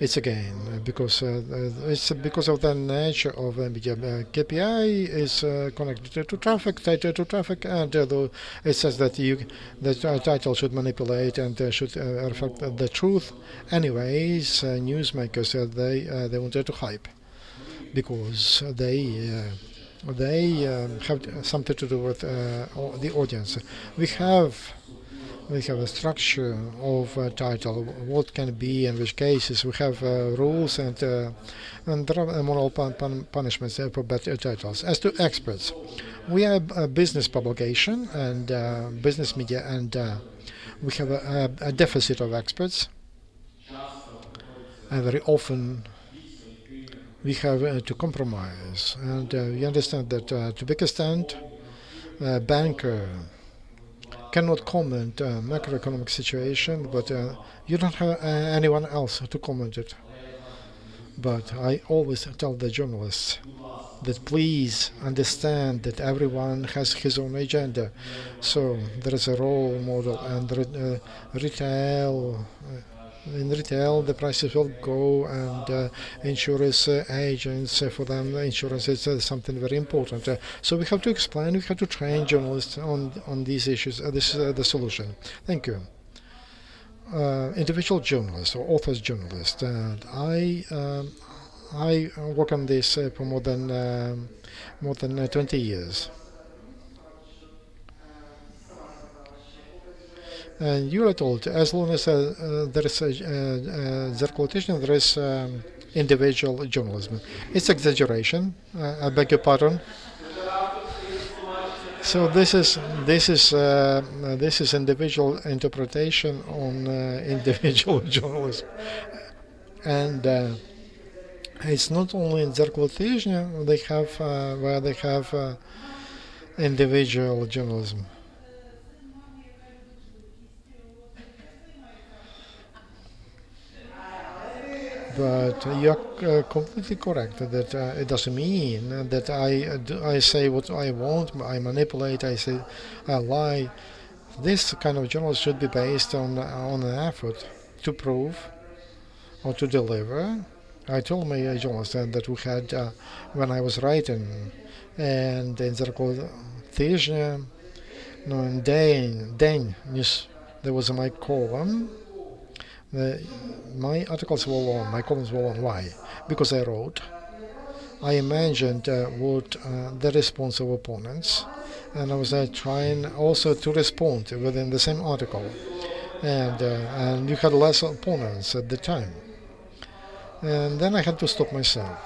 It's again because it's because of the nature of media. KPI is connected to traffic, tied to traffic, and it says that the title should manipulate and should reflect the truth. Anyways, newsmakers they wanted to hype because they have something to do with the audience. We have a structure of title, what can be in which cases. We have rules and there are moral punishments for bad titles. As to experts, we are a business publication and business media, and we have a deficit of experts, and very often we have to compromise. And you understand that to big extent, banker cannot comment macroeconomic situation, but you don't have anyone else to comment it. But I always tell the journalists that please understand that everyone has his own agenda. So there is a role model, and retail. In retail, the prices will go, and insurance agents, for them, insurance is something very important. So we have to explain, we have to train journalists on these issues. This is the solution. Thank you. Individual journalists or authors journalists. And I work on this for more than 20 years. And you are told, as long as there is circulation, there is individual journalism. It's exaggeration. I beg your pardon. So this is individual interpretation on individual journalism, and it's not only in Zerklo they have where they have individual journalism. But you're completely correct that it doesn't mean that I say what I want, I manipulate, I say, I lie. This kind of journalism should be based on an effort to prove or to deliver. I told my journalist that we had when I was writing, and in Zerklo Tizhnya, no, in Dень News, there was my column. Uh, my articles were long, my columns were long. Why? Because I imagined what the response of opponents, and I was trying also to respond within the same article. And you had less opponents at the time. And then I had to stop myself.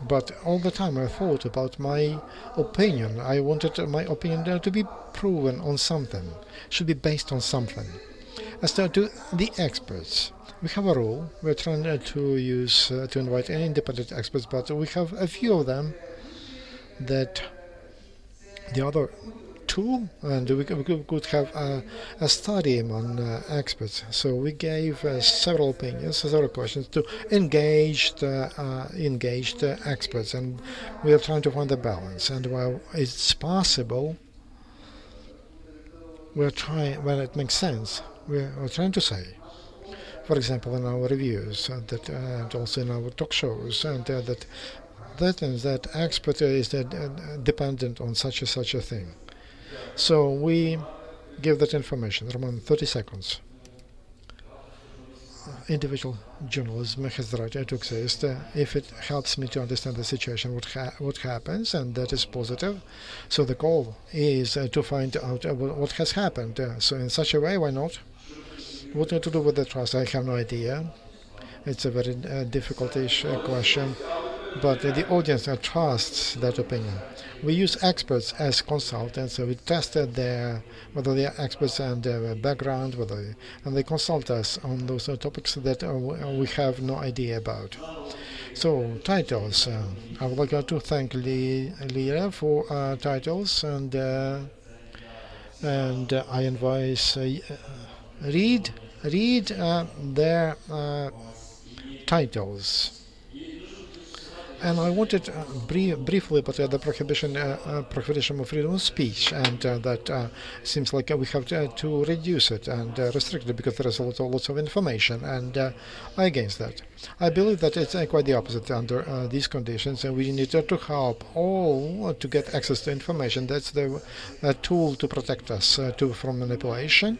But all the time I thought about my opinion. I wanted my opinion to be proven on something, should be based on something. As to the experts, we have a rule. We're trying to invite any independent experts, but we have a few of them that the other two, and we could have a study among experts. So we gave several opinions, several questions to engaged experts, and we are trying to find a balance. And while it's possible, we're trying when it makes sense. We're trying to say, for example, in our reviews and also in our talk shows, and that expert is dependent on such a thing. So we give that information. Roman, 30 seconds. Individual journalism has the right to exist if it helps me to understand the situation, what happens, and that is positive. So the goal is to find out what has happened. So in such a way, why not? What to do with the trust? I have no idea. It's a very difficult-ish question, but the audience trusts that opinion. We use experts as consultants, so we tested whether they are experts and their background, and they consult us on those topics that we have no idea about. So titles. I would like to thank Lira for titles, and I advise read their titles. And I wanted briefly about the prohibition of freedom of speech, and that seems like we have to reduce it and restrict it because there is lots of information, and I against that. I believe that it's quite the opposite under these conditions, and we need to help all to get access to information. That's the tool to protect us from manipulation.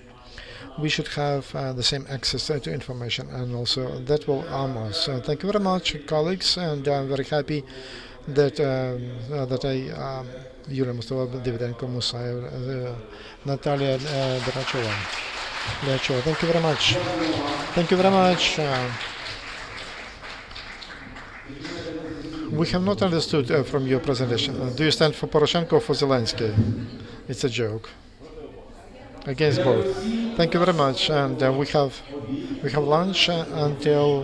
We should have the same access to information, and also that will arm us. Thank you very much, colleagues, and I'm very happy that Юлия Мустова, Davydenko, Musayev, Natalia Drachova. Thank you very much. Thank you very much. We have not understood from your presentation. Do you stand for Poroshenko or for Zelensky? It's a joke. Against both. Thank you very much, and we have lunch until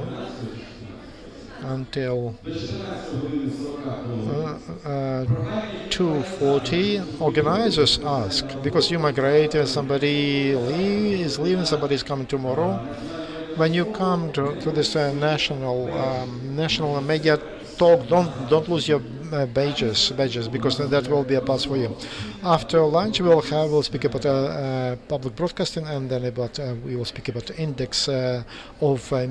2:40. Organizers ask because you migrate, somebody is leaving, somebody is coming tomorrow. When you come to this national media talk, don't lose your badges because that will be a plus for you. After lunch, we'll speak about public broadcasting, and then we will speak about the index of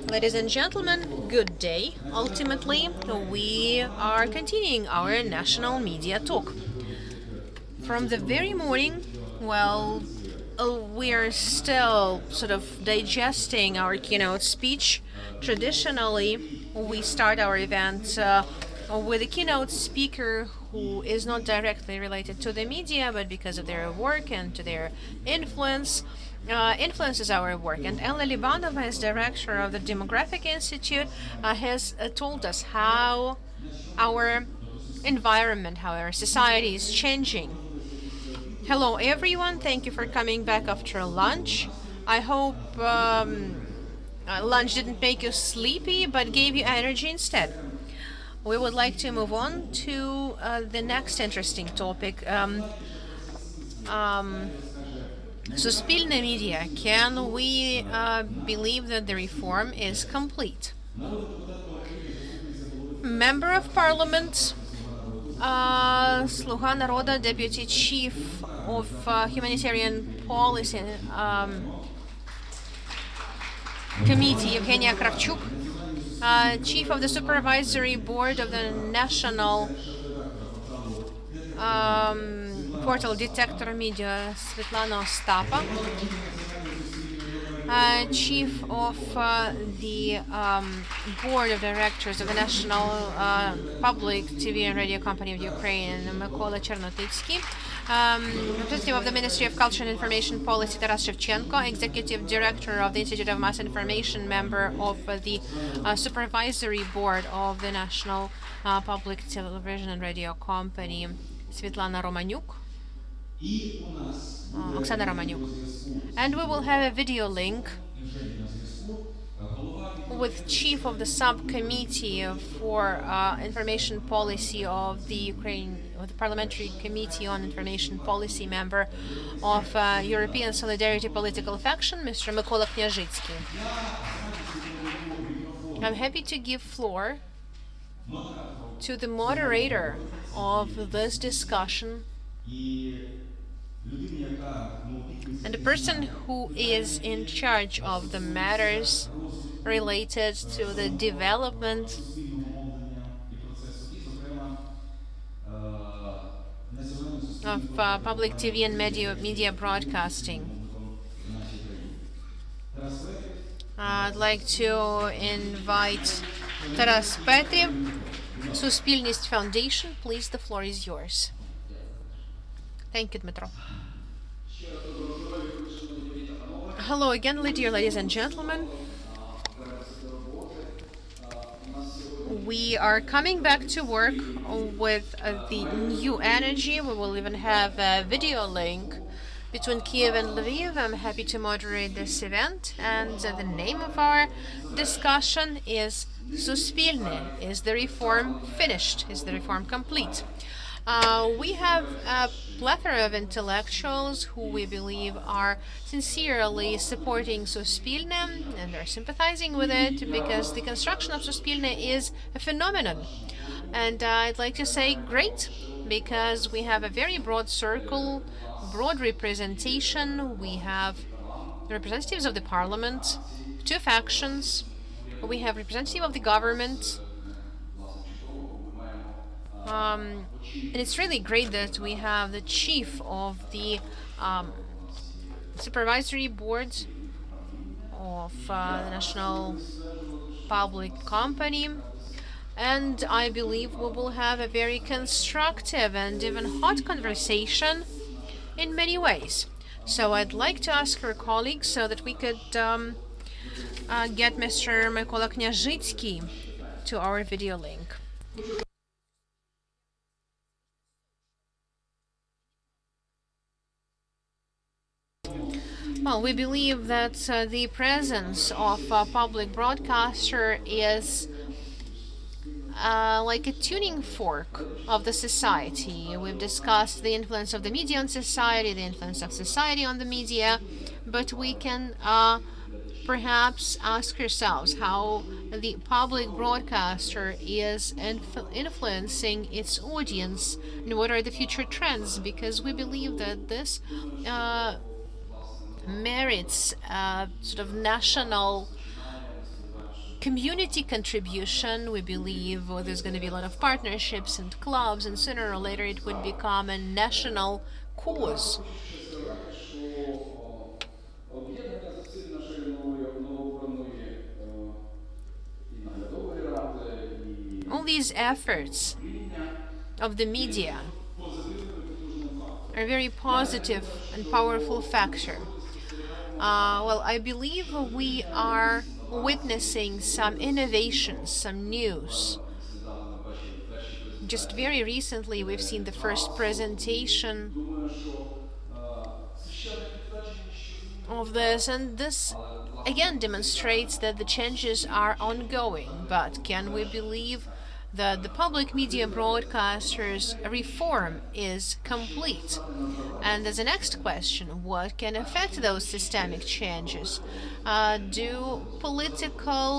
Ladies and gentlemen, good day. Ultimately, we are continuing our national media talk. From the very morning, well, we are still sort of digesting our keynote speech. Traditionally, we start our event with a keynote speaker who is not directly related to the media, but because of their work and to their influence, influences our work. And Ella Libanova, as director of the Demographic Institute, has told us how our environment, how our society is changing. Hello, everyone. Thank you for coming back after lunch. I hope lunch didn't make you sleepy, but gave you energy instead. We would like to move on to the next interesting topic. Суспільне media. Can we believe that the reform is complete? Member of Parliament, Sluga Народа, Deputy Chief of Humanitarian Policy Committee, Evgenia Kravchuk, Chief of the Supervisory Board of the National Portal Detector Media, Svetlana Ostapa, Chief of the Board of Directors of the National Public TV and Radio Company of Ukraine, Mykola Chernotitsky, representative of the Ministry of Culture and Information Policy, Taras Shevchenko, Executive Director of the Institute of Mass Information, member of the Supervisory Board of the National Public Television and Radio Company, Svetlana Romanyuk. Oksana Romanyuk. And we will have a video link with Chief of the Subcommittee for Information Policy of the Parliamentary Committee on Information Policy, member of European Solidarity Political Faction, Mr. Mykola Kняжицький. I'm happy to give floor to the moderator of this discussion, and the person who is in charge of the matters related to the development of public TV and media broadcasting. I'd like to invite Taras Petri, Suspilnist Foundation. Please, the floor is yours. Thank you, Dmitro. Hello again, dear ladies and gentlemen. We are coming back to work with the new energy. We will even have a video link between Kiev and Lviv. I'm happy to moderate this event, and the name of our discussion is Suspilne. Is the reform finished? Is the reform complete? We have a plethora of intellectuals who we believe are sincerely supporting Suspilne and are sympathizing with it, because the construction of Suspilne is a phenomenon. And I'd like to say great, because we have a very broad circle, broad representation. We have representatives of the parliament, two factions. We have representative of the government. And it's really great that we have the chief of the supervisory board of the National Public Company. And I believe we will have a very constructive and even hot conversation in many ways. So I'd like to ask our colleagues so that we could get Mr. Mykola Kняжицький to our video link. Well, we believe that the presence of a public broadcaster is like a tuning fork of the society. We've discussed the influence of the media on society, the influence of society on the media, but we can perhaps ask ourselves how the public broadcaster is influencing its audience and what are the future trends, because we believe that this merits sort of national community contribution. We believe there's going to be a lot of partnerships and clubs, and sooner or later it would become a national cause. Хочу ще сказати, що об'єднання зусиль нашої новообраної і наглядової ради, і All these efforts управління of the є media позитивним і потужним фактором. are a very positive and powerful factor. Well, I believe we are witnessing some innovations, some news. Недавно бачили перші Just презентації. very recently, we've seen the first presentation Думаю, що це ще одне підтвердження, що зміни of this, and this again demonstrates that the changes are ongoing. But can we believe that the public media broadcasters reform is complete? And as a next question, what can affect those systemic changes? Do political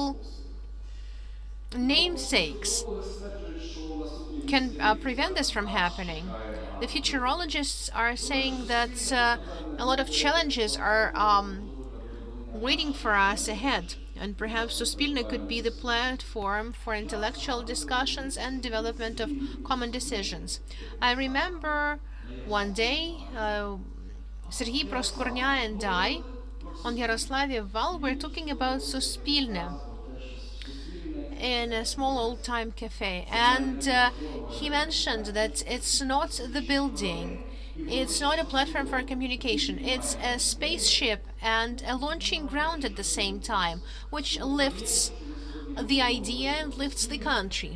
namesakes стверджують, що наступні can prevent this from happening? The futurologists are saying that a lot of challenges are waiting for us ahead, and perhaps Suspilne could be the platform for intellectual discussions and development of common decisions. I remember one day Serhiy Proskornya and I on Yaroslavy Val were talking about Suspilne in a small old-time cafe, and he mentioned that it's not the building, it's not a platform for communication, it's a spaceship and a launching ground at the same time, which lifts the idea and lifts the country.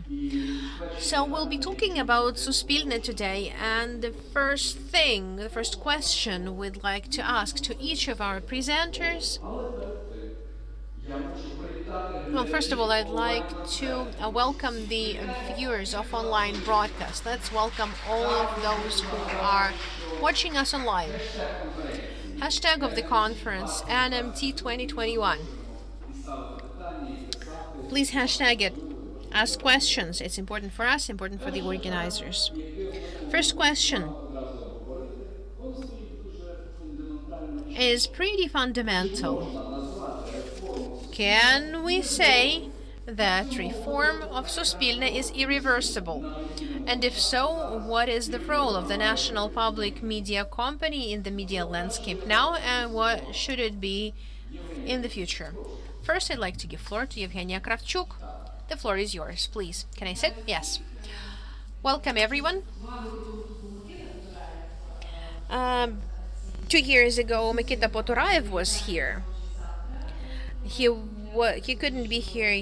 So we'll be talking about Suspilne today, and the first question we'd like to ask to each of our presenters. я можу привітати Well, first of all, I'd like to welcome the viewers of online broadcast. Let's welcome all of those who are watching us online. Hashtag of the conference, NMT 2021. і ставити питання, і писати, Please hashtag it. Ask questions. It's important for us, important for the organizers. First question одразу обговорити. Воно стоїть дуже фундаментально. is pretty fundamental. Можна назвати реформу Can we say that reform of Suspilne is irreversible? And if so, what is the role of the national public media company in the media landscape now, and what should it be in the future? First, I'd like to give floor to Evgenia Kravchuk. The floor is yours, please. Can I sit? Yes. Welcome, everyone. 2 years ago, Mikita Potorayev was here. He couldn't be here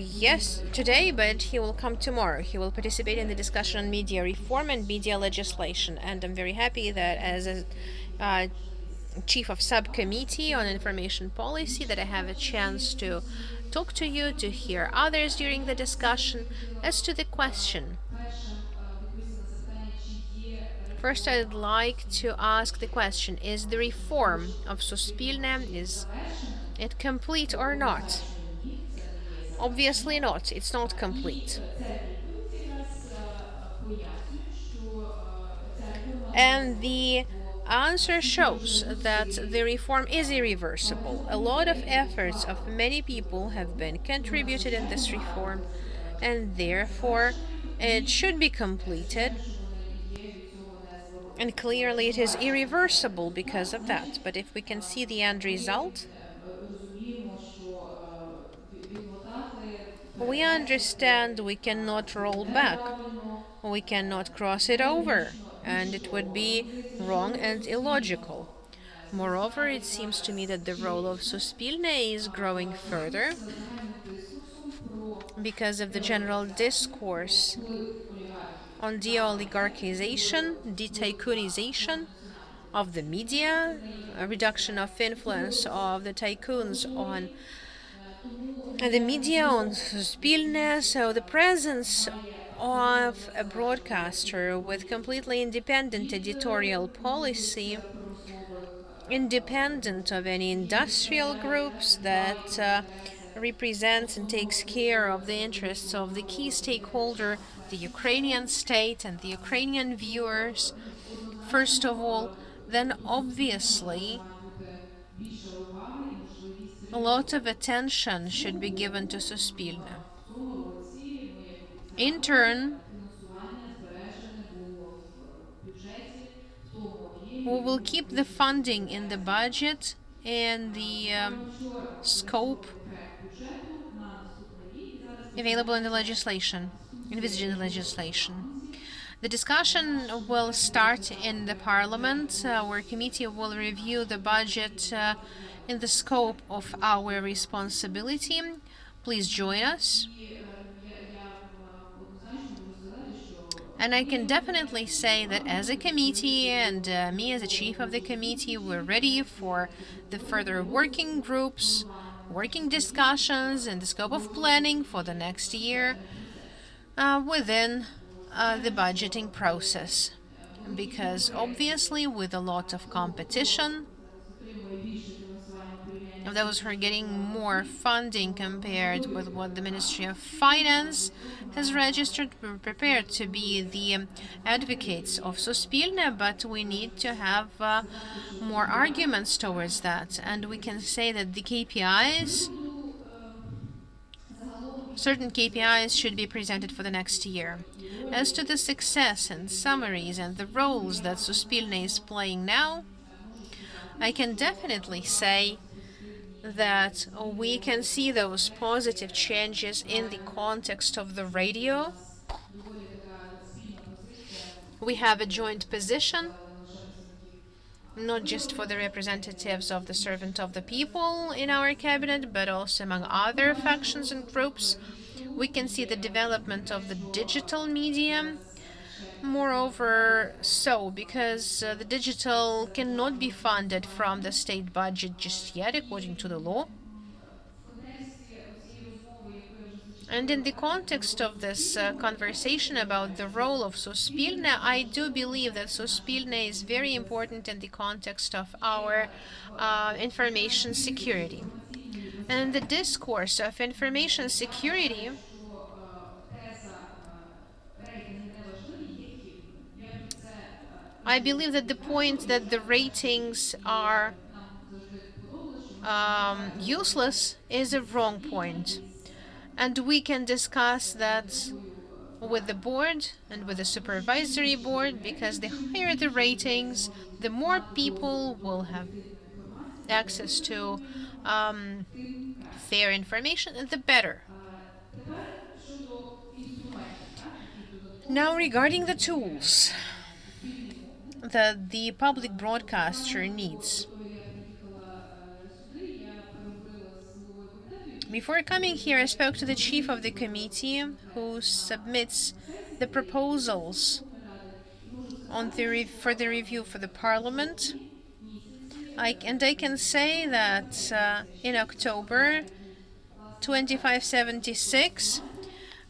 today, but he will come tomorrow. He will participate in the discussion on media reform and media legislation. And I'm very happy that as a chief of subcommittee on information policy, that I have a chance to talk to you, to hear others during the discussion. As to the question, first I'd like to ask the question: is the reform of Suspilne, is it complete or not? Obviously not. It's not complete. And the answer shows that the reform is irreversible. A lot of efforts of many people have been contributed in this reform, and therefore it should be completed. And clearly it is irreversible because of that. But if we can see the end result, we understand we cannot roll back. We cannot cross it over, and it would be wrong and illogical. Moreover, it seems to me that the role of Suspilne is growing further because of the general discourse on de-oligarchization, de-tycoonization of the media, a reduction of influence of the tycoons on the media, on Suspilne. So the presence of a broadcaster with completely independent editorial policy, independent of any industrial groups, that represents and takes care of the interests of the key stakeholder, the Ukrainian state and the Ukrainian viewers, first of all, then obviously a lot of attention should be given to Suspilne. In turn, we will keep the funding in the budget and the scope available in the legislation, envisaged in the legislation. The discussion will start in the Parliament, where committee will review the budget in the scope of our responsibility. Please join us. And I can definitely say that as a committee and me as a chief of the committee, we're ready for the further working groups, working discussions in the scope of planning for the next year within the budgeting process. Because obviously, with a lot of competition, those who are getting more funding compared with what the Ministry of Finance has registered, we're prepared to be the advocates of Suspilne, but we need to have more arguments towards that. And we can say that the KPIs, certain KPIs should be presented for the next year. As to the success and summaries and the roles that Suspilne is playing now, I can definitely say that we can see those positive changes in the context of the radio. We have a joint position, not just for the representatives of the servant of the people in our cabinet, but also among other factions and groups. We can see the development of the digital medium. Moreover, so because the digital cannot be funded from the state budget just yet, according to the law. And in the context of this conversation about the role of Suspilne, I do believe that Suspilne is very important in the context of our information security. And in the discourse of information security, I believe that the point that the ratings are useless is a wrong point. And we can discuss that with the board and with the supervisory board, because the higher the ratings, the more people will have access to fair information, and the better. Now, regarding the tools that the public broadcaster needs. Before coming here, I spoke to the chief of the committee, who submits the proposals for the review for the parliament. I can say that in October 2576,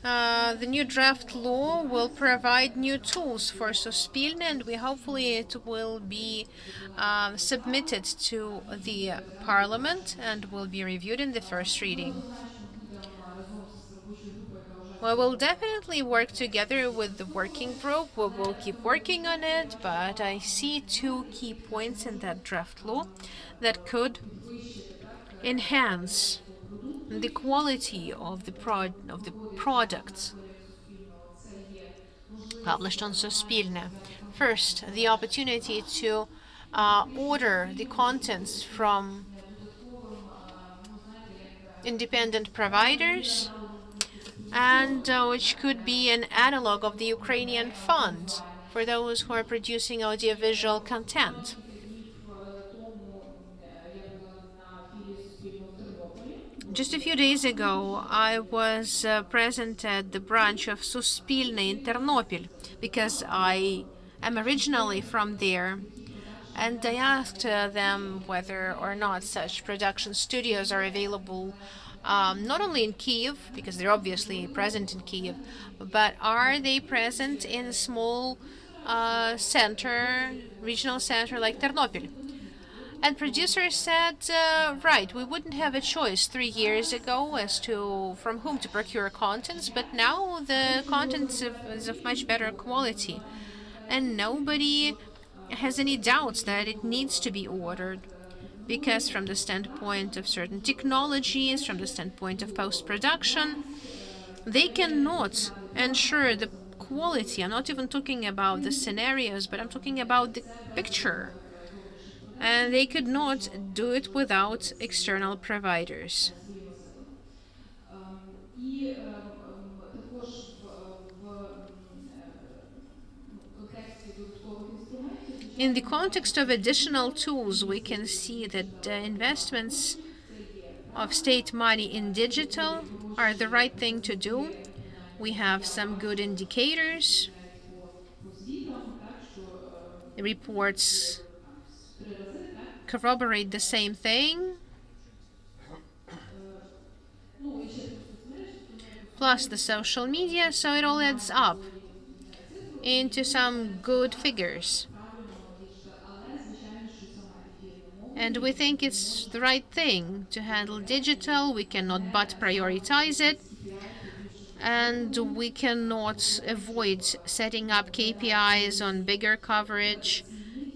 the new draft law will provide new tools for Suspilne, and hopefully it will be submitted to the Parliament and will be reviewed in the first reading. We will definitely work together with the working group. We will keep working on it, but I see two key points in that draft law that could enhance the quality of the products published on Suspilne. First, the opportunity to order the contents from independent providers, and which could be an analog of the Ukrainian fund for those who are producing audiovisual content. Just a few days ago, I was present at the branch of Suspilne in Ternopil, because I am originally from there. And I asked them whether or not such production studios are available not only in Kyiv, because they're obviously present in Kyiv, but are they present in a small regional center like Ternopil? And producers said, right, we wouldn't have a choice 3 years ago as to from whom to procure contents, but now the content is of much better quality. And nobody has any doubts that it needs to be ordered. because from the standpoint of certain technologies, from the standpoint of post-production, they cannot ensure the quality. I'm not even talking about the scenarios, but I'm talking about the picture. And they could not do it without external providers. І також в контексті додаткових інструментів, In the звичайно, context of additional tools, we can see that investments of state money in digital are the right thing to do. We have some good indicators. по звітам, так, що Reports 3 рази, так, corroborate the same thing. ну, і ще плюс соцмережі, тому якось Plus the social media, so it all adds up into some good figures. правильно логічно, але, звичайно, що сама ефірна мова. And we think it's the right thing to handle digital. We cannot but prioritize it. And we cannot avoid setting up KPIs on bigger coverage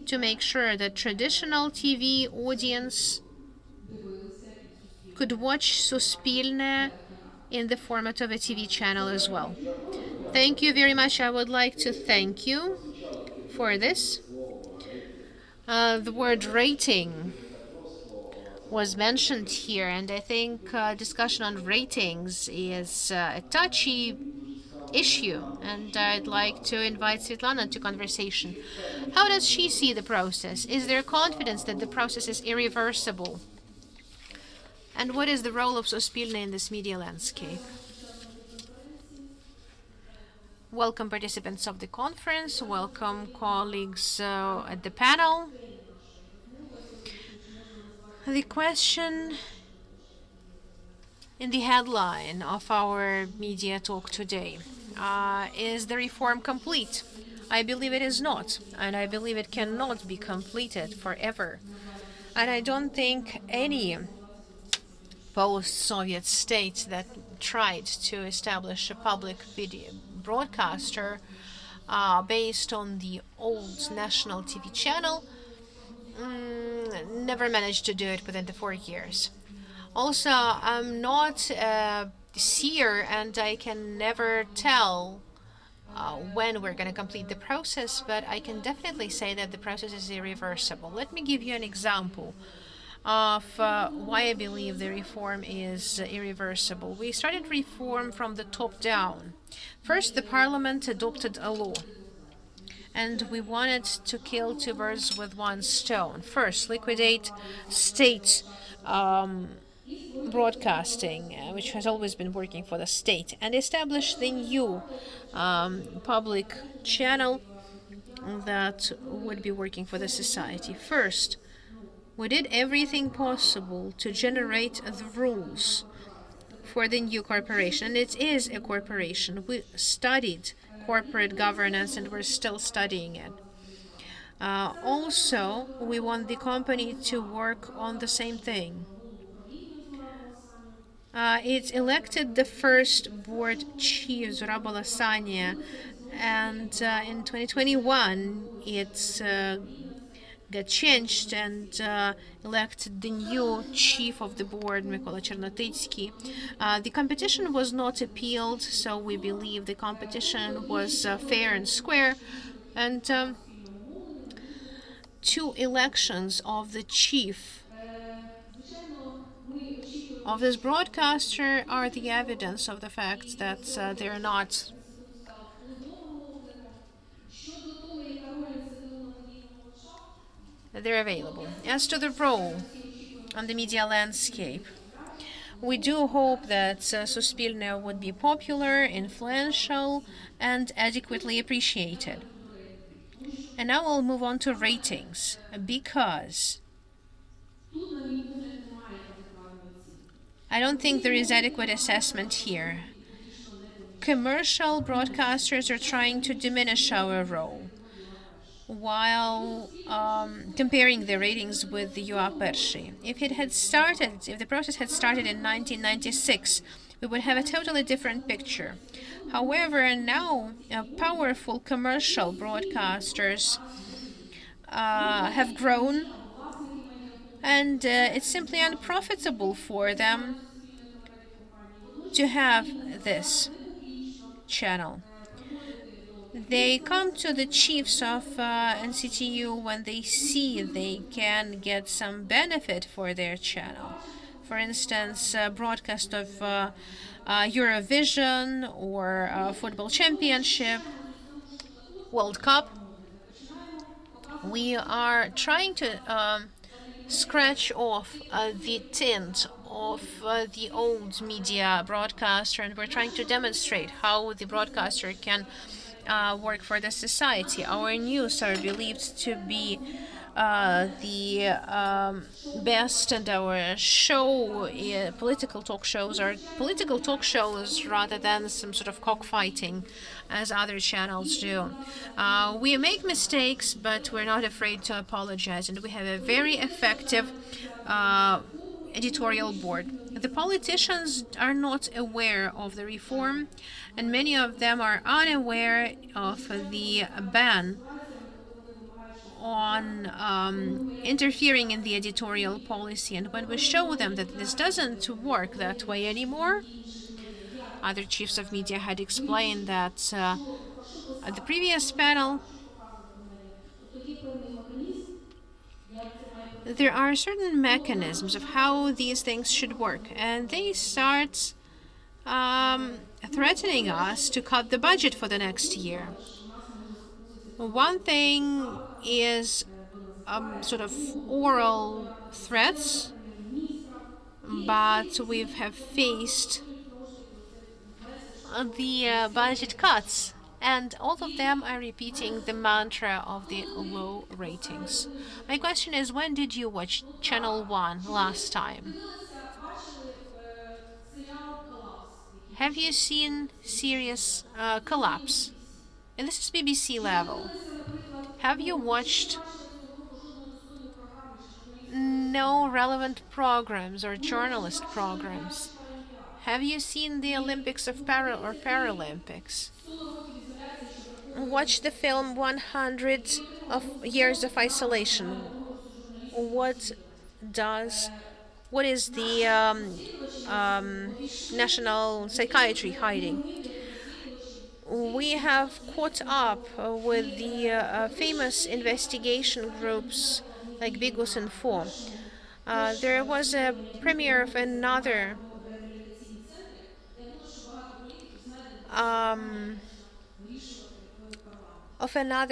to make sure that traditional TV audience could watch Suspilne in the format of a TV channel as well. Thank you very much. I would like to thank you for this. The word rating was mentioned here, and I think discussion on ratings is a touchy issue, and I'd like to invite Svetlana to conversation. How does she see the process? Is there confidence that the process is irreversible? And what is the role of Suspilne in this media landscape? Welcome participants of the conference, welcome colleagues at the panel. The question in the headline of our media talk today is the reform complete? I believe it is not, and I believe it cannot be completed forever. And I don't think any post-Soviet state that tried to establish a public video broadcaster based on the old national TV channel never managed to do it within the 4 years. Also, I'm not a seer, and I can never tell when we're going to complete the process, but I can definitely say that the process is irreversible. Let me give you an example of why I believe the reform is irreversible. We started reform from the top down. First, the parliament adopted a law, and we wanted to kill two birds with one stone. First, liquidate state broadcasting, which has always been working for the state, and establish the new public channel that would be working for the society. First, we did everything possible to generate the rules for the new corporation, and it is a corporation. We studied corporate governance, and we're still studying it. Also, we want the company to work on the same thing. It elected the first board chief, Zurab Alasania, and in 2021 it got changed and elected the new chief of the board, Mykola Chernotitsky. The competition was not appealed, so we believe the competition was fair and square. And two elections of the chief of this broadcaster are the evidence of the fact that they're not they're available. As to the role on the media landscape, we do hope that Suspilne would be popular, influential, and adequately appreciated. And now we'll move on to ratings, because I don't think there is adequate assessment here. Commercial broadcasters are trying to diminish our role while comparing the ratings with the UAPershi. If the process had started in 1996, we would have a totally different picture. However, now powerful commercial broadcasters have grown, And it's simply unprofitable for them to have this channel. They come to the chiefs of NCTU when they see they can get some benefit for their channel. For instance, broadcast of Eurovision or football championship, World Cup. We are trying to scratch off the tint of the old media broadcaster, and we're trying to demonstrate how the broadcaster can work for the society. Our news are believed to be the best, and our show, political talk shows, are political talk shows rather than some sort of cockfighting as other channels do. We make mistakes, but we're not afraid to apologize, and we have a very effective editorial board. The politicians are not aware of the reform, and many of them are unaware of the ban on interfering in the editorial policy. And when we show them that this doesn't work that way anymore, other chiefs of media had explained that at the previous panel, there are certain mechanisms of how these things should work, and they start threatening us to cut the budget for the next year. One thing is sort of oral threats, but we have faced the budget cuts, and all of them are repeating the mantra of the low ratings. My question is, when did you watch Channel 1 last time? Have you seen serious collapse? And this is BBC level. Have you watched no relevant programs or journalist programs? Have you seen the Olympics of Paralympics? Watch the film 100 of Years of Isolation. What is the National Psychiatry hiding? We have caught up with the famous investigation groups like Bigos and Fo. There was a premiere of another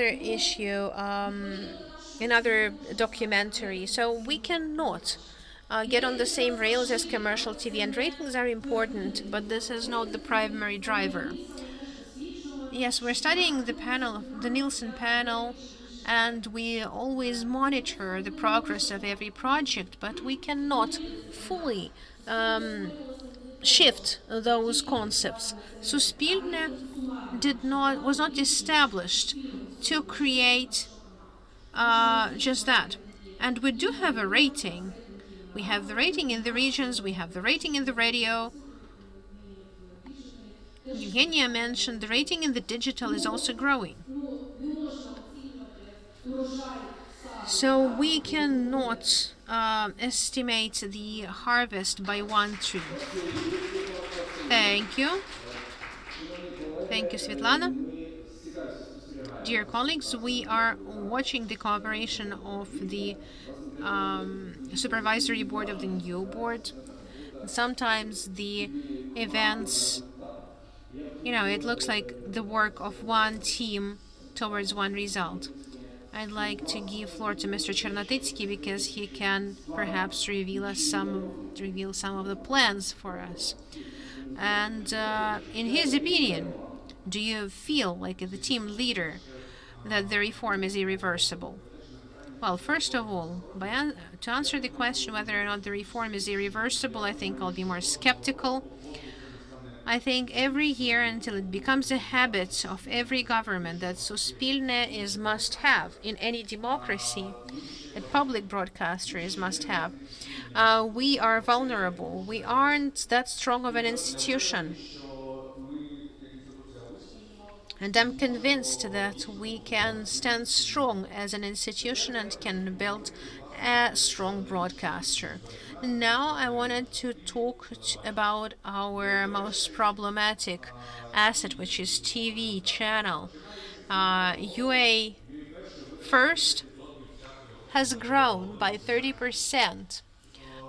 issue, another documentary. So we cannot get on the same rails as commercial TV, and ratings are important, but this is not the primary driver. Yes, we're studying the panel, the Nielsen panel, and we always monitor the progress of every project, but we cannot fully shift those concepts. Suspilne was not established to create just that. And we do have a rating. We have the rating in the regions, we have the rating in the radio. Eugenia mentioned the rating in the digital is also growing. So we cannot estimate the harvest by one tree. Thank you. Thank you, Svetlana. Dear colleagues, we are watching the cooperation of the supervisory board of the new board. Sometimes the events, it looks like the work of one team towards one result. I'd like to give floor to Mr. Chernotitsky because he can perhaps reveal some of the plans for us. And in his opinion, do you feel, like the team leader, that the reform is irreversible? Well, first of all, to answer the question whether or not the reform is irreversible, I think I'll be more skeptical. I think every year, until it becomes a habit of every government that Suspilne is must-have in any democracy, a public broadcaster is must-have, we are vulnerable. We aren't that strong of an institution. And I'm convinced that we can stand strong as an institution and can build a strong broadcaster. Now I wanted to talk about our most problematic asset, which is TV channel. UA First has grown by 30%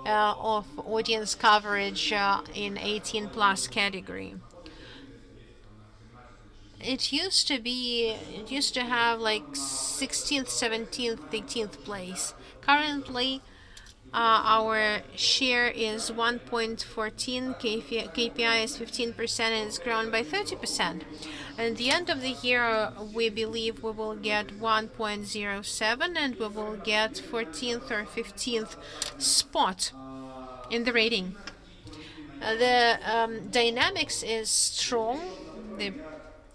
of audience coverage in 18 plus category. It used to have like 16th, 17th, 18th place. Currently, our share is 1.14, KPI is 15%, and it's grown by 30%. At the end of the year, we believe we will get 1.07, and we will get 14th or 15th spot in the rating. The dynamics is strong, the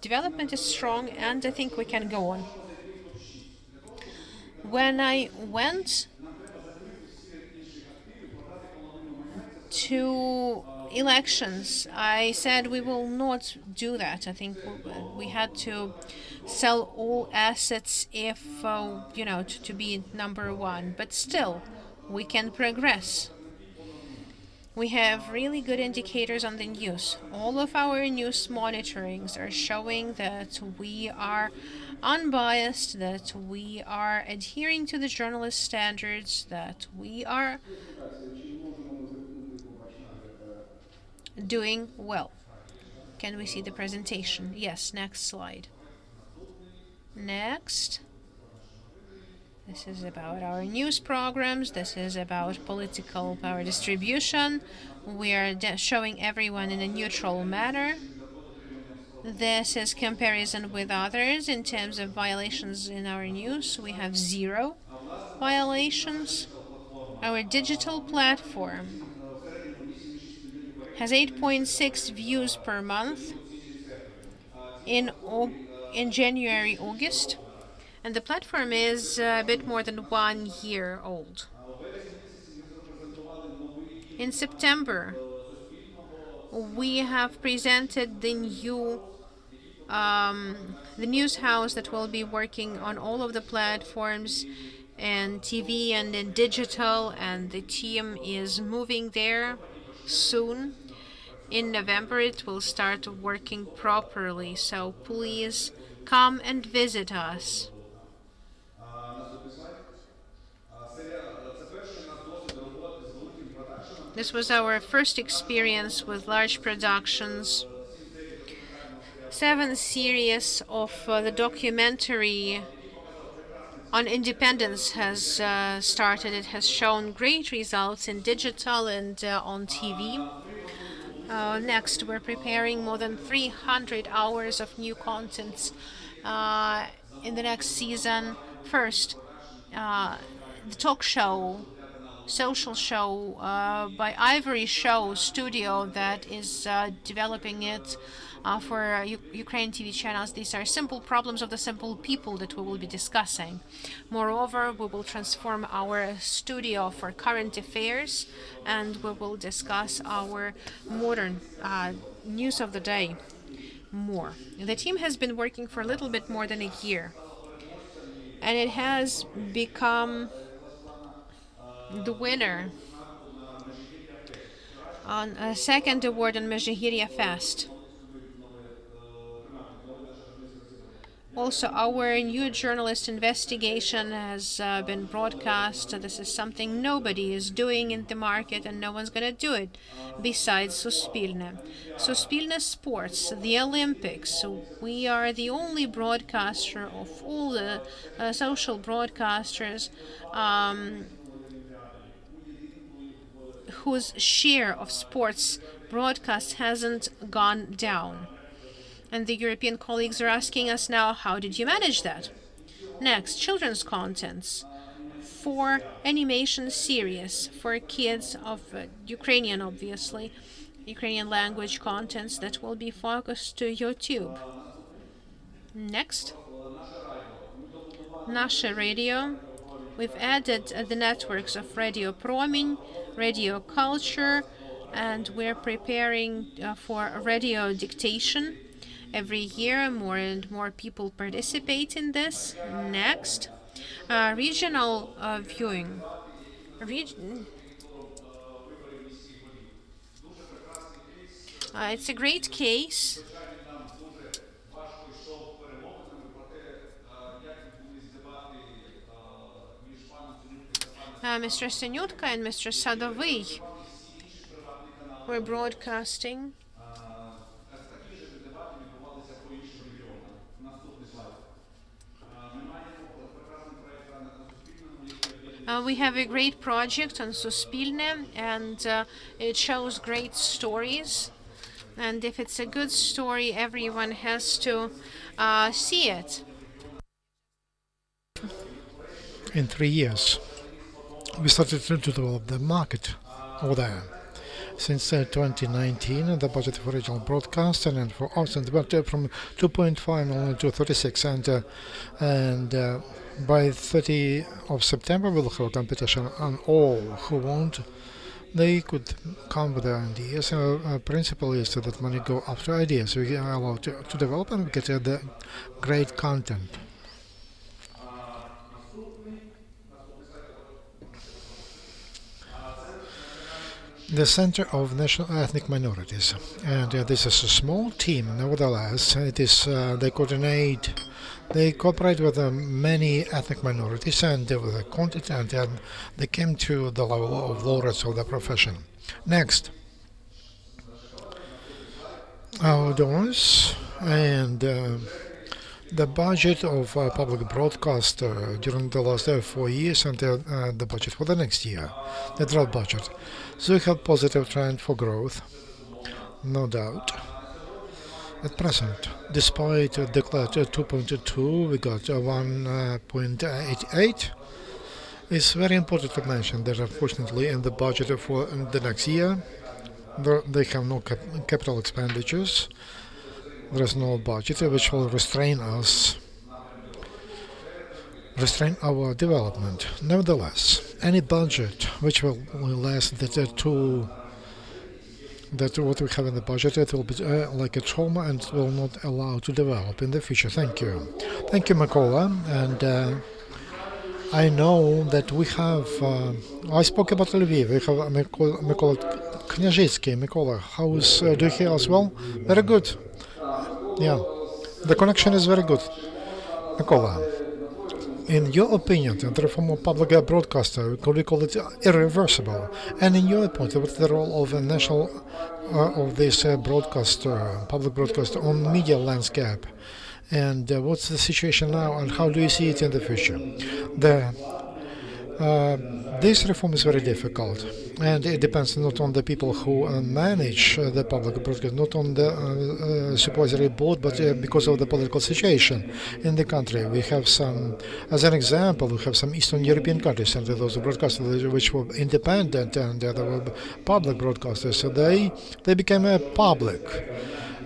development is strong, and I think we can go on. When I went to elections, I said we will not do that. I think we had to sell all assets if, to be number one. But still, we can progress. We have really good indicators on the news. All of our news monitorings are showing that we are unbiased, that we are adhering to the journalist standards, that we are doing well. Can we see the presentation? Yes, next slide. Next. This is about our news programs. This is about political power distribution. We are showing everyone in a neutral manner. This is comparison with others in terms of violations in our news. We have 0 violations. Our digital platform has 8.6 views per month in January, August. And the platform is a bit more than 1 year old. In September, we have presented the news house that will be working on all of the platforms and TV and in digital, and the team is moving there soon. In November, it will start working properly, so please come and visit us. This was our first experience with large productions. 7 series of the documentary on independence has started. It has shown great results in digital and on TV. Next, we're preparing more than 300 hours of new contents in the next season. First, the talk show, social show by Ivory Show Studio that is developing it for Ukrainian TV channels. These are simple problems of the simple people that we will be discussing. Moreover, we will transform our studio for current affairs, and we will discuss our modern news of the day more. The team has been working for a little bit more than a year, and it has become the winner on a second award on Межигір'я Fest. Also, our new journalist investigation has been broadcast. This is something nobody is doing in the market, and no one's going to do it besides Суспільне. Суспільне Sports, the Olympics. We are the only broadcaster of all the social broadcasters whose share of sports broadcast hasn't gone down. And the European colleagues are asking us now, how did you manage that? Next, children's contents. 4 animation series for kids of Ukrainian, obviously, Ukrainian language contents that will be focused to YouTube. Next, Наше Radio. We've added the networks of Radio Promin, Radio Culture, and we're preparing for radio dictation. Every year, more and more people participate in this. Next, regional viewing. region. It's a great case. Важко йшов перемовинами про те, як відбулись дебати між паном Ценюткою та паном Mr. Senyutka and Mr. Sadovy were broadcasting. такі ж дебати відбувалися по інших регіонах. Наступний слайд. Ми маємо прекрасний проект на Суспільному, який We have a great project on Suspilne, and it shows great stories. And if it's a good story, everyone has to see it. In 3 years, we started to develop the market over there. Since 2019, the budget for regional broadcasting and for arts and went from 2.5 million to 36, and by 30 of September we'll have a competition, and all who want, they could come with their ideas. Principle is that money go after ideas. We are allowed to develop and we get the great content. The Center of National Ethnic Minorities, and this is a small team. Nevertheless, it is they coordinate, they cooperate with many ethnic minorities, and with the content, and they came to the level of laureates of the profession. Next, our donors and the budget of public broadcast during the last 4 years, and the budget for the next year, the draft budget. So we have positive trend for growth, no doubt. At present, despite declared 2.2, we got 1.88. It's very important to mention that unfortunately in the budget for the next year, they have no capital expenditures. There is no budget which will restrain our development. Nevertheless, any budget which will less than that what we have in the budget, it will be like a trauma and will not allow to develop in the future. Thank you. Thank you, Mykola. And I know that we have, I spoke about Lviv, we have Mykola Kняжицький. Mykola, how's, do you hear us well? Very good. Yeah, the connection is very good. Mykola, in your opinion, the reform of public broadcaster, could we call it irreversible? And in your point, what's the role of a national, of this broadcaster, public broadcaster on media landscape? And what's the situation now, and how do you see it in the future? This reform is very difficult, and it depends not on the people who manage the public broadcast, not on the supervisory board, but because of the political situation in the country. We have some, as an example, we have some Eastern European countries, and those broadcasters which were independent and they were public broadcasters, so they became public.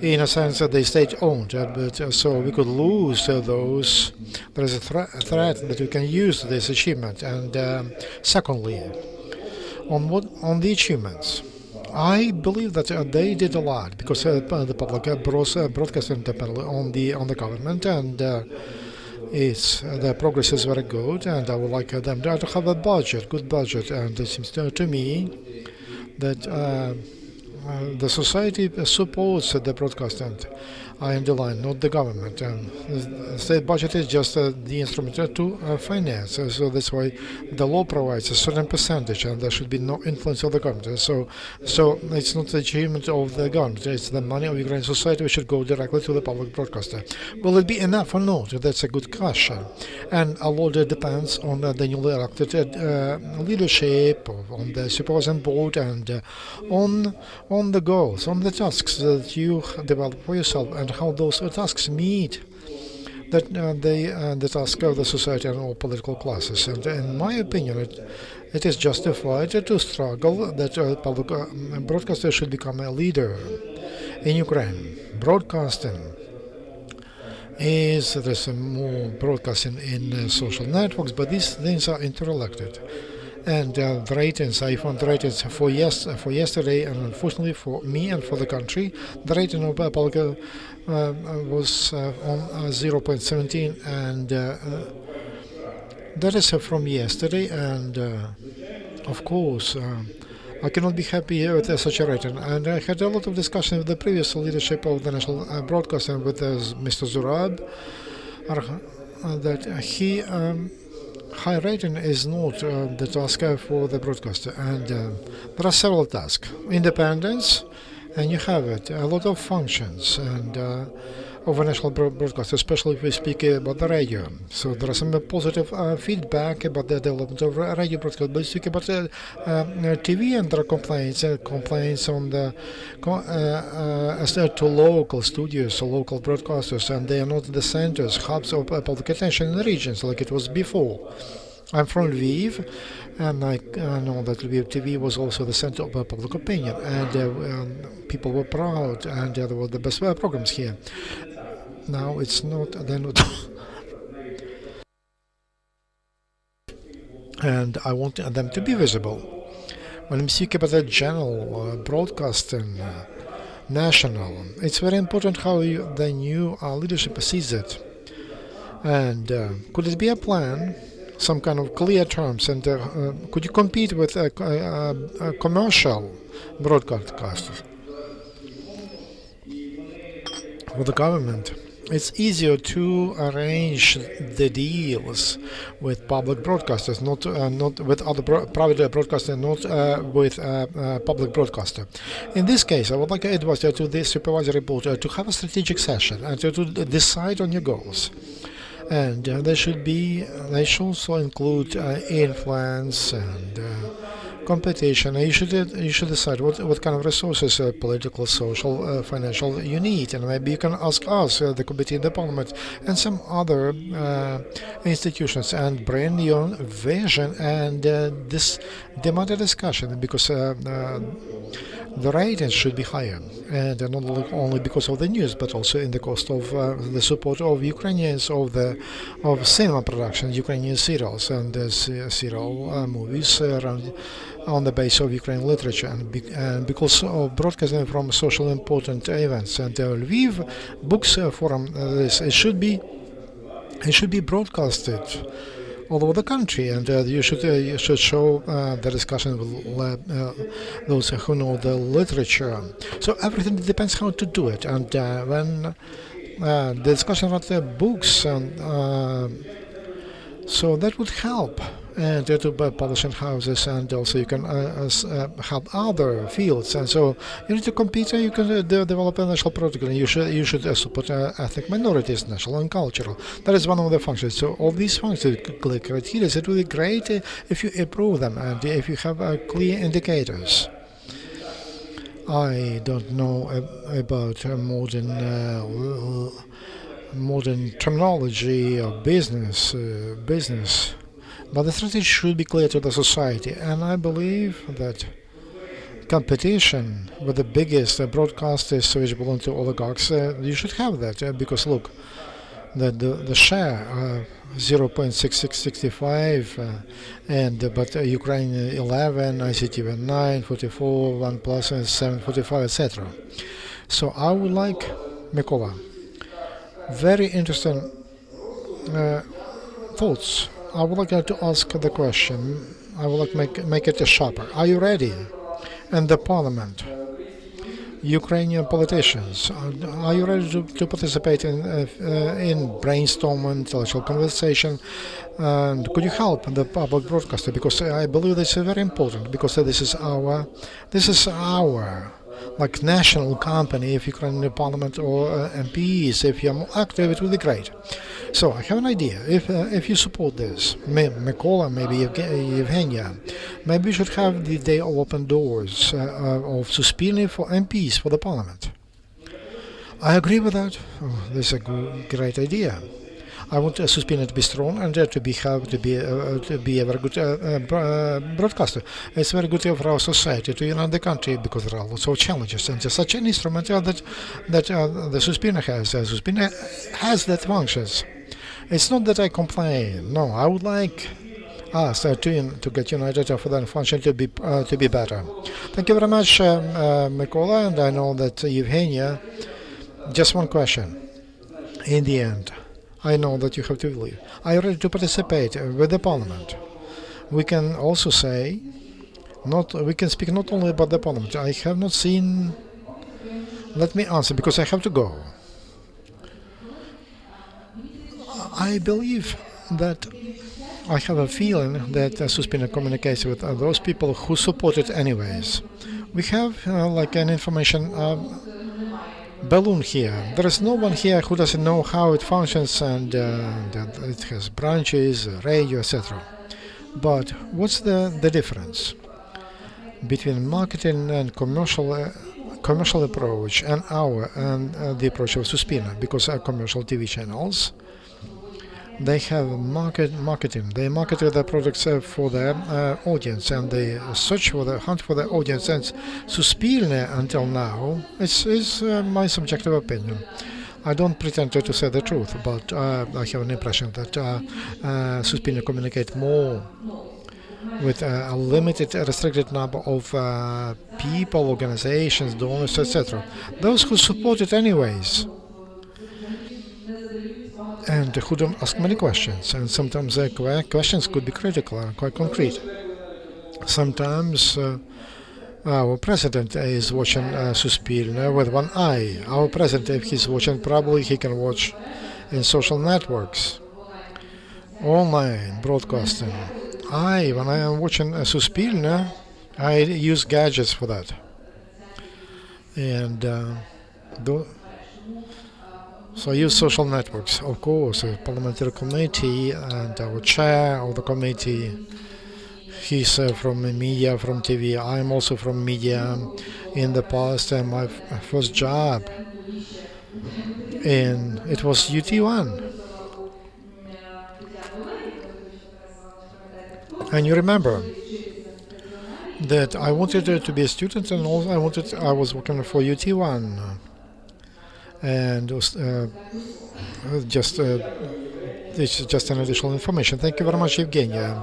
In a sense that they state-owned, but so we could lose those. There is a threat that we can use this achievement. And secondly, on the achievements, I believe that they did a lot because the public broadcast independently on the government, and the progress is very good. And I would like them to have a good budget. And it seems to me that. The society supports the broadcast, and I underline, not the government. The state budget is just the instrument to finance. So that's why the law provides a certain percentage, and there should be no influence of the government. So it's not the achievement of the government; it's the money of Ukrainian society which should go directly to the public broadcaster. Will it be enough or not? That's a good question, and a lot depends on the newly elected leadership, on the supervision board, and on the goals, on the tasks that you develop for yourself, and how those tasks meet the task of the society and all political classes. And in my opinion, it is justified to struggle that public broadcasters should become a leader in Ukraine. Broadcasting there's more broadcasting in social networks, but these things are interrelated. And the ratings, I found the ratings for yesterday, and unfortunately for me and for the country, the rating of public was on 0.17, and that is from yesterday. And Of course, I cannot be happy with such a rating. And I had a lot of discussion with the previous leadership of the national broadcaster with Mr. Zurab, that he high rating is not the task for the broadcaster, and there are several tasks. Independence, and you have it. A lot of functions and of a national broadcaster, especially if we speak about the radio. So there are some positive feedback about the development of radio broadcast. But we speak about TV, and there are complaints on the as to local studios or local broadcasters, and they are not the centers, hubs of public attention in the regions like it was before. I'm from Lviv, and I know that Lviv TV was also the center of public opinion, and people were proud, and there were the best programs here. Now it's not, they're not. And I want them to be visible. When we speak about the general broadcasting, national, it's very important how the new leadership sees it. And could it be a plan, some kind of clear terms, and could you compete with commercial broadcasters with the government? It's easier to arrange the deals with public broadcasters, not with other private broadcasters, not with public broadcaster. In this case, I would like to advise to the supervisory board to have a strategic session and to decide on your goals. And they should also include influence and competition. You should decide what kind of resources, political, social, financial, you need, and maybe you can ask us, the committee in the parliament, and some other institutions, and bring your vision and this demand a discussion, because the ratings should be higher, and not only because of the news, but also in the cost of the support of Ukrainians, of cinema production, Ukrainian serials and serial movies on the basis of Ukrainian literature, and because of broadcasting from social important events. And Lviv Books Forum, it should be broadcasted all over the country, and you should show the discussion with those who know the literature. So everything depends how to do it, and when the discussion about the books, and so that would help, and to publishing houses, and also you can help other fields. And so you need to compete, and you can develop a national protocol, and you should support ethnic minorities, national and cultural. That is one of the functions. So all these functions, criteria, it would be great if you improve them, and if you have clear indicators. I don't know about modern terminology or business, but the strategy should be clear to the society, and I believe that competition with the biggest broadcasters which belong to oligarchs, you should have that, because look, the share 0.6665, but Ukraine 11, ICTV 9, 44, 1 plus, and 745, etc. So I would like, Mykola, very interesting thoughts. I would like to ask the question. I would like to make it sharper. Are you ready? And the parliament, Ukrainian politicians, are you ready to participate in brainstorming, intellectual conversation? And could you help the public broadcaster? Because I believe this is very important. Because this is our like national company. If Ukrainian parliament or MPs, if you're more active, it will be great. So I have an idea. If you support this, Mykola, maybe Evgenia, maybe we should have the day of open doors of Suspilny for MPs for the parliament. I agree with that. Oh, this is a great idea. I want Suspilny to be strong and to be a very good broadcaster. It's very good for our society to unite the country, because there are lots of challenges, and such an instrument that the Suspilny has. Suspilny has that functions. It's not that I complain. No, I would like us to get united for that function to be better. Thank you very much, Mykola, and I know that Evgenia. Just one question. In the end, I know that you have to leave. Are you ready to participate with the parliament? We can also say Not we can speak not only about the parliament. I have not seen. Let me answer because I have to go. I believe that I have a feeling that Suspina communicates with those people who support it anyways. We have like an information balloon here. There is no one here who doesn't know how it functions and that it has branches, radio, etc. But what's the difference between marketing and commercial approach and the approach of Suspina? Because our commercial TV channels, they have marketing. They market their products for their audience, and they hunt for their audience. And Suspilne, until now, is my subjective opinion. I don't pretend to say the truth, but I have an impression that Suspilne communicate more with a limited, restricted number of people, organizations, donors, etc. Those who support it anyways, and who don't ask many questions, and sometimes the questions could be critical and quite concrete. Sometimes our president is watching Suspilne with one eye. Our president, if he's watching, probably he can watch in social networks, online broadcasting. When I am watching Suspilne, I use gadgets for that. And so I use social networks, of course, a parliamentary committee and our chair of the committee. He's from media, from TV. I'm also from media. In the past, my first job, and it was UT1. And you remember that I wanted to be a student, and also I was working for UT1. And it's just an additional information. Thank you very much, Evgenia.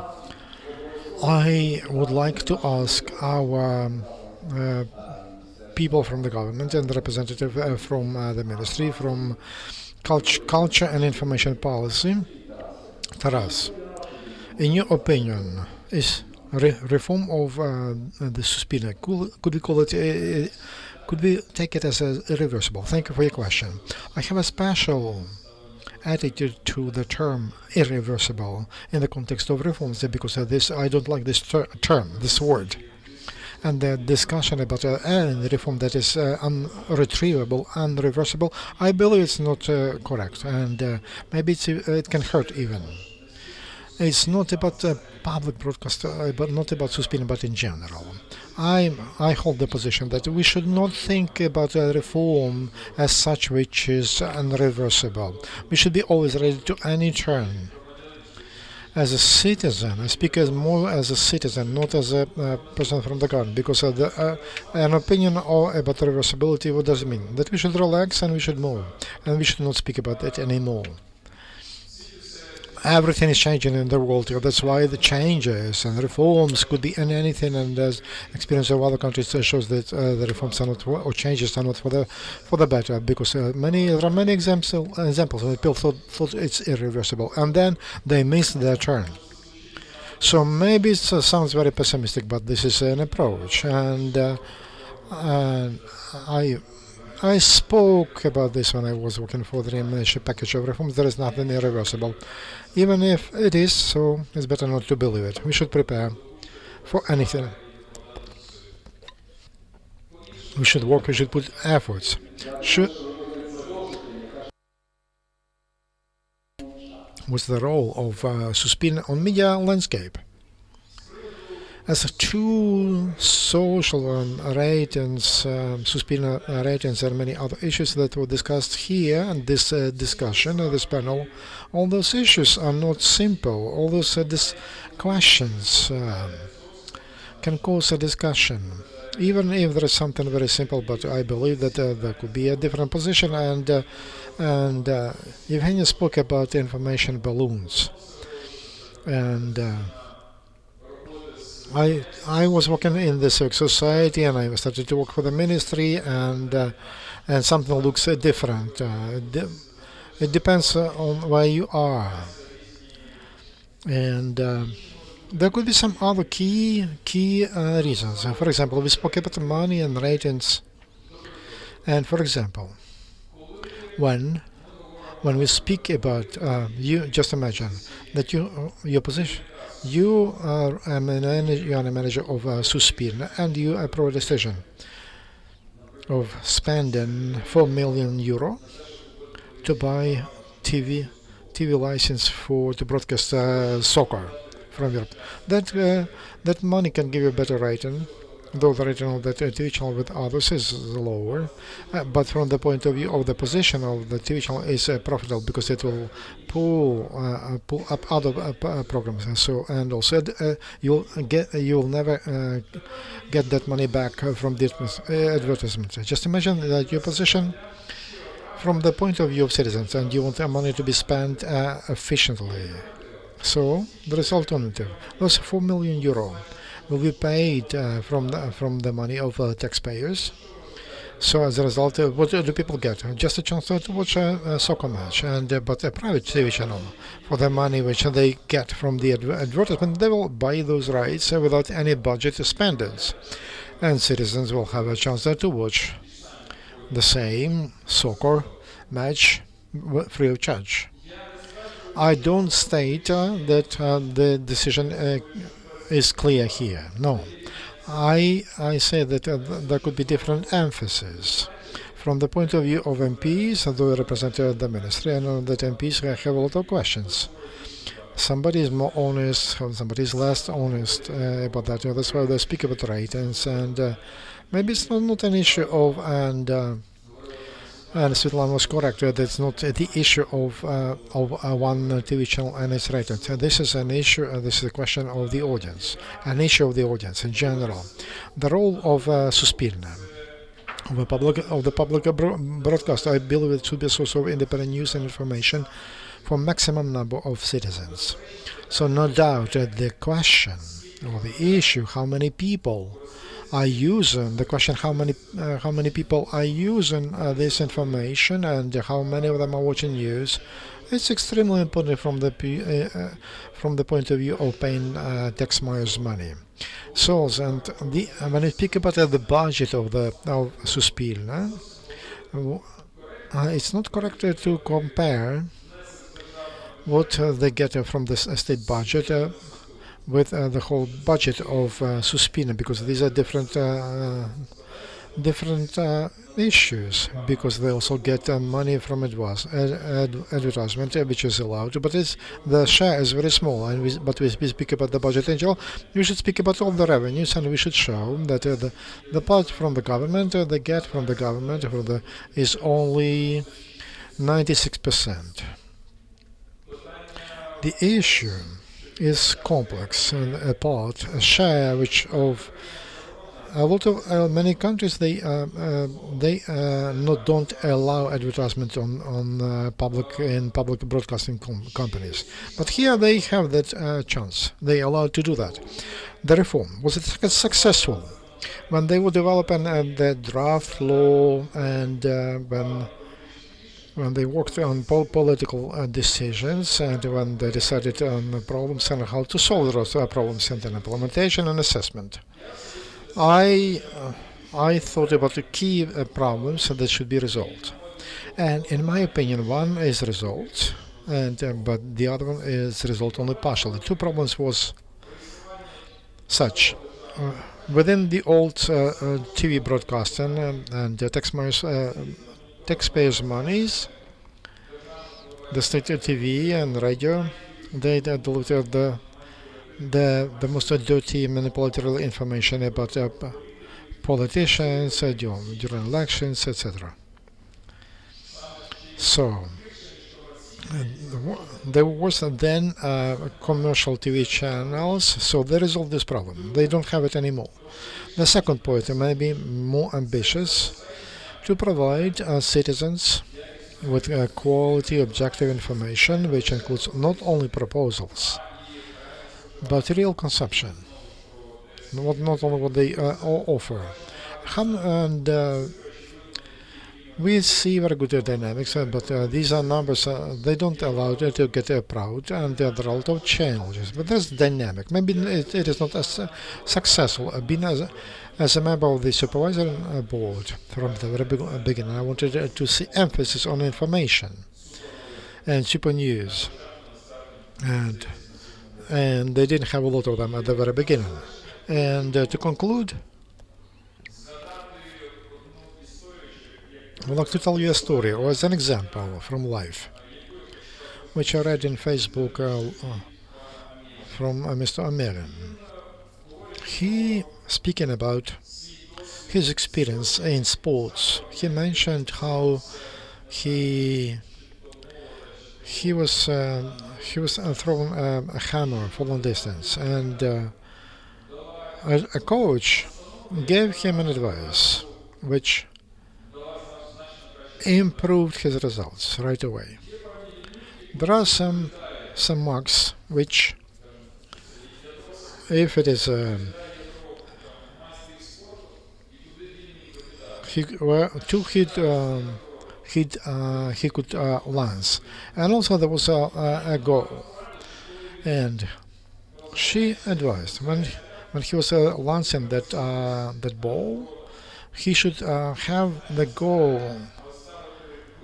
I would like to ask our people from the government and the representative from the ministry, from culture and information policy, Taras. In your opinion, is reform of the Suspina, could we call it? Could we take it as irreversible? Thank you for your question. I have a special attitude to the term irreversible in the context of reforms because I don't like this term, this word. And the discussion about the reform that is unretrievable, unreversible, I believe it's not correct, and maybe it can hurt even. It's not about public broadcast, but not about Suspina, but in general. I hold the position that we should not think about a reform as such which is unreversible. We should be always ready to any turn. As a citizen, I speak more as a citizen, not as a person from the government, because an opinion about reversibility, what does it mean? That we should relax and we should move, and we should not speak about it anymore. Everything is changing in the world. That's why the changes and reforms could be in anything. And as experience of other countries shows that the reforms are not, or changes are not for the better. Because there are many examples where people thought it's irreversible, and then they missed their turn. So maybe it sounds very pessimistic, but this is an approach. And I spoke about this when I was working for the initial package of reforms. There is nothing irreversible. Even if it is, so it's better not to believe it. We should prepare for anything. We should work, we should put efforts. What's the role of Suspina on media landscape? As two social ratings, Suspina ratings, and many other issues that were discussed here in this discussion, this panel, all those issues are not simple. All those questions can cause a discussion, even if there is something very simple. But I believe that there could be a different position. And Evgenia spoke about information balloons, and. I was working in the civic society, and I started to work for the ministry, and something looks different. It depends on where you are, and There could be some other key reasons. For example, we spoke about money and ratings. And for example, when when we speak about you, just imagine that your position, you are you are a manager of Suspirna, and you approve a decision of spending 4 million euro to buy TV license for to broadcast soccer from Europe. That money can give you a better rating, though the rating of the TV channel with others is lower. But from the point of view of the position of the TV channel is profitable because it will pull up other programs, and also you'll never get that money back from the advertisement. Just imagine that your position from the point of view of citizens, and you want the money to be spent efficiently. So there is alternative. Those 4 million euro will be paid from the money of taxpayers. So as a result, what do people get? Just a chance to watch a soccer match, and but a private TV channel for the money which they get from the advertisement, they will buy those rights without any budget spendings, and citizens will have a chance to watch the same soccer match free of charge. I don't state that the decision is clear here. No, I say that there could be different emphasis. From the point of view of MPs, they represent the ministry, and that MPs have a lot of questions. Somebody is more honest, somebody is less honest about that. That's why they speak about ratings, and maybe it's not an issue of and Svetlana was correct that it's not the issue of one TV channel and its ratings. This is an issue. This is a question of the audience, an issue of the audience in general. The role of Suspirna, of the public broadcast, I believe it should be a source of independent news and information for maximum number of citizens. So no doubt that the question or the issue, how many people are using the question, how many people are using this information, and how many of them are watching news, it's extremely important from the point of view of paying taxpayers' money. So, and when I speak about the budget of Suspilna, it's not correct to compare what they get from the state budget with the whole budget of Suspina, because these are different issues, because they also get money from advertisement, which is allowed, but the share is very small. And but we speak about the budget in general. We should speak about all the revenues, and we should show that the part from the government they get from the government is only 96%. The issue is complex, and a share which of a lot of many countries they don't allow advertisement on public broadcasting companies, but here they have that chance. They allowed to do that. The reform was it successful when they would develop the draft law, and when they worked on political decisions, and when they decided on problems and how to solve those problems, and then implementation and assessment. I thought about the key problems that should be resolved, and in my opinion, one is resolved, and but the other one is resolved only partially. Two problems was such. Within the old TV broadcasting and taxpayers' monies, the state TV and radio, they delivered the most dirty manipulative information about politicians during elections, etc. So there was then commercial TV channels, so they resolved this problem. They don't have it anymore. The second point may be more ambitious, to provide citizens with quality, objective information, which includes not only proposals, but real consumption. Not only what they offer. And We see very good dynamics, but these are numbers. They don't allow you to get proud, and there are a lot of challenges. But there's dynamic. Maybe it is not as successful. Being as a member of the supervisory board from the very beginning, I wanted to see emphasis on information and super news, and and they didn't have a lot of them at the very beginning. And to conclude, I'd like to tell you a story, or as an example from life, which I read in Facebook from Mr. Amerin. He, speaking about his experience in sports, he mentioned how he he was throwing a hammer for long distance, and a coach gave him an advice which improved his results right away. There are some marks which, if it is two he could lance, and also there was a goal. And she advised when he was launching that ball, he should have the goal.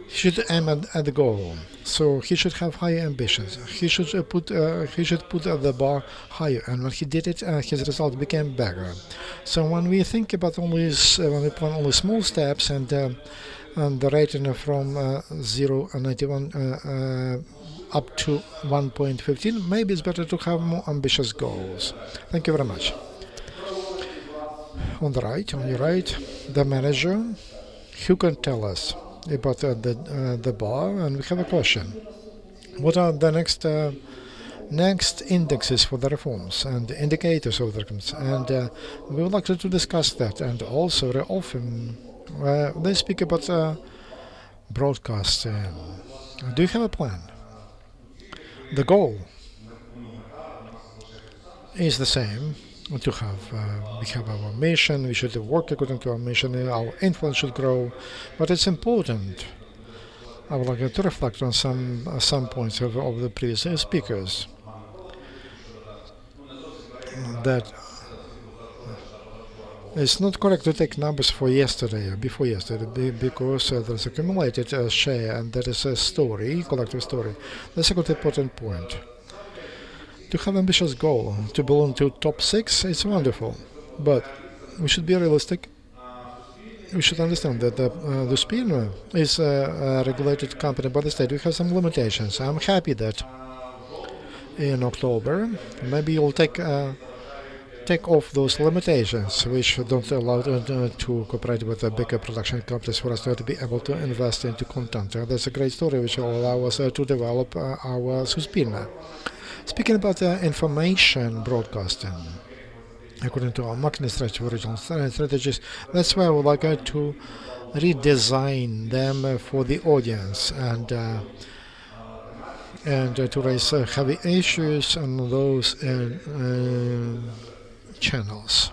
He should aim at the goal. So he should have higher ambitions. He should put the bar higher, and when he did it, his result became better. So when we think about when we plan only small steps and the rating from 0.91 up to 1.15, maybe it's better to have more ambitious goals. Thank you very much. On your right, the manager, who can tell us about the bar, and we have a question. What are the next indexes for the reforms and indicators of the reforms? And we would like to discuss that. And also, very often they speak about broadcasting. Do you have a plan? The goal is the same. To have we have our mission. We should work according to our mission. Our influence should grow, but it's important. I would like to reflect on some points of the previous speakers. That it's not correct to take numbers for yesterday or before yesterday because there's accumulated share, and that is a story, collective story. That's a good important point. To have ambitious goal, to belong to top 6, it's wonderful, but we should be realistic. We should understand that the Spirna is a regulated company by the state. We have some limitations. I'm happy that in October maybe you'll take off those limitations which don't allow to cooperate with the bigger production companies for us to be able to invest into content. That's a great story which will allow us to develop our Suspirna. Speaking about information broadcasting, according to our marketing strategy, original strategies, that's why I would like to redesign them for the audience and to raise heavy issues on those channels.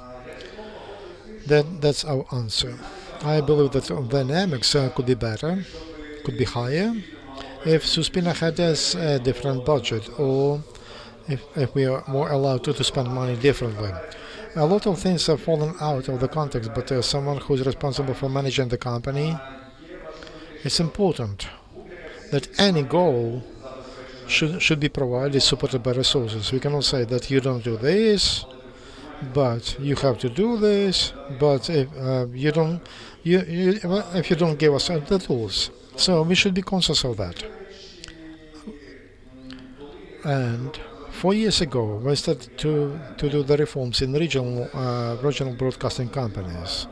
That's our answer. I believe that dynamics could be better, could be higher, if Suspina had a different budget, or if we are more allowed to spend money differently. A lot of things have fallen out of the context, but someone who is responsible for managing the company, it's important that any goal should be provided, supported by resources. We cannot say that you don't do this, but you have to do this, but if you don't give us the tools. So we should be conscious of that. And 4 years ago, we started to do the reforms in regional broadcasting companies.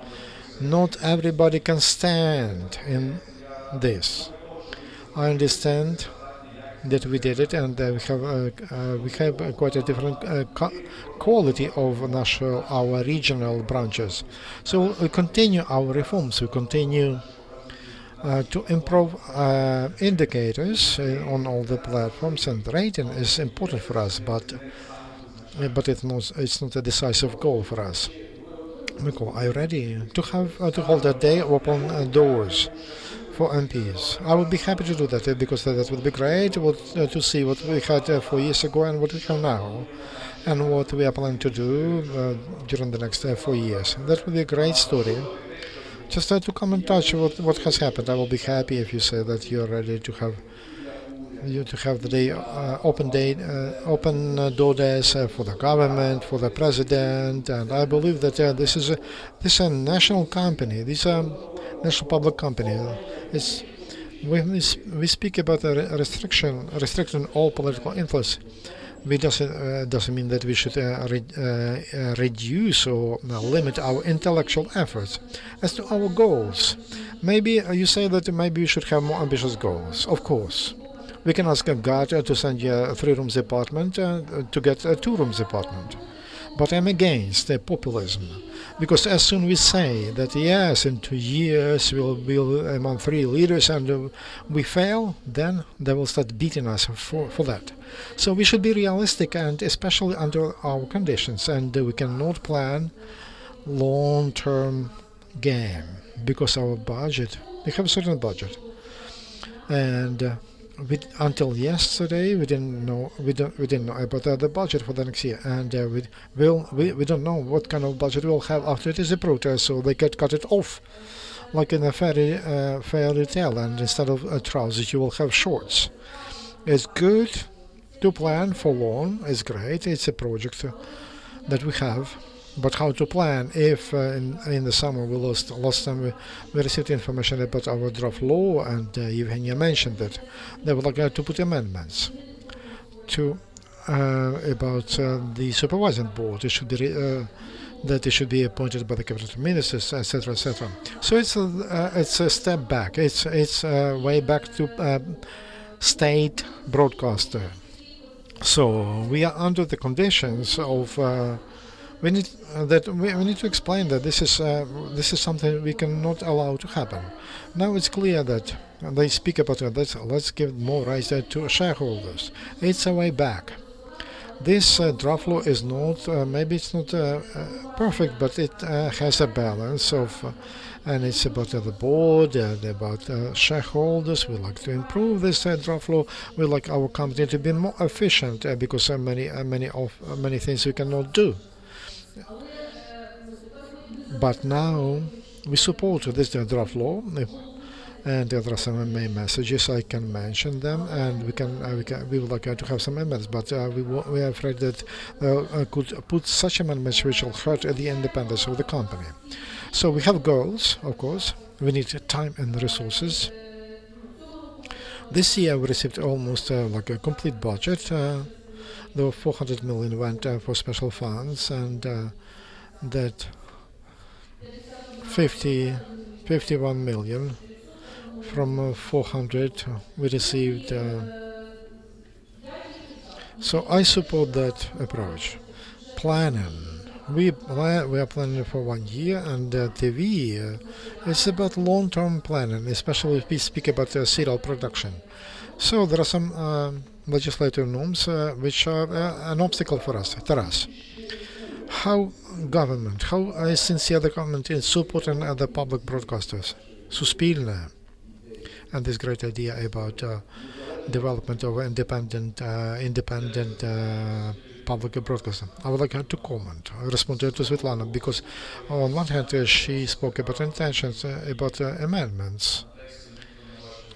Not everybody can stand in this. I understand that we did it, and we have quite a different quality of our regional branches. So we continue our reforms. We continue to improve indicators on all the platforms, and rating is important for us, but it's not a decisive goal for us. Mikko, are you ready to hold a day of open doors for MPs? I would be happy to do that because that would be great to see what we had 4 years ago and what we have now, and what we are planning to do during the next 4 years. That would be a great story. Just to come in touch with what has happened. I will be happy if you say that you are ready to have the day open door days for the government, for the president, and I believe that this is a national company. This is a national public company. It's when we speak about a restriction all political influence. We doesn't mean that we should reduce or limit our intellectual efforts. As to our goals, maybe you say that maybe we should have more ambitious goals. Of course, we can ask God to send you a 3 rooms apartment to get a 2 rooms apartment. But I'm against populism, because as soon we say that yes, in 2 years we'll be among 3 leaders and we fail, then they will start beating us for that. So we should be realistic, and especially under our conditions, and we cannot plan long-term game because our budget, we have a certain budget, and until yesterday we didn't know about the budget for the next year, and we don't know what kind of budget we'll have after it is approved. So they could cut it off, like in a fairy tale, and instead of trousers you will have shorts. It's good to plan for long. It's great. It's a project that we have. But how to plan if in the summer last time we received information about our draft law, and Evgenia mentioned that they would like to put amendments to about the supervisory board. It should be that it should be appointed by the cabinet ministers, etc., etc. So it's a step back. It's way back to state broadcaster. So we are under the conditions of. We need to explain that this is something we cannot allow to happen. Now it's clear that they speak about that. Let's give more rights to shareholders. It's a way back. This draft law is not maybe it's not perfect, but it has a balance of, and it's about the board and about shareholders. We like to improve this draft law. We like our company to be more efficient because many things we cannot do. But now we support this draft law, and there are some main messages. I can mention them, and we would like to have some amendments. But we are afraid that could put such amendments which will hurt the independence of the company. So we have goals, of course. We need time and resources. This year we received almost like a complete budget. There were 400 million went for special funds, and that 51 million from 400 we received. So I support that approach. Planning. We are planning for 1 year, and TV it's about long-term planning, especially if we speak about serial production. So there are some legislative norms which are an obstacle for us. Taras, how sincere the government is supporting the public broadcasters, Suspilne, and this great idea about development of independent public broadcaster. I would like her to comment. I responded to Svetlana because on one hand she spoke about intentions, about amendments.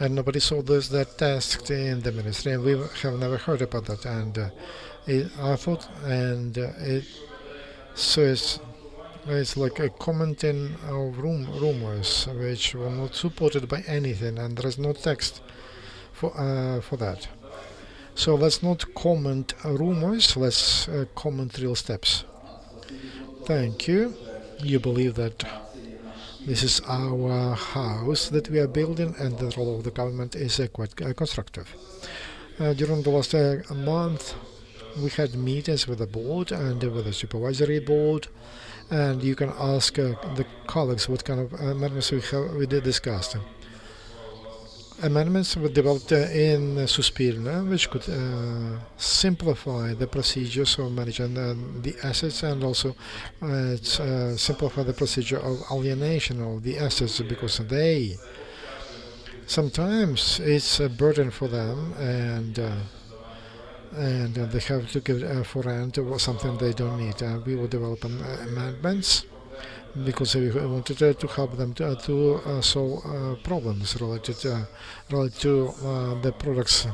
And nobody saw that task in the ministry, and we have never heard about that. And I thought, and it's like a commenting of rumors which were not supported by anything, and there is no text for that. So let's not comment rumors. Let's comment real steps. Thank you. You believe that this is our house that we are building, and the role of the government is quite constructive. During the last month, we had meetings with the board and with the supervisory board, and you can ask the colleagues what kind of amendments we did discuss. Amendments were developed in Suspilna, which could simplify the procedures of managing the assets and also simplify the procedure of alienation of the assets because they sometimes it's a burden for them and they have to give for rent or something they don't need. We will develop amendments because we wanted to help them to solve problems related to the products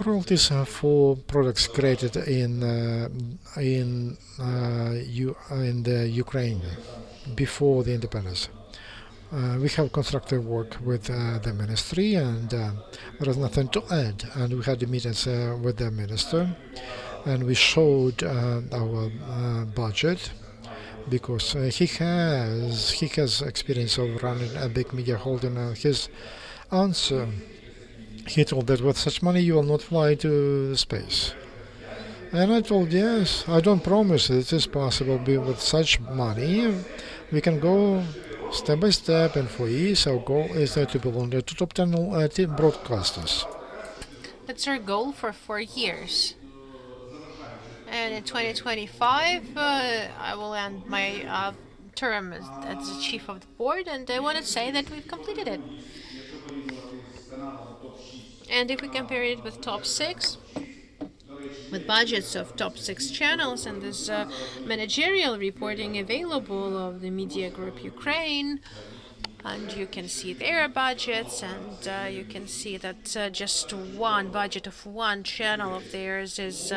royalties for products created in the Ukraine before the independence. We have constructive work with the ministry, and there is nothing to add. And we had the meetings with the minister, and we showed our budget because he has experience of running a big media holding. His answer, he told that with such money you will not fly to space. And I told, yes, I don't promise it is possible, but with such money we can go step by step, and for years our goal is to belong to top 10 broadcasters. That's our goal for 4 years. And in 2025, I will end my term as the chief of the board, and I want to say that we've completed it. And if we compare it with top six, with budgets of top six channels and this managerial reporting available of the media group Ukraine, and you can see their budgets, and you can see that just one budget of one channel of theirs is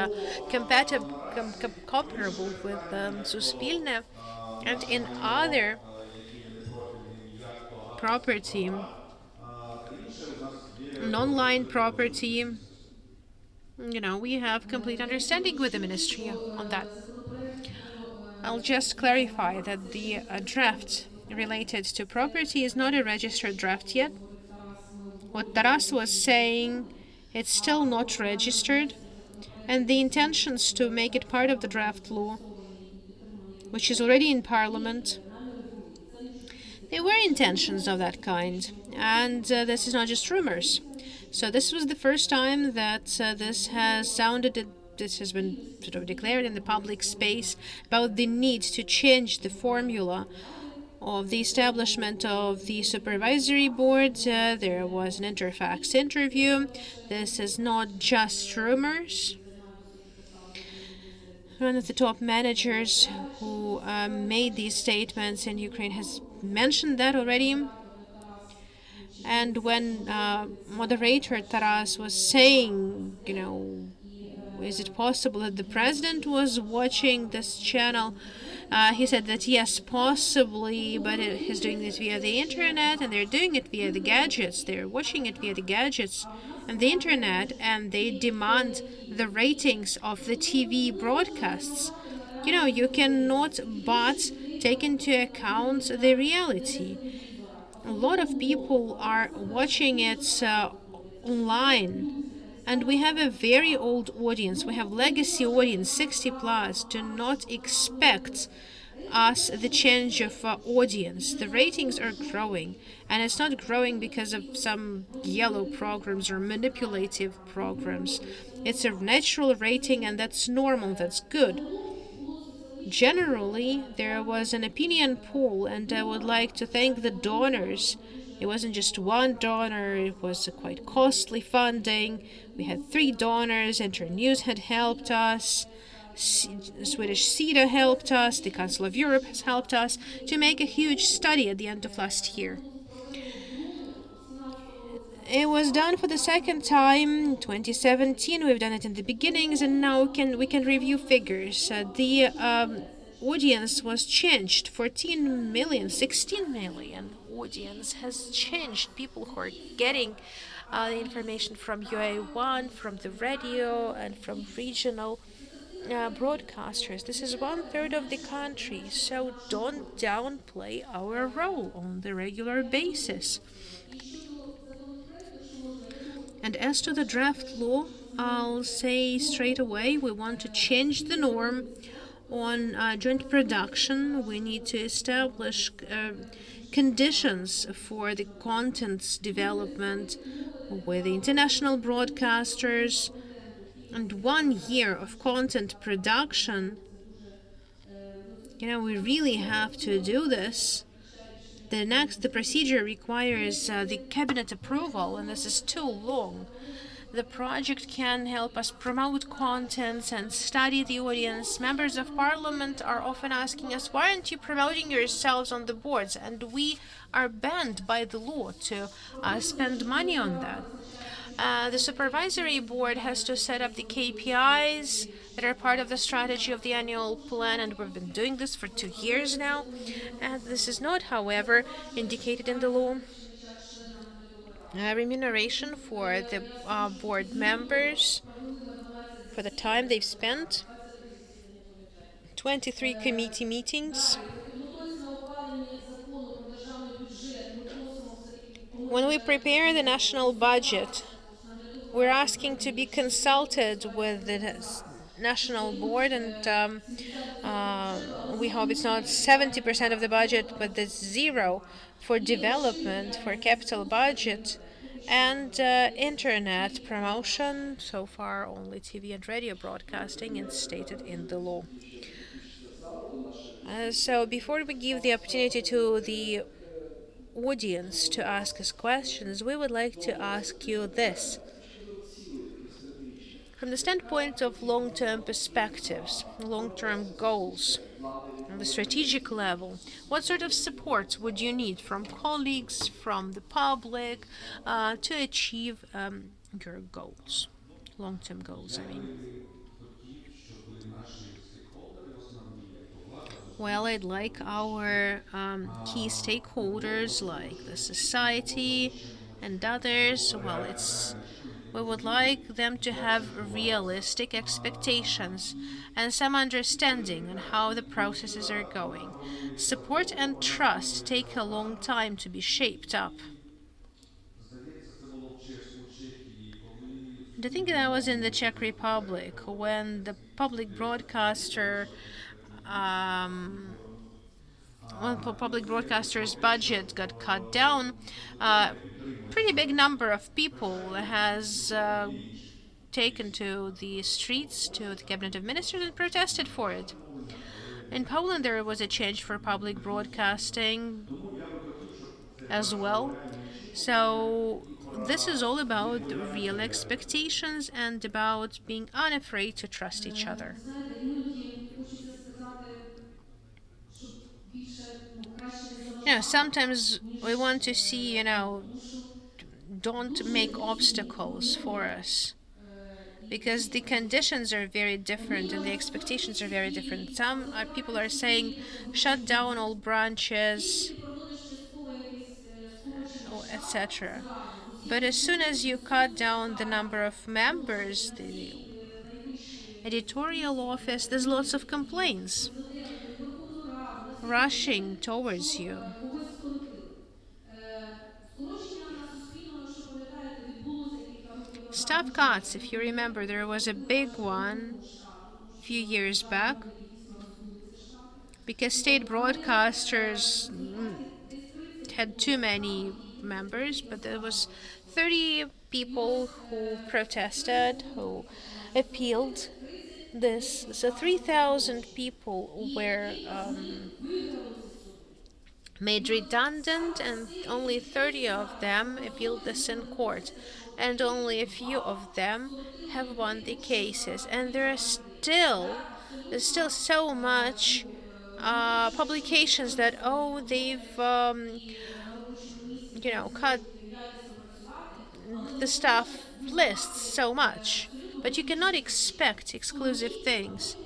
comparable with Suspilne, and in other property, non-line property, we have complete understanding with the ministry on that. I'll just clarify that the draft related to property is not a registered draft yet. What Taras was saying, it's still not registered, and the intentions to make it part of the draft law, which is already in Parliament, there were intentions of that kind, and this is not just rumors. So this was the first time that this has been sort of declared in the public space about the need to change the formula of the establishment of the supervisory board. There was an Interfax interview. This is not just rumors. One of the top managers who made these statements in Ukraine has mentioned that already. And when moderator Taras was saying, is it possible that the president was watching this channel? He said that yes, possibly, but he's doing this via the internet, and they're doing it via the gadgets. They're watching it via the gadgets and the internet, and they demand the ratings of the TV broadcasts. You cannot but take into account the reality. A lot of people are watching it online, and we have a very old audience. We have legacy audience, 60 plus. Do not expect us the change of audience. The ratings are growing, and it's not growing because of some yellow programs or manipulative programs. It's a natural rating, and that's normal, that's good. Generally, there was an opinion poll, and I would like to thank the donors. It wasn't just one donor, it was a quite costly funding. We had 3 donors. Internews had helped us, Swedish SIDA helped us, the Council of Europe has helped us to make a huge study at the end of last year. It was done for the second time, 2017. We've done it in the beginnings, and now we can review figures. The audience was changed. 14 million, 16 million audience has changed. People who are getting the information from UA1, from the radio, and from regional broadcasters. This is 1/3 of the country, so don't downplay our role on the regular basis. And as to the draft law, I'll say straight away we want to change the norm on joint production. We need to establish conditions for the content's development with the international broadcasters. And 1 year of content production, we really have to do this. The procedure requires the cabinet approval, and this is too long. The project can help us promote contents and study the audience. Members of parliament are often asking us, why aren't you promoting yourselves on the boards? And we are banned by the law to spend money on that. The supervisory board has to set up the KPIs that are part of the strategy of the annual plan, and we've been doing this for 2 years now. And this is not, however, indicated in the law. Remuneration for the board members for the time they've spent, 23 committee meetings. When we prepare the national budget, we're asking to be consulted with the national board, and we hope it's not 70% of the budget, but the zero for development, for capital budget, and internet promotion. So far, only TV and radio broadcasting is stated in the law. So before we give the opportunity to the audience to ask us questions, we would like to ask you this. From the standpoint of long-term perspectives, long-term goals, on the strategic level, what sort of support would you need from colleagues, from the public, to achieve your goals, long-term goals, I mean? Well, I'd like our key stakeholders, like the society and others, we would like them to have realistic expectations and some understanding on how the processes are going. Support and trust take a long time to be shaped up. And I think that was in the Czech Republic when the public broadcaster when public broadcasters' budget got cut down, pretty big number of people has taken to the streets, to the cabinet of ministers, and protested for it. In Poland, there was a change for public broadcasting as well. So this is all about real expectations and about being unafraid to trust each other. Sometimes we want to see, don't make obstacles for us, because the conditions are very different and the expectations are very different. Some people are saying, shut down all branches, etc. But as soon as you cut down the number of members, the editorial office, there's lots of complaints rushing towards you. Staff cuts, if you remember, there was a big one a few years back because state broadcasters had too many members, but there was 30 people who protested, who appealed this. So 3,000 people were made redundant, and only 30 of them appealed this in court, and only a few of them have won the cases. And there's still so much publications that they've cut the staff lists so much, but you cannot expect exclusive things.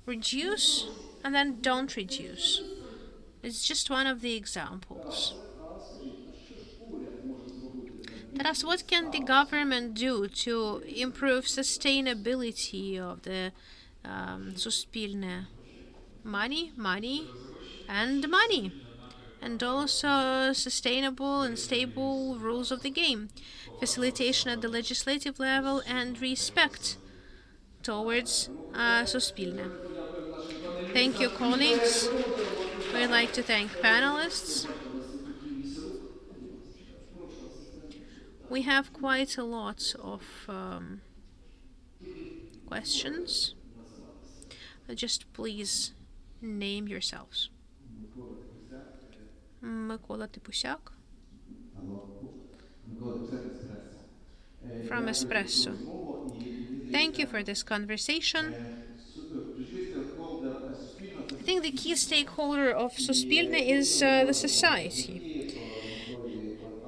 Reduce and then don't reduce. It's just one of the examples. Taras, what can the government do to improve sustainability of the suspilne? Money, and also sustainable and stable rules of the game, facilitation at the legislative level, and respect towards suspilne. Thank you, colleagues. We'd like to thank panelists. We have quite a lot of questions. Just please name yourselves. Микола Типусяк from Espresso. Thank you for this conversation. I think the key stakeholder of Suspilne is the society.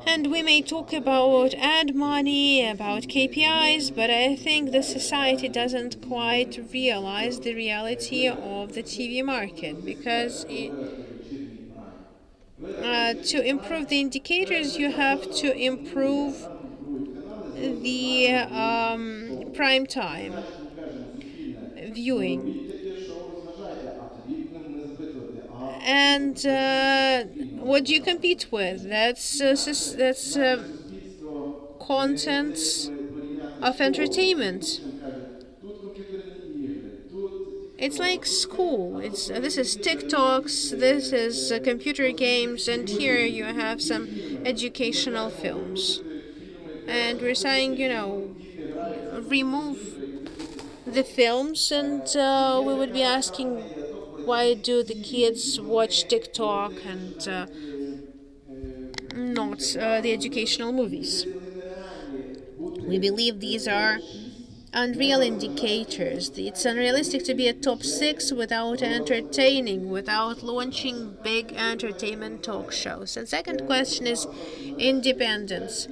And we may talk about ad money, about KPIs, but I think the society doesn't quite realize the reality of the TV market because to improve the indicators, you have to improve the prime time viewing. And what do you compete with? That's content of entertainment. It's like school. This is TikToks, this is computer games, and here you have some educational films. And we're saying, remove the films, and we would be asking, why do the kids watch TikTok and not the educational movies? We believe these are unreal indicators. It's unrealistic to be a top 6 without entertaining, without launching big entertainment talk shows. And second question is independence.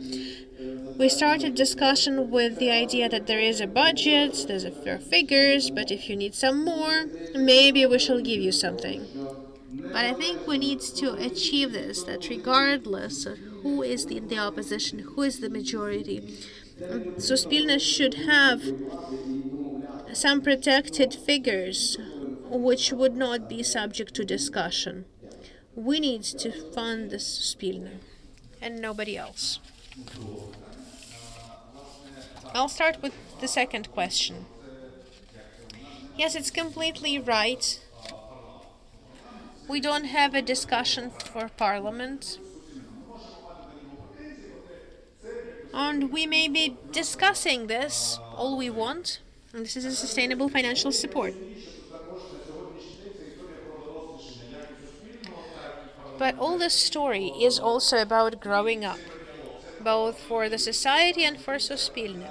We started discussion with the idea that there is a budget, there's a fair figures, but if you need some more, maybe we shall give you something. But I think we need to achieve this, that regardless of who is in the opposition, who is the majority, Suspilne should have some protected figures which would not be subject to discussion. We need to fund the Suspilne and nobody else. I'll start with the second question. Yes, it's completely right. We don't have a discussion for Parliament. And we may be discussing this all we want. And this is a sustainable financial support. But all this story is also about growing up, both for the society and for Suspilne.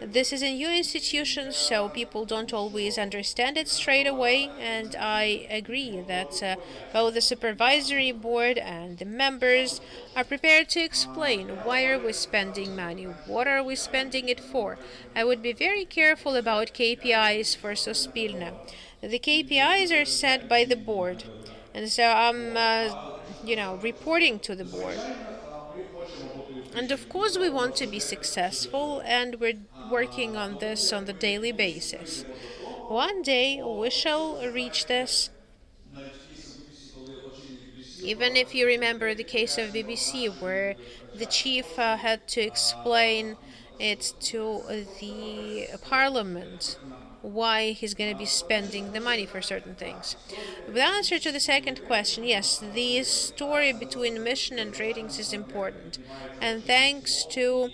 This is a new institution, so people don't always understand it straight away, and I agree that both the supervisory board and the members are prepared to explain why are we spending money, what are we spending it for. I would be very careful about KPIs for Suspilne. The KPIs are set by the board, and so I'm reporting to the board. And of course we want to be successful, and we're working on this on the daily basis. One day we shall reach this. Even if you remember the case of BBC, where the chief had to explain it to the parliament why he's going to be spending the money for certain things. The answer to the second question, yes, the story between mission and ratings is important. And thanks to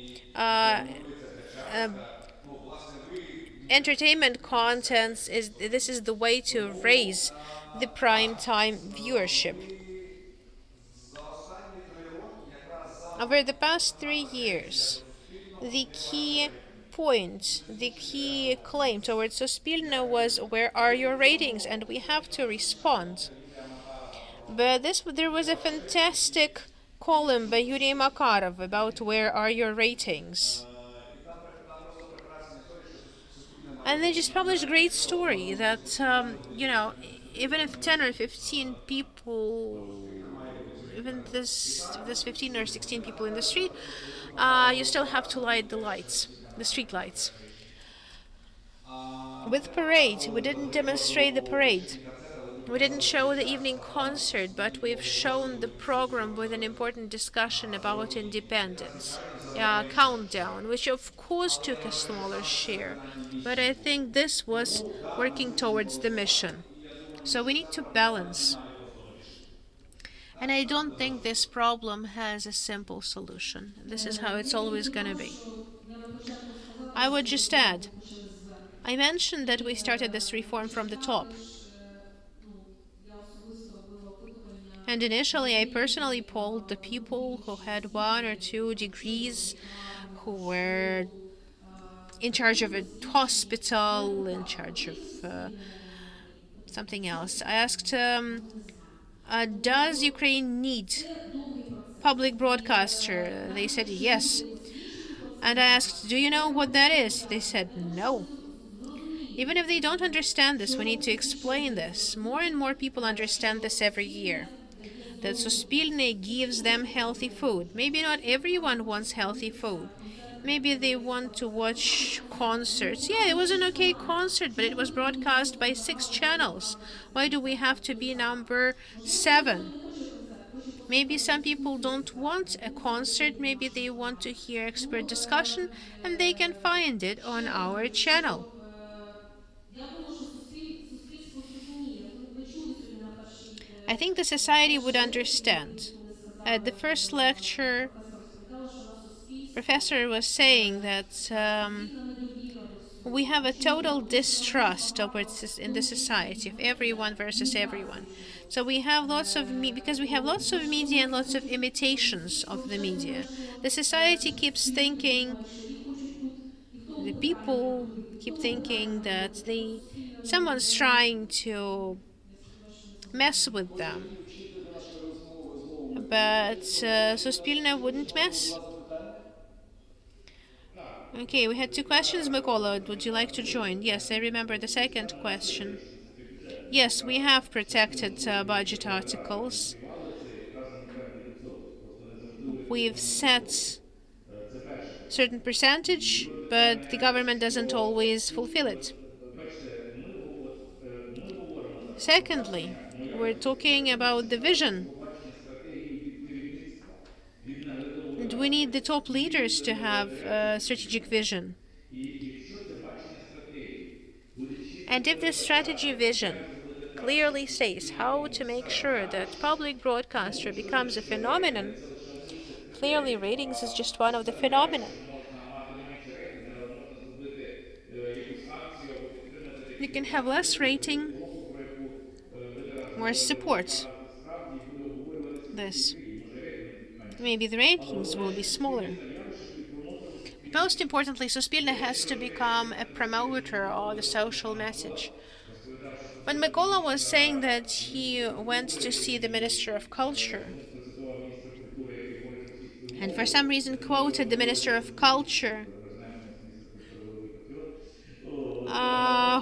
entertainment contents, this is the way to raise the prime time viewership. Over the past 3 years, the key point, the key claim towards Suspilne was, where are your ratings? And we have to respond. But there was a fantastic column by Yuri Makarov about where are your ratings. And they just published a great story that, even if 10 or 15 people, even this 15 or 16 people in the street, you still have to light the lights, the street lights. With parade, we didn't demonstrate the parade. We didn't show the evening concert, but we've shown the program with an important discussion about independence. Countdown, which of course took a smaller share, but I think this was working towards the mission. So we need to balance. And I don't think this problem has a simple solution. This is how it's always going to be. I would just add, I mentioned that we started this reform from the top. And initially, I personally polled the people who had 1 or 2 degrees, who were in charge of a hospital, in charge of something else. I asked, does Ukraine need public broadcaster? They said yes. And I asked, do you know what that is? They said no. Even if they don't understand this, we need to explain this. More and more people understand this every year. That Suspilne gives them healthy food. Maybe not everyone wants healthy food. Maybe they want to watch concerts. Yeah, it was an okay concert, but it was broadcast by 6 channels. Why do we have to be number 7? Maybe some people don't want a concert, maybe they want to hear expert discussion, and they can find it on our channel. I think the society would understand. At the first lecture, professor was saying that we have a total distrust in the society of everyone versus everyone. So we have lots of because we have lots of media and lots of imitations of the media. The society keeps thinking, the people keep thinking that someone's trying to mess with them. But Suspilna wouldn't mess. Okay, we had 2 questions. Mykola, would you like to join? Yes, I remember the second question. Yes, we have protected budget articles. We've set certain percentage, but the government doesn't always fulfill it. Secondly, we're talking about the vision. And we need the top leaders to have a strategic vision. And if this strategy vision clearly states how to make sure that public broadcaster becomes a phenomenon, clearly ratings is just one of the phenomena. You can have less rating or support this. Maybe the ratings will be smaller. Most importantly, Suspilna has to become a promoter of the social message. When Mykola was saying that he went to see the Minister of Culture, and for some reason quoted the Minister of Culture,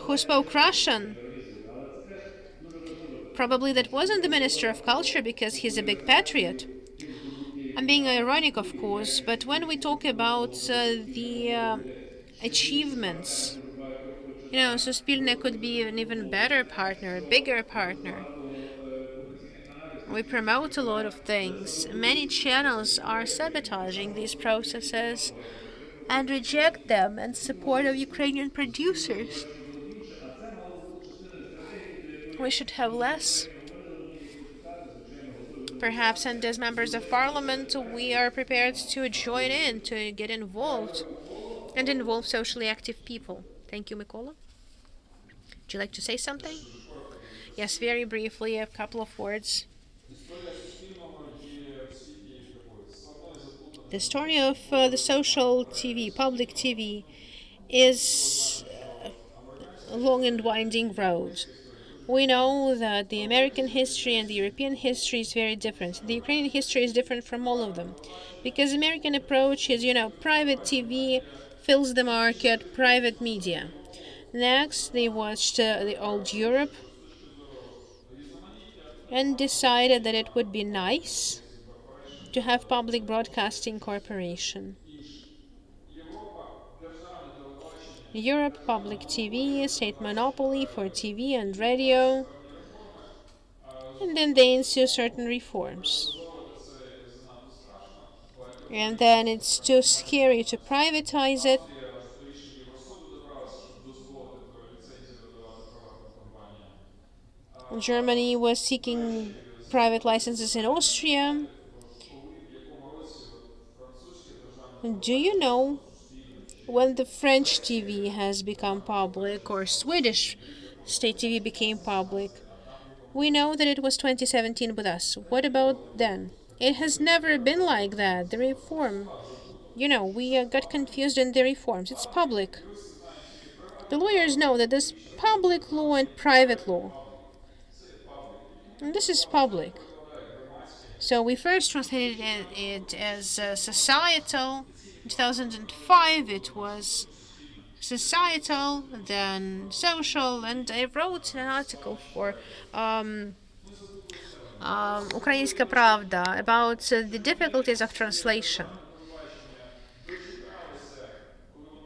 who spoke Russian, probably that wasn't the Minister of Culture because he's a big patriot. I'm being ironic, of course, but when we talk about the achievements, Suspilne could be an even better partner, a bigger partner. We promote a lot of things. Many channels are sabotaging these processes and reject them in support of Ukrainian producers. We should have less. Perhaps, and as members of parliament, we are prepared to join in, to get involved, and involve socially active people. Thank you, Mykola. Would you like to say something? Yes, very briefly, a couple of words. The story of the social TV, public TV, is a long and winding road. We know that the American history and the European history is very different. The Ukrainian history is different from all of them. Because American approach is, private TV fills the market, private media. Next, they watched the old Europe and decided that it would be nice to have public broadcasting corporation. Europe, public TV, state monopoly for TV and radio, and then they ensue certain reforms. And then it's too scary to privatize it. Germany was seeking private licenses in Austria. Do you know when the French TV has become public or Swedish state TV became public? We know that it was 2017 with us. What about then? It has never been like that. The reform, we got confused in the reforms. It's public. The lawyers know that there's public law and private law. And this is public. So we first translated it as societal. In 2005, it was societal, then social, and I wrote an article for Ukrainska Pravda about the difficulties of translation.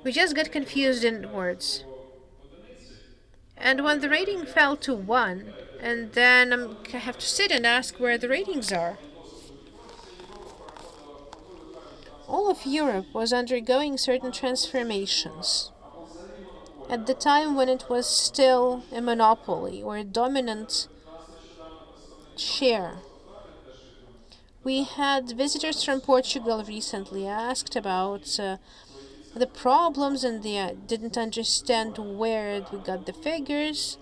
We just got confused in words. And when the rating fell to 1, and then I have to sit and ask where the ratings are. All of Europe was undergoing certain transformations. At the time when it was still a monopoly or a dominant share. We had visitors from Portugal recently asked about the problems, and they didn't understand where we got the figures.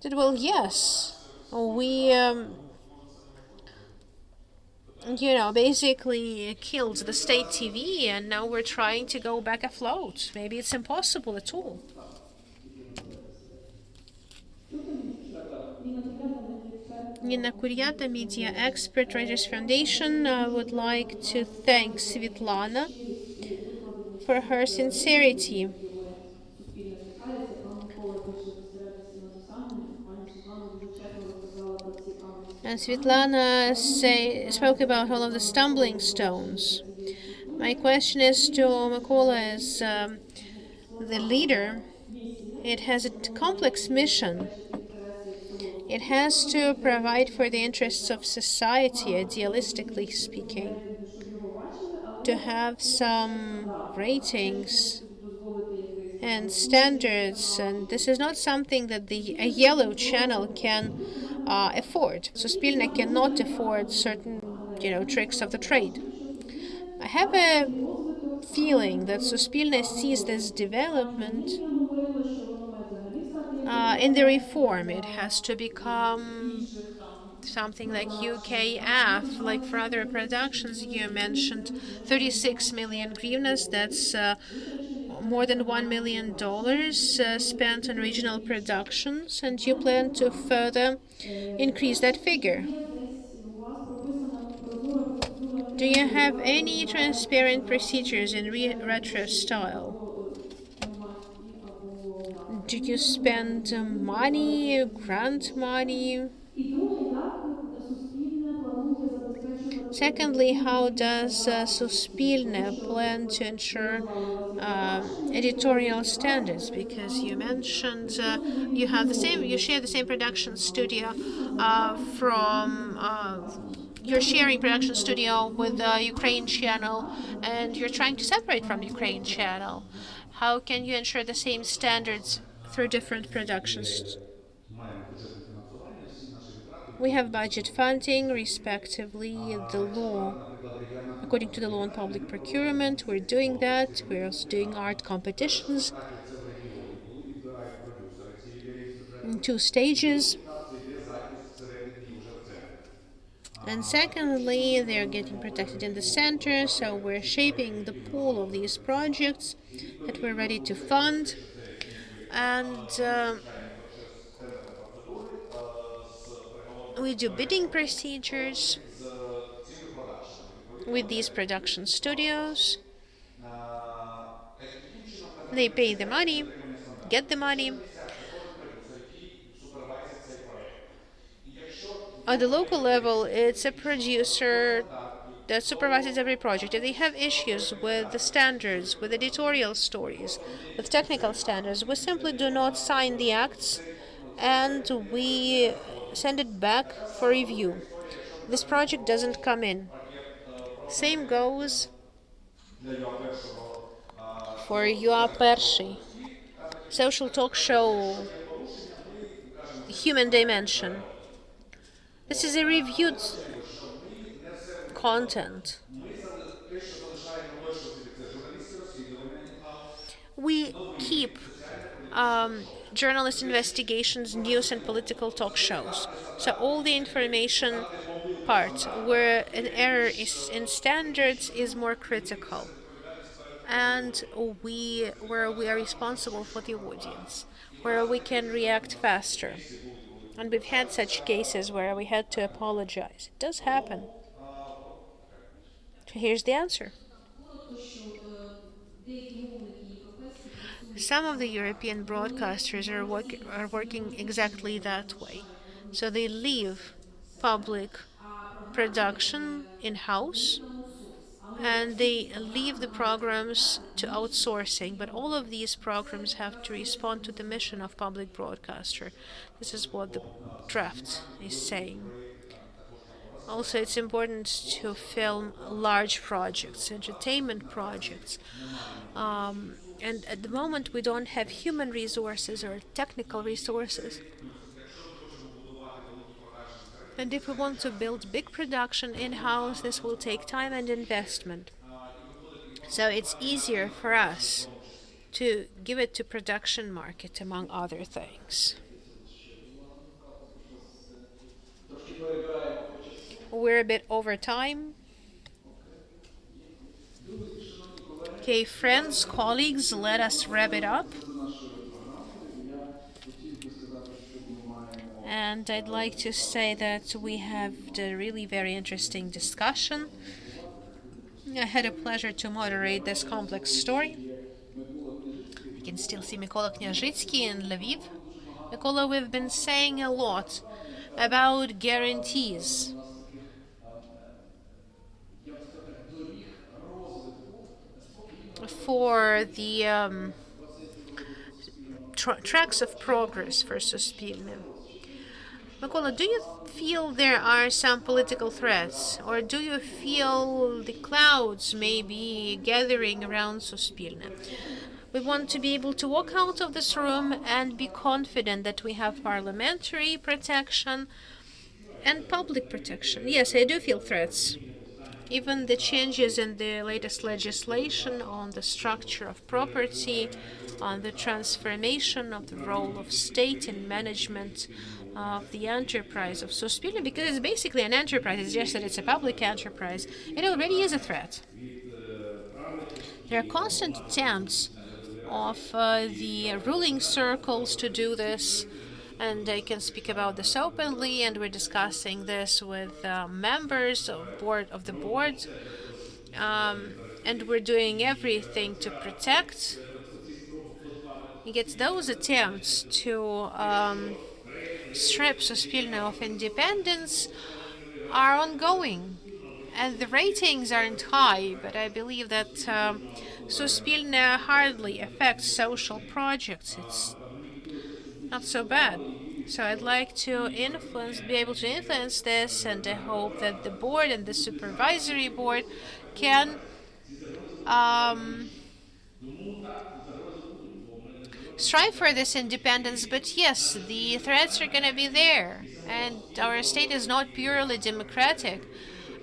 Said, well, yes, we basically killed the state TV, and now we're trying to go back afloat. Maybe it's impossible at all. Nina Kuryata, media expert, Writers Foundation. I would like to thank Svetlana for her sincerity. And Svetlana spoke about all of the stumbling stones. My question is to Mykola as the leader. It has a complex mission. It has to provide for the interests of society, idealistically speaking, to have some ratings and standards, and this is not something that a yellow channel can afford. Suspilne cannot afford certain, tricks of the trade. I have a feeling that Suspilne sees this development in the reform. It has to become something like UKF, like for other productions. You mentioned 36 million hryvnias. That's more than $1 million spent on regional productions, and you plan to further increase that figure. Do you have any transparent procedures in retro style? Do you spend money, grant money? Secondly, how does Suspilne plan to ensure editorial standards? Because you mentioned you share the same production studio you're sharing production studio with the Ukraine channel, and you're trying to separate from the Ukraine channel. How can you ensure the same standards through different productions? We have budget funding, respectively, the law. According to the law on public procurement, we're doing that. We're also doing art competitions in 2 stages. And secondly, they're getting protected in the center, so we're shaping the pool of these projects that we're ready to fund. And we do bidding procedures with these production studios. They pay the money, get the money. On the local level, it's a producer that supervises every project. If they have issues with the standards, with editorial stories, with technical standards, we simply do not sign the acts and we send it back for review. This project doesn't come in. Same goes for UA Pershi, social talk show human dimension. This is a reviewed content. те, що залишає найважливіше, це журналістське розслідування, We keep journalist investigations, news, and political talk shows. So all the information part where an error is in standards is more critical, and where we are responsible for the audience, where we can react faster. And we've had such cases where we had to apologize. It does happen. So here's the answer. Some of the European broadcasters are working exactly that way. So they leave public production in-house and they leave the programs to outsourcing. But all of these programs have to respond to the mission of public broadcaster. This is what the draft is saying. Also, it's important to film large projects, entertainment projects. And at the moment, we don't have human resources or technical resources. And if we want to build big production in-house, this will take time and investment. So it's easier for us to give it to production market, among other things. We're a bit over time. Okay, friends, colleagues, let us wrap it up. And I'd like to say that we have a really very interesting discussion. I had a pleasure to moderate this complex story. I can still see Mykola Kняжицький in Lviv. Mykola, we've been saying a lot about guarantees. For the tracks of progress for Suspilne. Mykola, do you feel there are some political threats, or do you feel the clouds may be gathering around Suspilne? We want to be able to walk out of this room and be confident that we have parliamentary protection and public protection. Yes, I do feel threats. Even the changes in the latest legislation on the structure of property, on the transformation of the role of state in management of the enterprise of Suspilne, because it's basically an enterprise, it's just that it's a public enterprise, it already is a threat. There are constant attempts of the ruling circles to do this, and I can speak about this openly, and we're discussing this with members of the board, and we're doing everything to protect against those attempts to strip Suspilne of independence are ongoing. And the ratings aren't high, but I believe that Suspilne hardly affects social projects. It's not so bad. So I'd like to be able to influence this, and I hope that the board and the supervisory board can strive for this independence. But yes, the threats are going to be there, and our state is not purely democratic,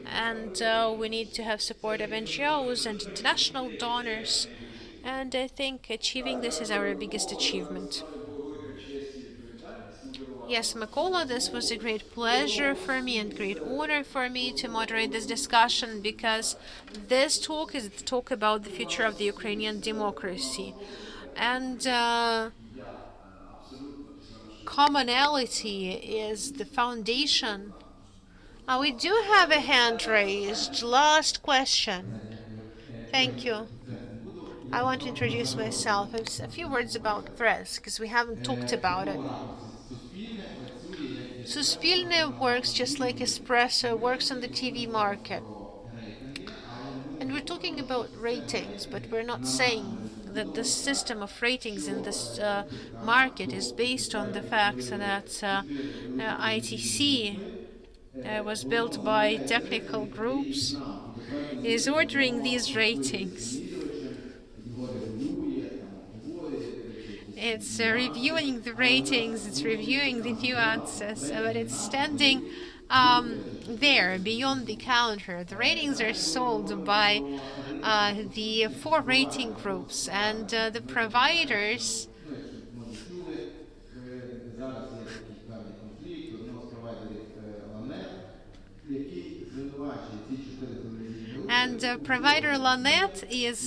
and we need to have support of NGOs and international donors, and I think achieving this is our biggest achievement. Yes, Mykola, this was a great pleasure for me and great honor for me to moderate this discussion, because this talk is the talk about the future of the Ukrainian democracy. And commonality is the foundation. We do have a hand raised. Last question. Thank you. I want to introduce myself. A few words about threats, because we haven't talked about it. Suspilne works just like Espresso works on the TV market. And we're talking about ratings, but we're not saying that the system of ratings in this market is based on the fact that ITC was built by technical groups, is ordering these ratings. it's reviewing the ratings, it's reviewing the nuances, but it's standing there beyond the counter. The ratings are sold by the four rating groups, and the providers. Ну, якщо може чули, зараз є такий певний конфлікт одного з провайдерів Ланет, який звинувачує ці чотири телевізійні групи. And provider Lanet is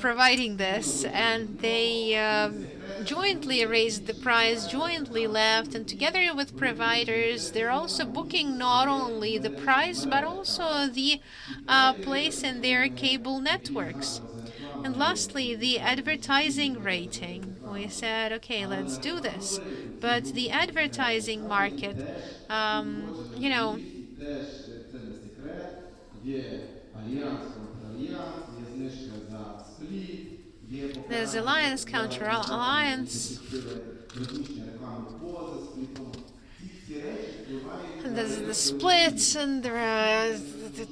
providing this, and they jointly raised the price, jointly left, and together with providers, they're also booking not only the price but also the place in their cable networks. And lastly, the advertising rating. We said, okay, let's do this. But the advertising market, you know, Теж це не секрет, є альянс конtra альянс, є знижка за спліт, є there's alliance counter alliance. припущення реклами поза сплітом. Ці всі речі впливають And there's the split, and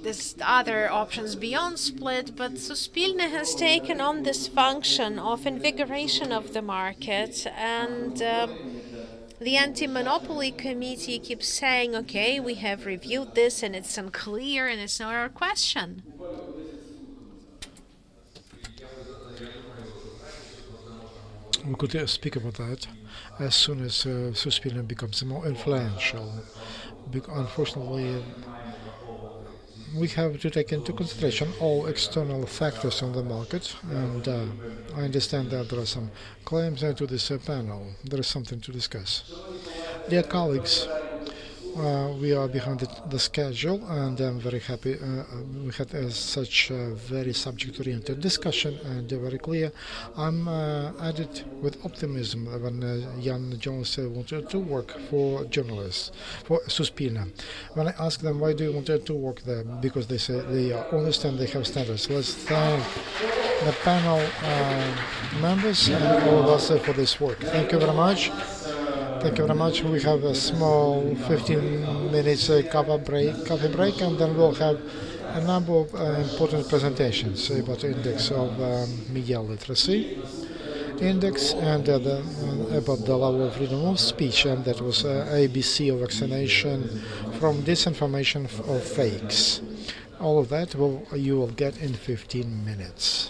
there's other options beyond split, but Suspilne has taken on this function of invigoration of the market, and the anti-monopoly committee keeps saying, okay, we have reviewed this and it's unclear and it's not our question. We could speak about that as soon as Suspilne becomes more influential. Unfortunately, we have to take into consideration all external factors on the market, and I understand that there are some claims to this panel. There is something to discuss. Dear colleagues, we are behind the schedule, and I'm very happy we had such a very subject-oriented discussion and very clear. I'm added with optimism when Jan Jones wanted to work for journalists, for Suspilne. When I asked them why do you want to work there, because they say they understand they have standards. Let's thank the panel members and all of us for this work. Thank you very much. Thank you very much. We have a small 15 minutes coffee break, and then we'll have a number of important presentations about the index of media literacy index and about the level of freedom of speech, and that was ABC of vaccination from disinformation or fakes. All of that you will get in 15 minutes.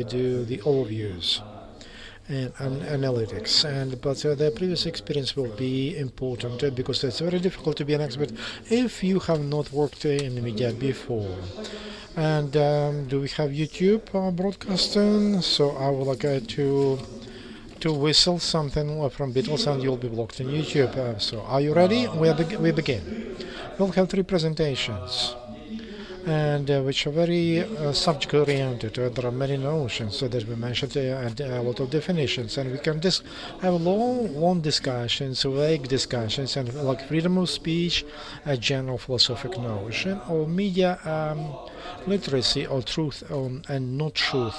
do the overviews and analytics, but the previous experience will be important because it's very difficult to be an expert if you have not worked in media before. And do we have YouTube broadcasting? So I would like to whistle something from Beatles and you'll be blocked on YouTube. So are you ready? We begin. We'll have 3 presentations, and which are very subject oriented. There are many notions that we mentioned and a lot of definitions, and we can have long discussions, vague discussions, and like freedom of speech, a general philosophical notion, or media literacy, or truth and not truth.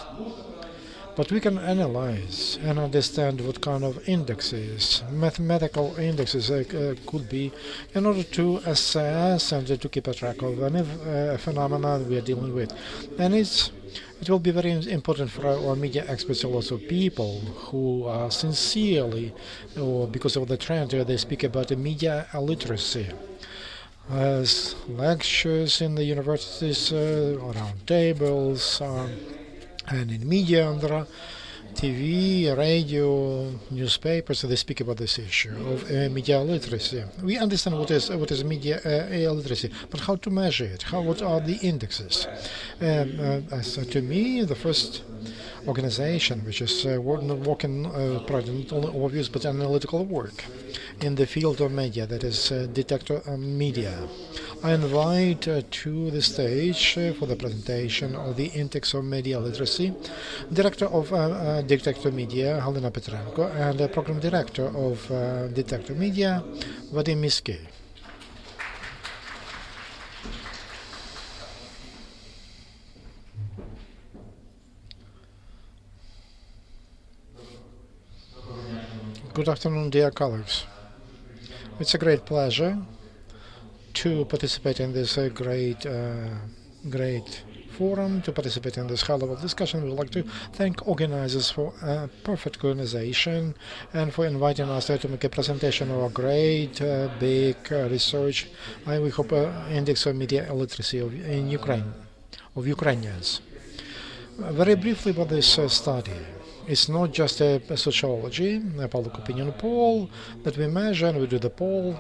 But we can analyze and understand what kind of indexes, mathematical indexes could be in order to assess and to keep a track of any phenomena we are dealing with. And it will be very important for our media experts, also people who are sincerely, or because of the trend, they speak about the media literacy. As lectures in the universities, around tables, and in media, and there are TV, radio, newspapers, they speak about this issue of media literacy. We understand what is media literacy, but how to measure it? What are the indexes? To me, the first organization which is working providing not only overviews but analytical work in the field of media, that is Detector Media. I invite to the stage for the presentation of the index of media literacy, director of Detector Media, Halina Petrenko, and program director of Detector Media, Vadim Miski. Good afternoon, dear colleagues. It's a great pleasure to participate in this great forum, to participate in this high-level discussion. We would like to thank organizers for perfect organization and for inviting us to make a presentation of our great, big research. We hope index of media literacy in Ukraine, of Ukrainians. Very briefly about this study. It's not just a sociology, a public opinion poll that we measure, and we do the poll,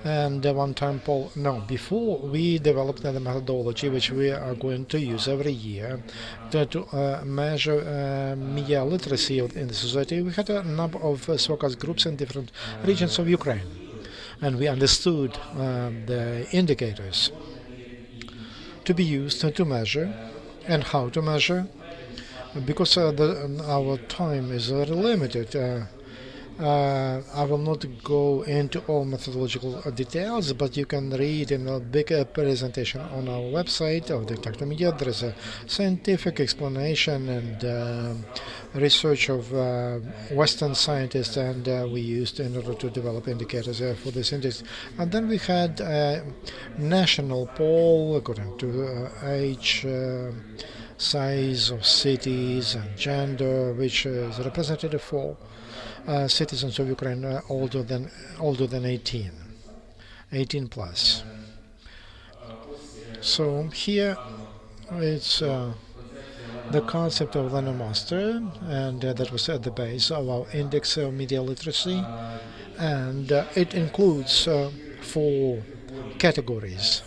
and a one-time poll. No, before we developed the methodology which we are going to use every year to measure media literacy in the society. We had a number of focus groups in different regions of Ukraine, and we understood the indicators to be used to measure and how to measure. Because our time is very limited, I will not go into all methodological details, but you can read in a big presentation on our website of Detector Media. There is a scientific explanation and research of Western scientists, and we used in order to develop indicators for this index. And then we had a national poll according to age, size of cities and gender, which is representative for citizens of Ukraine older than 18 plus. So here it's the concept of learner master, and that was at the base of our index of media literacy, and it includes 4 categories: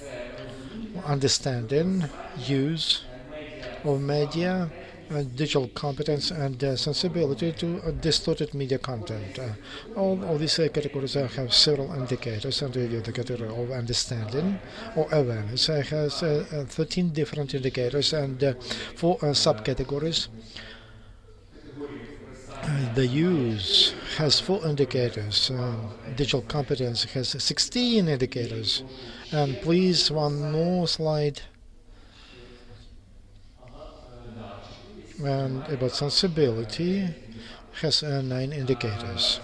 understanding, use of media, digital competence, and sensibility to distorted media content. All of these categories have several indicators, and the category of understanding or awareness has 13 different indicators and 4 subcategories. The use has 4 indicators. Digital competence has 16 indicators. And please, one more slide. And about sensibility has 9 indicators.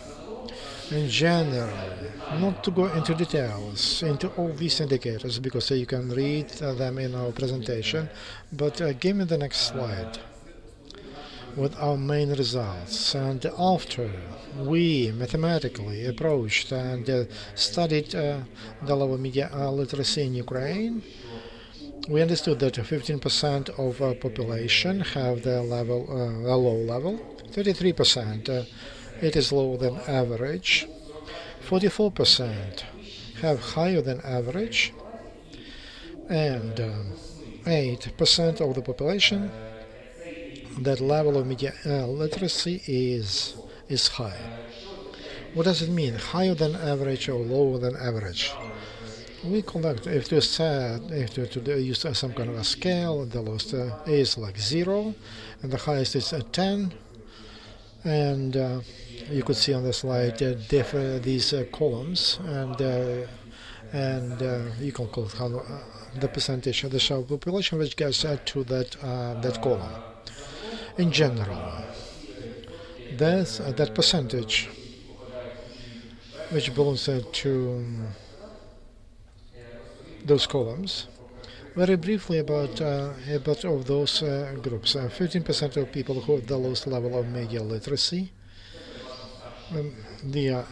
In general, not to go into details into all these indicators because you can read them in our presentation, but give me the next slide with our main results. And after we mathematically approached and studied the level of media literacy in Ukraine, we understood that 15% of population have the level, a low level. 33% it is lower than average. 44% have higher than average, and 8% of the population, that level of media literacy is high. What does it mean? Higher than average or lower than average? We collect, if to set, if to use some kind of a scale, the lowest is like 0, and the highest is 10. And you could see on the slide these columns, and you can call it how, the percentage of the show population which gets to that column. In general, there's that percentage which belongs to those columns. Very briefly about of those groups. 15% of people who have the lowest level of media literacy. The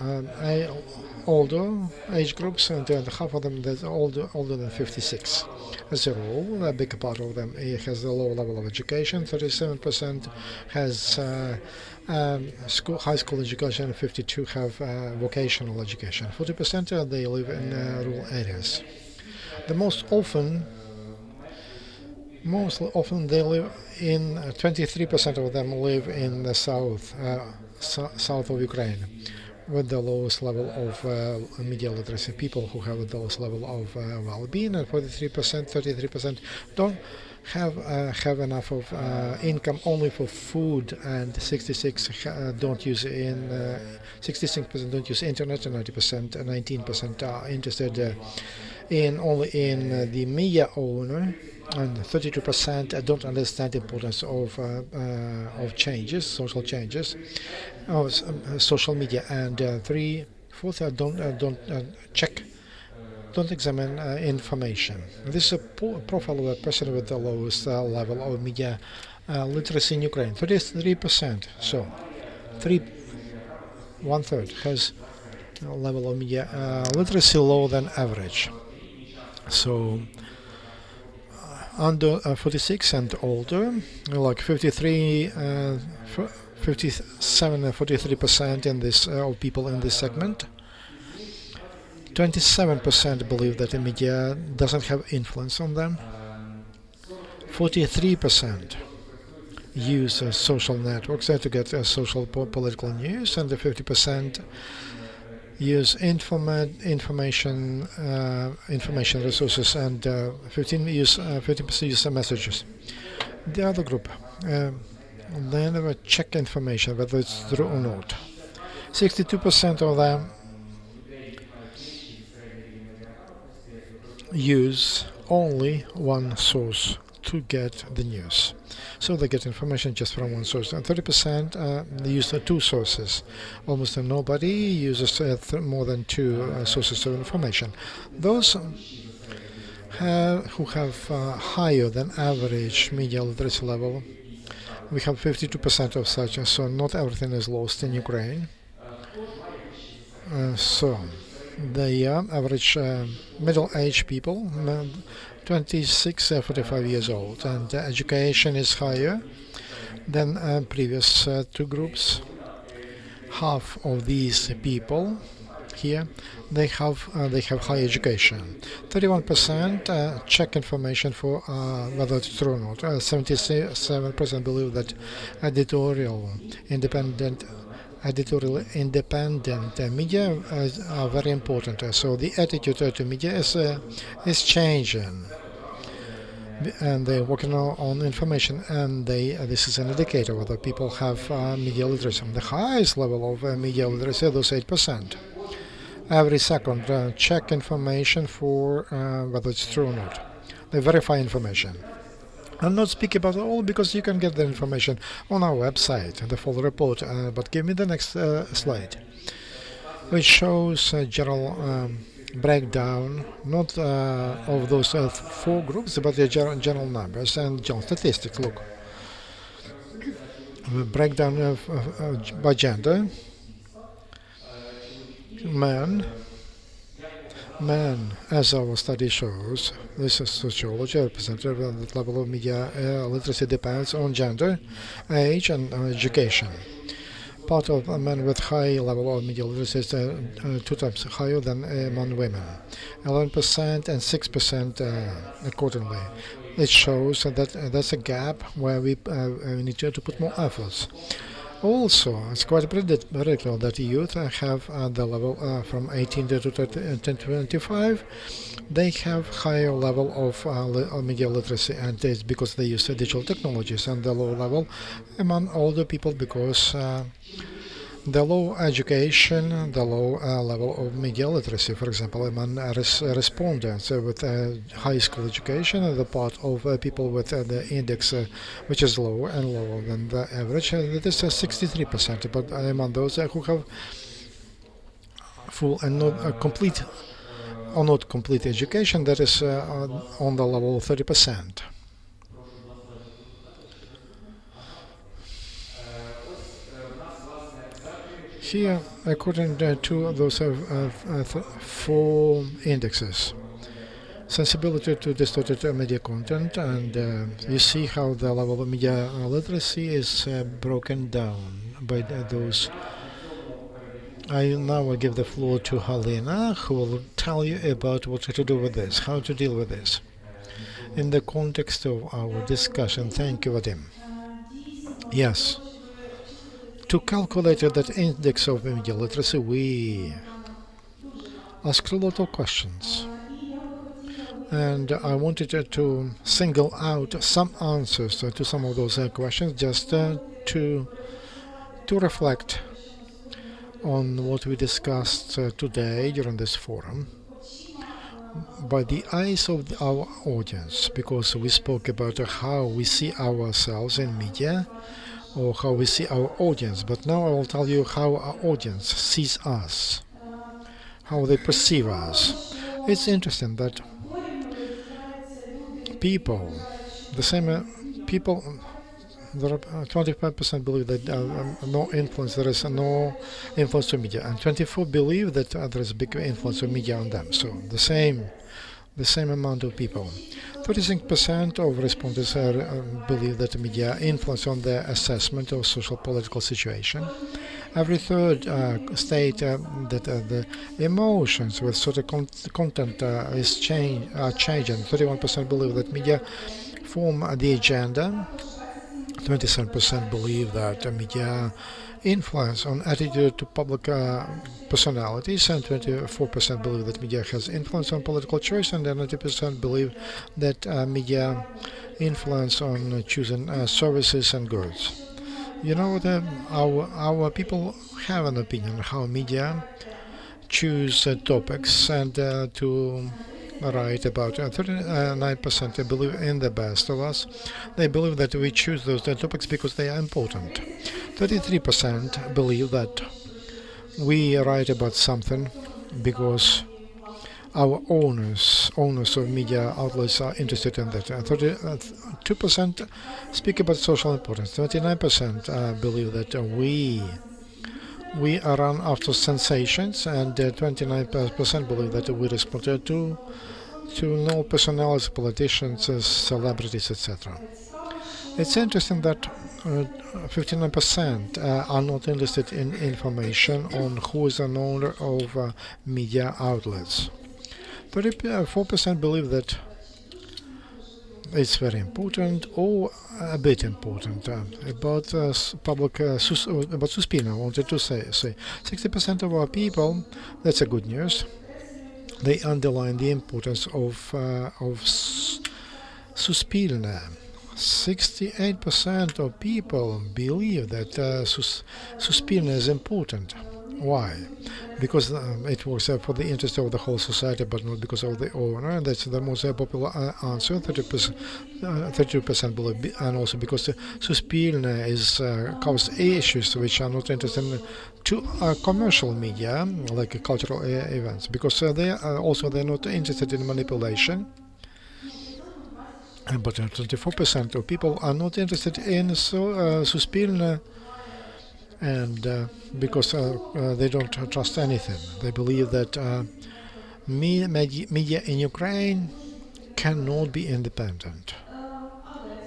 older age groups, and half of them that's older than 56. As a rule, a big part of them has a low level of education. 37% has high school education, and 52 have vocational education. 40% they live in rural areas. The most often they live in 23% of them live in the south of Ukraine, with the lowest level of media literacy. People who have the lowest level of well-being, and 33% don't have enough of income only for food, and 66% don't use 66% don't use internet, and 19% are interested only in the media owner, and 32% don't understand the importance of changes, social changes, of social media, and 3/4 don't examine information. This is a profile of a person with the lowest level of media literacy in Ukraine. 33%, so one third has a level of media literacy lower than average. So under 46 and older, like 53, 57 and 43% in this of people in this segment. 27% believe that the media doesn't have influence on them. 43% use social networks to get social political news, and the 50% use information resources, and 15% use messages. The other group, they never check information whether it's true or not. 62% of them use only one source to get the news. So they get information just from one source. And 30% use two sources. Almost nobody uses more than two sources of information. Those who have higher than average media literacy level, we have 52% of such, so not everything is lost in Ukraine. So the average middle-aged people, 26, 45 years old, and education is higher than previous two groups. Half of these people here, they have high education. 31% check information for whether it's true or not. 77% believe that editorial independent media are very important. So the attitude to media is changing, and they're working on information, and this is an indicator whether people have media literacy. The highest level of media literacy, those 8%. Every second, check information for whether it's true or not. They verify information. I'll not speak about it all because you can get the information on our website, the full report. But give me the next slide, which shows a general breakdown, not of those four groups, but the general numbers and general statistics. Look, the breakdown by gender. Men Man, as our study shows, this is sociology representative of the level of media literacy depends on gender, age, and education. Part of men with high level of media literacy is 2 times higher than among women, 11% and 6% accordingly. It shows that that's a gap where we need to put more efforts. Also, it's quite predictable that youth have the level from 18 to 25. They have higher level of media literacy, and it's because they use digital technologies, and the low level among older people because the low education, the low level of media literacy, for example, among respondents with high school education, the part of people with the index which is lower and lower than the average, that is 63%. But among those who have full and not complete or not complete education, that is on the level of 30%. Here, according to those 4 indexes, sensibility to distorted media content, and you see how the level of media literacy is broken down by those. I now will give the floor to Halina, who will tell you about what to do with this, how to deal with this. In the context of our discussion, thank you, Vadim. Yes. To calculate that index of media literacy, we asked a lot of questions. And I wanted to single out some answers to some of those questions, just to reflect on what we discussed today during this forum by the eyes of our audience, because we spoke about how we see ourselves in media, or how we see our audience. But now I will tell you how our audience sees us, how they perceive us. It's interesting that people, the same people, there are 25% believe that no influence, there is no influence to media, and 24 believe that there is a big influence of media on them. So the same amount of people. 36% of respondents believe that media influence on their assessment of social political situation. Every third state that the emotions with certain content are changing. 31% believe that media form the agenda. 27% believe that media influence on attitude to public personalities, and 24% believe that media has influence on political choice, and 90% believe that media influence on choosing services and goods. You know, our people have an opinion how media choose topics and to write about. 39% believe in the best of us. They believe that we choose those topics because they are important. 33% believe that we write about something because our owners of media outlets are interested in that. 32% speak about social importance. 29% believe that we run after sensations, and 29% believe that we respond to know personalities, politicians, celebrities, etc. It's interesting that 59% are not interested in information on who is an owner of media outlets. 34% believe that it's very important or a bit important. About public about Suspina, I wanted to say 60% of our people, that's a good news. They underline the importance of Suspilna. 68% of people believe that Suspilna is important. Why? Because it works for the interest of the whole society, but not because of the owner. That's the most popular answer. 32% believe, and also because Suspilna covers issues which are not interesting to commercial media, like cultural events, because they're not interested in manipulation. But 24% of people are not interested in Suspilna, and because they don't trust anything. They believe that Media in Ukraine cannot be independent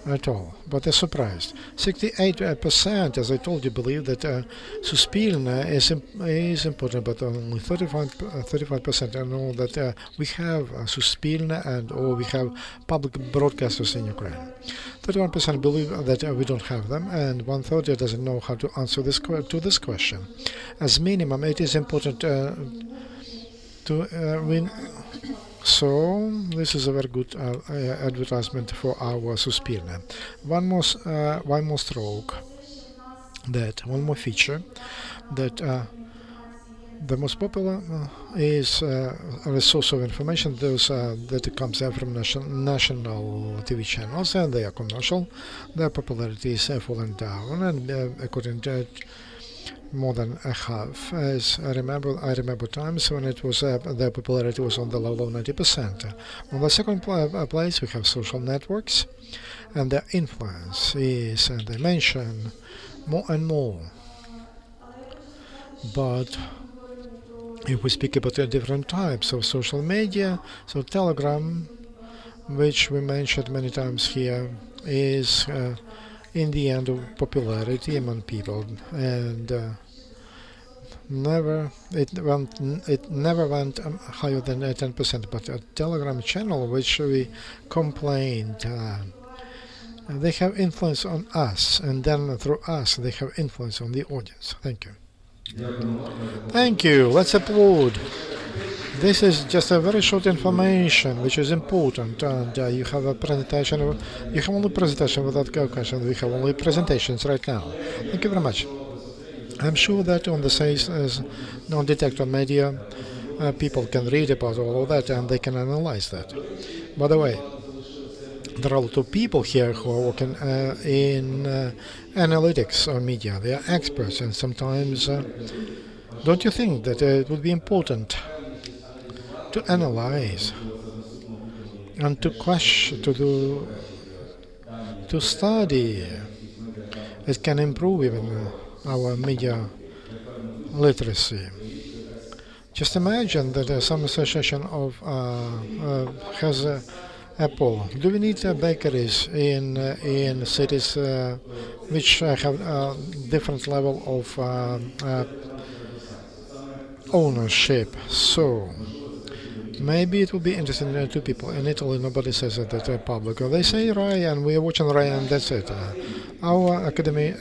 at all. But they're surprised. 68%, as I told you, believe that Suspilna is important, but only 35% know that we have Suspilna and or we have public broadcasters in Ukraine. 31% believe that we don't have them, and 1/3 doesn't know how to answer this question. As minimum, it is important to win. So this is a very good advertisement for our Suspilna. One more stroke. That one more feature that the most popular is a source of information. Those that comes out from national TV channels, and they are commercial. Their popularity is falling down, and according to more than a half. As I remember times when it was their popularity was on the low 90%. On the second place, we have social networks, and their influence is, and they mention more and more. But if we speak about the different types of social media, so Telegram, which we mentioned many times here, is in the end of popularity among people, and it never went higher than 10%. But a Telegram channel, which we complained, they have influence on us, and then through us they have influence on the audience. Thank you. Thank you. Let's applaud. This is just a very short information, which is important, and you have a presentation. You have only presentation without question. We have only presentations right now. Thank you very much. I'm sure that on the sites as non-detector media, people can read about all of that and they can analyze that. By the way, there are a lot of people here who are working in analytics or media. They are experts, and sometimes, don't you think that it would be important to analyze and to question, to study? It can improve even our media literacy. Just imagine that some association of has Apple. Do we need bakeries in cities which have different level of ownership? So maybe it would be interesting to people. In Italy, nobody says that they're public. They say Rai, and we are watching Rai, and that's it. Our academy.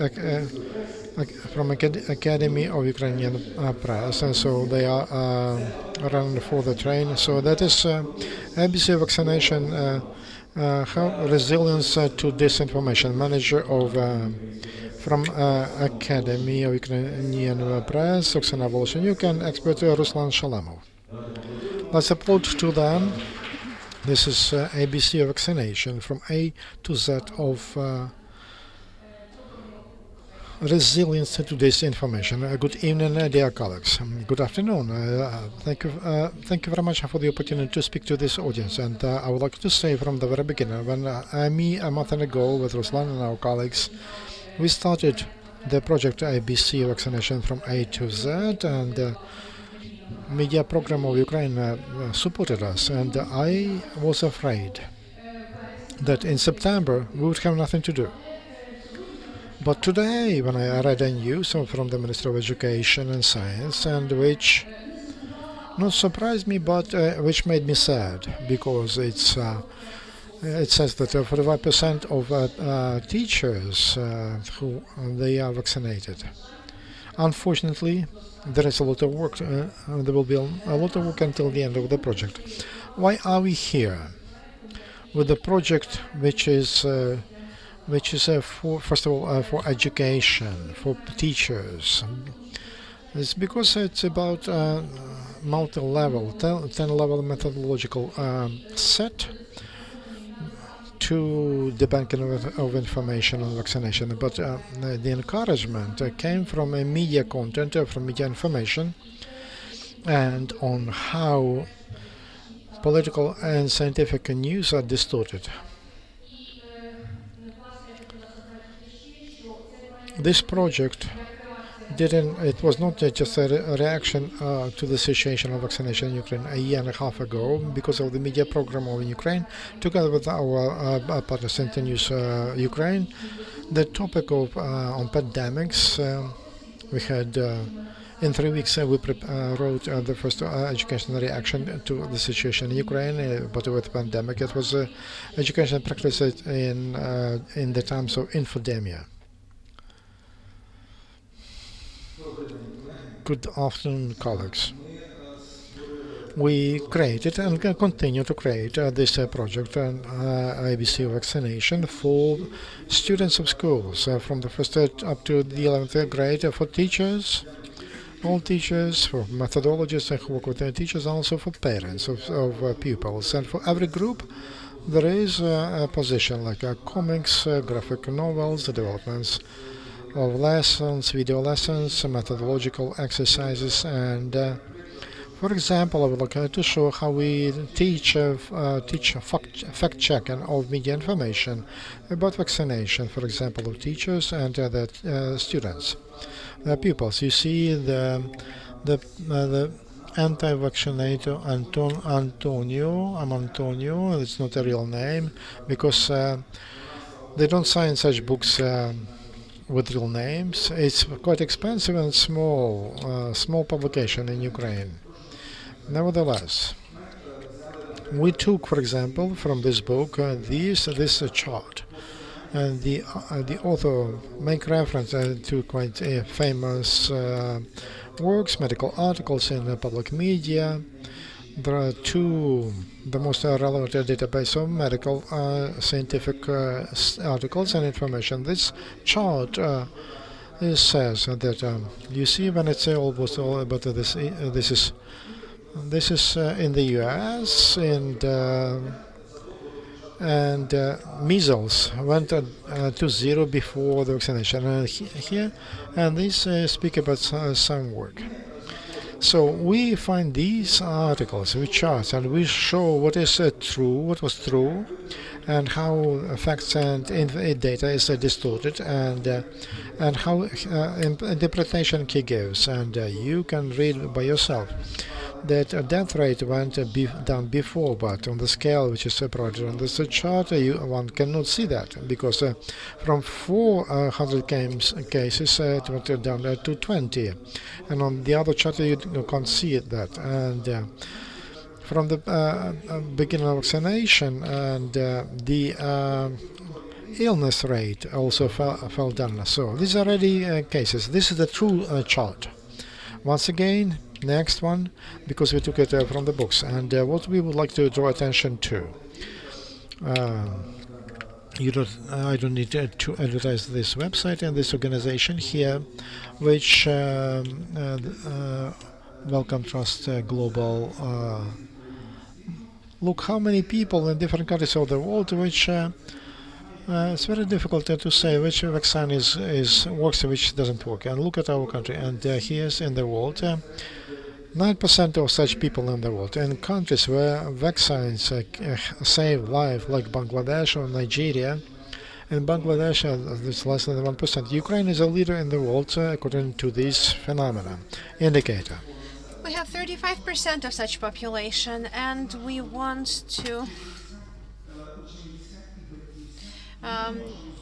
From Academy of Ukrainian Press, and so they are running for the train. So that is ABC vaccination, how resilience to disinformation. Manager of from Academy of Ukrainian Press, Oksana Voloshenyuk, and expert Ruslan Shalamov. Let's applaud to them. This is ABC vaccination from A to Z of resilience to disinformation. Good evening, dear colleagues. Good afternoon. Thank you very much for the opportunity to speak to this audience. And I would like to say from the very beginning, when a month ago with Ruslan and our colleagues, we started the project ABC vaccination from A to Z, and media program of Ukraine supported us. And I was afraid that in September we would have nothing to do. But today, when I read a news from the Ministry of Education and Science, and which not surprised me, but which made me sad, because it says that 45% of teachers who they are vaccinated. Unfortunately, there is a lot of work. There will be a lot of work until the end of the project. Why are we here with the project, which is for, first of all, for education, for teachers? It's because it's about multi-level, 10-level methodological set to the banking of information on vaccination. But the encouragement came from media content, from media information, and on how political and scientific news are distorted. This project didn't. It was not just a reaction to the situation of vaccination in Ukraine a year and a half ago because of the media program of Ukraine, together with our partners Internews Ukraine. The topic of on pandemics. We had in 3 weeks wrote the first educational reaction to the situation in Ukraine, but with the pandemic. It was education practice in the times of infodemia. Good afternoon, colleagues. We created and continue to create this project, IBC vaccination, for students of schools from the first up to the 11th grade, for teachers, all teachers, for methodologists who work with their teachers, also for parents of pupils. And for every group, there is a position like comics, graphic novels, the developments of lessons, video lessons, methodological exercises, and for example, I would like to show how we teach fact checking of media information about vaccination, for example, of teachers and the students, the pupils. You see the anti-vaccinator Antonio. I'm Antonio. It's not a real name because they don't sign such books with real names. It's quite expensive and small publication in Ukraine. Nevertheless, we took, for example, from this book this chart, and the author make reference to quite famous works, medical articles in the public media. There are the most relevant database of medical scientific articles and information. This chart says that you see when it's almost all about this. This is in the U.S. and measles went to zero before the vaccination. Here, and these speak about some work. So we find these articles, we chart, and we show what is true, what was true, and how facts and data is distorted, and how interpretation key gives. And you can read by yourself that death rate went down before, but on the scale which is separated on this chart, one cannot see that because from 400 cases it went down to 20, and on the other chart you can't see that. And from the beginning of vaccination, and the illness rate also fell down. So these are already cases. This is the true chart. Once again, next one, because we took it from the books, and what we would like to draw attention to. I don't need to advertise this website and this organization here, which Welcome Trust Global. Look how many people in different countries of the world, which it's very difficult to say which vaccine works and which doesn't work. And look at our country, and here's in the world 9% of such people in the world. In countries where vaccines save life, like Bangladesh or Nigeria, in Bangladesh it's less than 1%. Ukraine is a leader in the world according to this phenomena indicator. We have 35% of such population, and we want to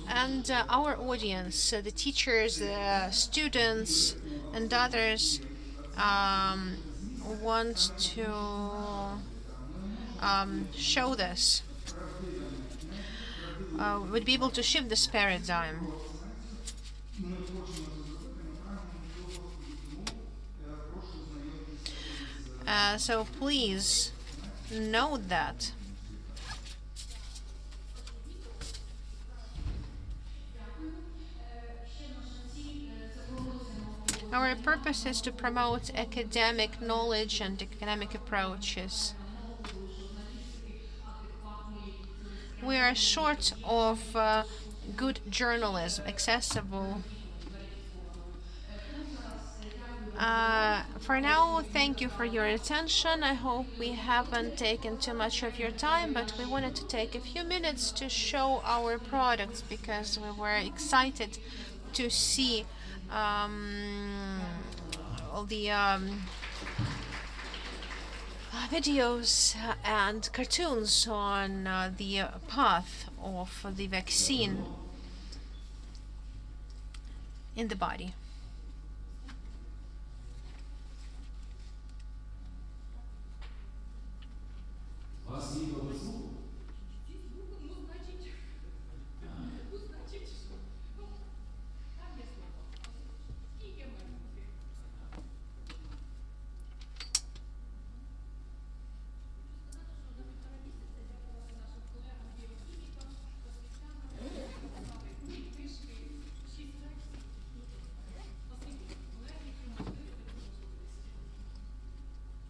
and our audience, the teachers, the students, and others want to show this, would be able to shift this paradigm. So please note that. Our purpose is to promote academic knowledge and academic approaches. We are short of good journalism, accessible. For now, thank you for your attention. I hope we haven't taken too much of your time, but we wanted to take a few minutes to show our products because we were excited to see all the videos and cartoons on the path of the vaccine in the body.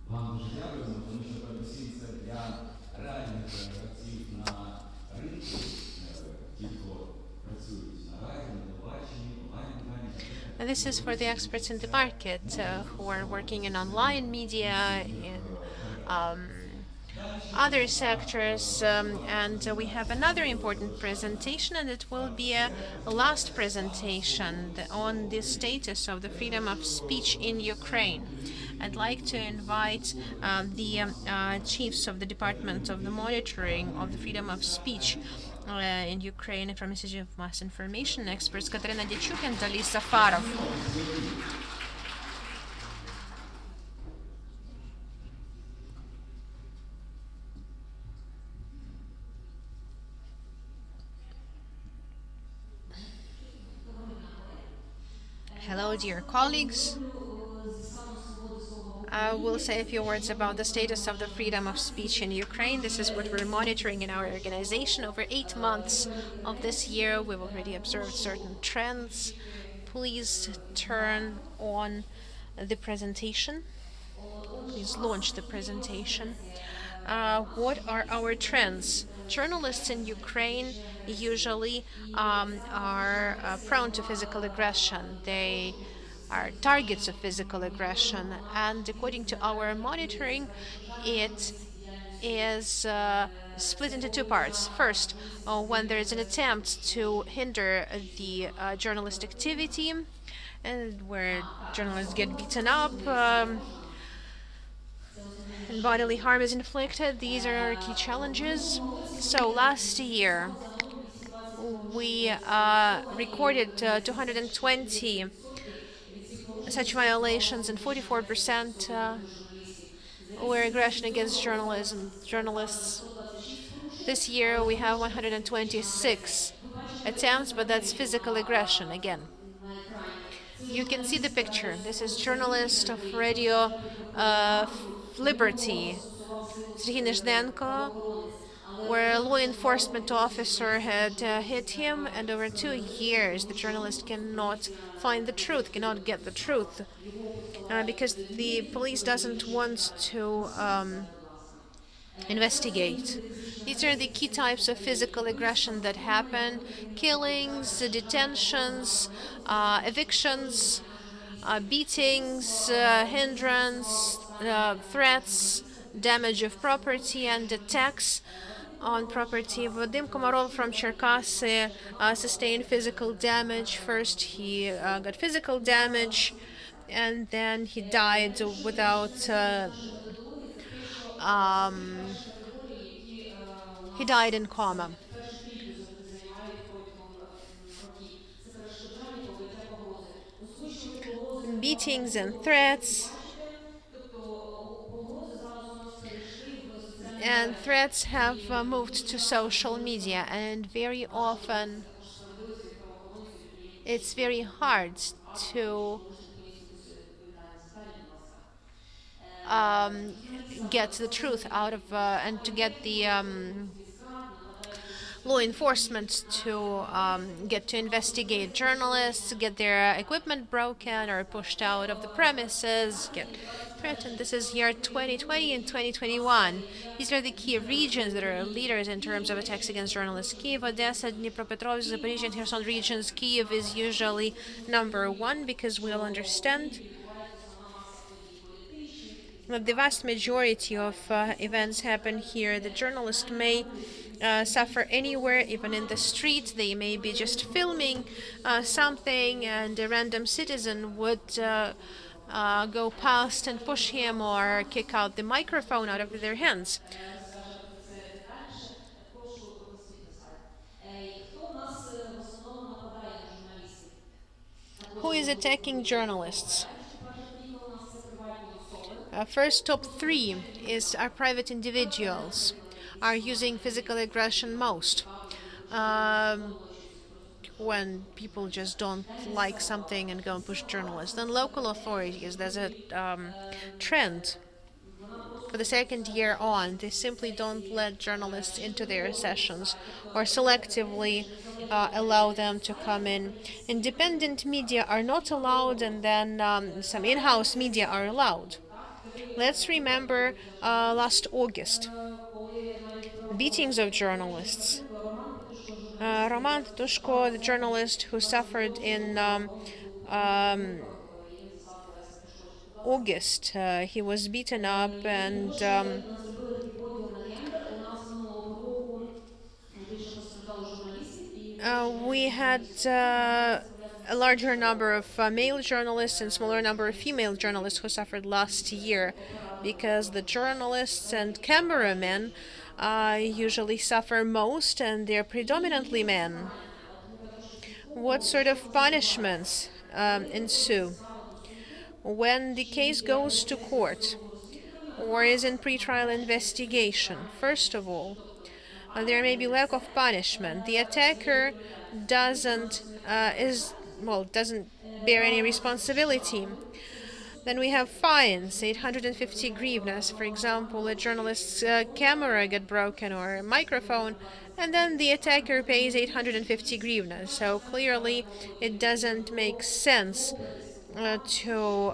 Вам дуже дякуємо, тому що передусім це для реальних гравців на ринку, ті, хто працюють на радіо, на телебаченні, онлайн-медіа. This is for the experts in the market who are working in online media, in other sectors, and we have another important presentation, and it will be a last presentation on the status of the freedom of speech in Ukraine. I'd like to invite the chiefs of the Department of the Monitoring of the Freedom of Speech in Ukraine from Institute of Mass Information experts Katerina Dechuk and Dali Safarov. Hello, dear colleagues. I will say a few words about the status of the freedom of speech in Ukraine. This is what we're monitoring in our organization. Over 8 months of this year, we've already observed certain trends. Please turn on the presentation. Please launch the presentation. What are our trends? Journalists in Ukraine usually are prone to physical aggression. They are targets of physical aggression, and according to our monitoring, it is split into two parts. First, when there is an attempt to hinder the journalist activity, and where journalists get beaten up, and bodily harm is inflicted. These are our key challenges. So last year, we recorded 220 such violations, and 44% were aggression against journalists. This year, we have 126 attempts, but that's physical aggression again. You can see the picture. This is journalist of Radio Liberty, Serhiy Nezhdenko, where a law enforcement officer had hit him, and over 2 years the journalist cannot find the truth, cannot get the truth, because the police doesn't want to investigate. These are the key types of physical aggression that happen: killings, detentions, evictions, beatings, hindrance, threats, damage of property, and attacks on property. Vadim Komarov from Cherkasy sustained physical damage. First, he got physical damage, and then he died without. He died in coma. Beatings and threats. And threats have moved to social media, and very often it's very hard to get the truth out of and to get the law enforcement to get to investigate journalists, get their equipment broken or pushed out of the premises, get threatened. This is year 2020 and 2021. These are the key regions that are leaders in terms of attacks against journalists. Kyiv, Odessa, Dnipropetrovsk, Zaporizhia, and Kherson regions. Kyiv is usually number one, because we all understand that the vast majority of events happen here. The journalist may suffer anywhere, even in the street. They may be just filming something, and a random citizen would go past and push him or kick out the microphone out of their hands. Розкаже про це детальніше. Прошу наступний слайд. Хто у нас в основному нападає на журналістів? Who is attacking journalists? Перша трійка у нас це приватні особи. First top three is our private individuals are using physical aggression most. When people just don't like something and go and push journalists. Then local authorities, there's a trend for the second year on. They simply don't let journalists into their sessions or selectively allow them to come in. Independent media are not allowed, and then some in-house media are allowed. Let's remember last August, beatings of journalists. Roman Tushko, the journalist who suffered in August, he was beaten up, and we had a larger number of male journalists and smaller number of female journalists who suffered last year, because the journalists and cameramen usually suffer most, and they're predominantly men. What sort of punishments ensue? When the case goes to court or is in pretrial investigation, first of all, there may be lack of punishment. The attacker doesn't bear any responsibility. Then we have fines, 850 hryvnias. For example, a journalist's camera got broken or a microphone, and then the attacker pays 850 hryvnias. So clearly, it doesn't make sense to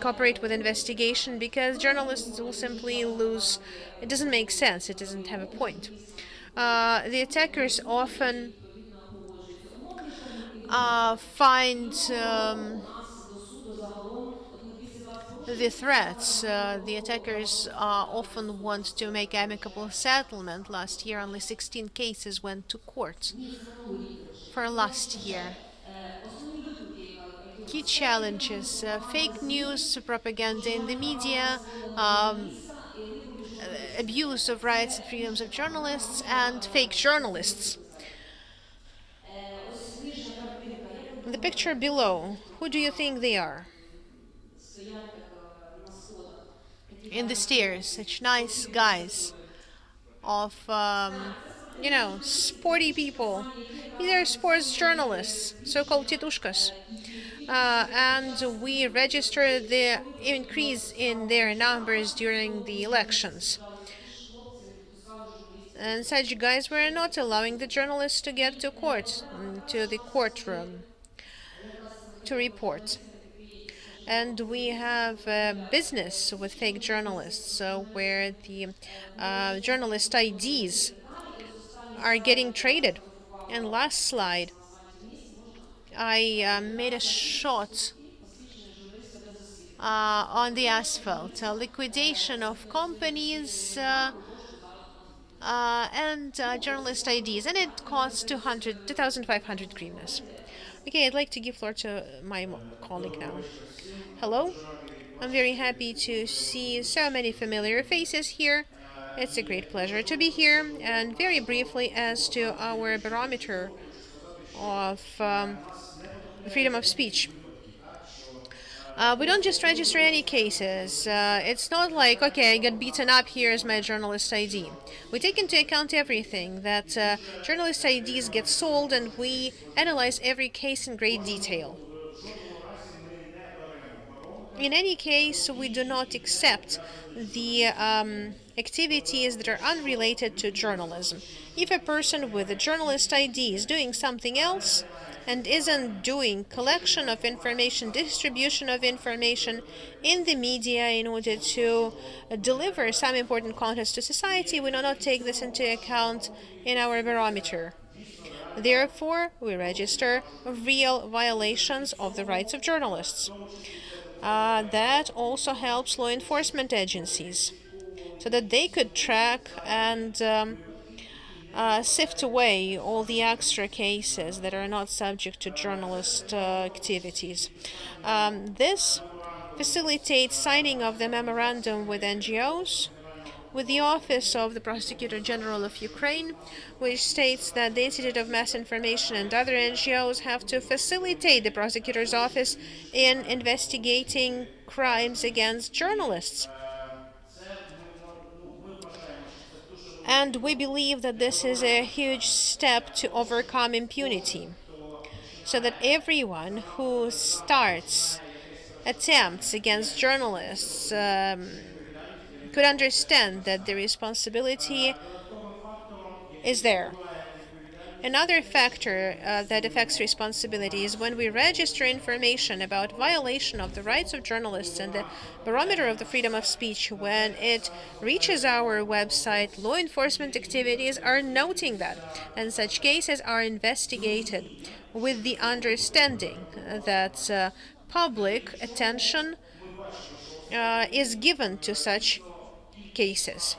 cooperate with investigation, because journalists will simply lose. It doesn't make sense. It doesn't have a point. The attackers often find the threats. The attackers often want to make amicable settlement. Last year, only 16 cases went to court for last year. Key challenges: fake news, propaganda in the media, abuse of rights and freedoms of journalists, and fake journalists. The picture below, who do you think they are? In the stairs, such nice guys of, sporty people. These are sports journalists, so-called titushkas. And we register the increase in their numbers during the elections. And such guys were not allowing the journalists to get to court, to the courtroom, to report. And we have a business with fake journalists, where the journalist IDs are getting traded. And last slide, I made a shot on the asphalt, liquidation of companies and journalist IDs, and it costs 2,500 hryvnias. Okay, I'd like to give floor to my colleague now. Hello, I'm very happy to see so many familiar faces here. It's a great pleasure to be here. And very briefly, as to our barometer of freedom of speech. We don't just register any cases. It's not like, okay, I got beaten up, here's my journalist ID. We take into account everything, that journalist IDs get sold, and we analyze every case in great detail. In any case, we do not accept the activities that are unrelated to journalism. If a person with a journalist ID is doing something else and isn't doing collection of information, distribution of information in the media in order to deliver some important content to society, we do not take this into account in our barometer. Therefore, we register real violations of the rights of journalists. That also helps law enforcement agencies. so that they could track and sift away all the extra cases that are not subject to journalist activities. This facilitates signing of the memorandum with NGOs, with the Office of the Prosecutor General of Ukraine, which states that the Institute of Mass Information and other NGOs have to facilitate the prosecutor's office in investigating crimes against journalists. And we believe that this is a huge step to overcome impunity, so that everyone who starts attempts against journalists could understand that the responsibility is there. Another factor that affects responsibility is when we register information about violation of the rights of journalists and the barometer of the freedom of speech. When it reaches our website, law enforcement activities are noting that, and such cases are investigated with the understanding that public attention is given to such cases.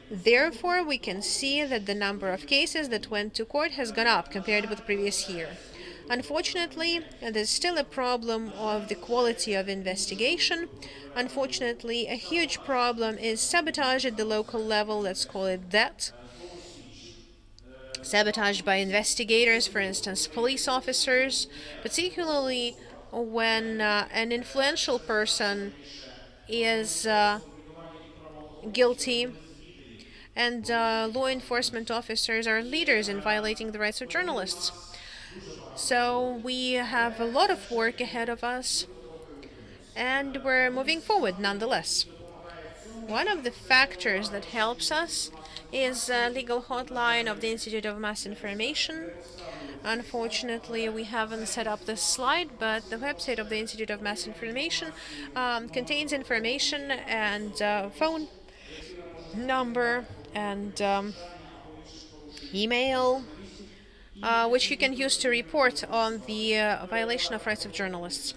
Therefore, we can see that the number of cases that went to court has gone up compared with the previous year. Unfortunately, there's still a problem of the quality of investigation. Unfortunately, a huge problem is sabotage at the local level, let's call it that. Sabotage by investigators, for instance, police officers, particularly when an influential person is guilty, and law enforcement officers are leaders in violating the rights of journalists. So we have a lot of work ahead of us, and we're moving forward nonetheless. One of the factors that helps us is a legal hotline of the Institute of Mass Information. Unfortunately, we haven't set up this slide, but the website of the Institute of Mass Information contains information and phone number and email, which you can use to report on the violation of rights of journalists.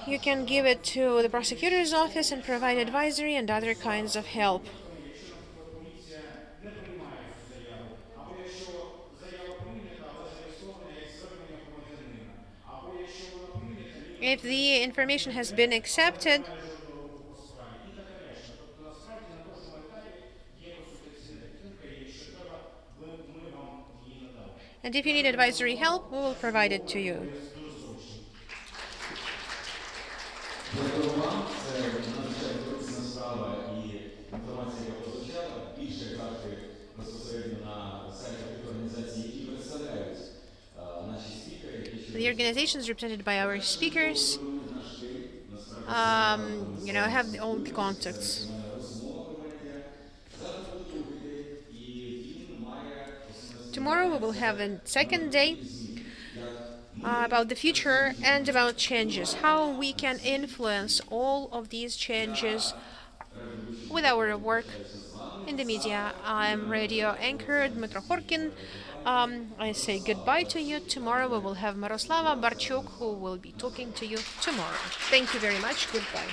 You can give it to the prosecutor's office and provide advisory and other kinds of help. If the information has been accepted, and if you need advisory help, we will provide it to you. Дякую вам. Це надзвичайно корисна справа і інформація, яка прозвучала, більше як завжди безпосередньо на сайтах тих організацій, які представляють наші спікери, які The organizations represented by our speakers, have all the contacts. Tomorrow we will have a second day about the future and about changes, how we can influence all of these changes with our work in the media. I'm radio anchor Dmitro Horkin. I say goodbye to you. Tomorrow we will have Miroslava Barchuk, who will be talking to you tomorrow. Thank you very much. Goodbye.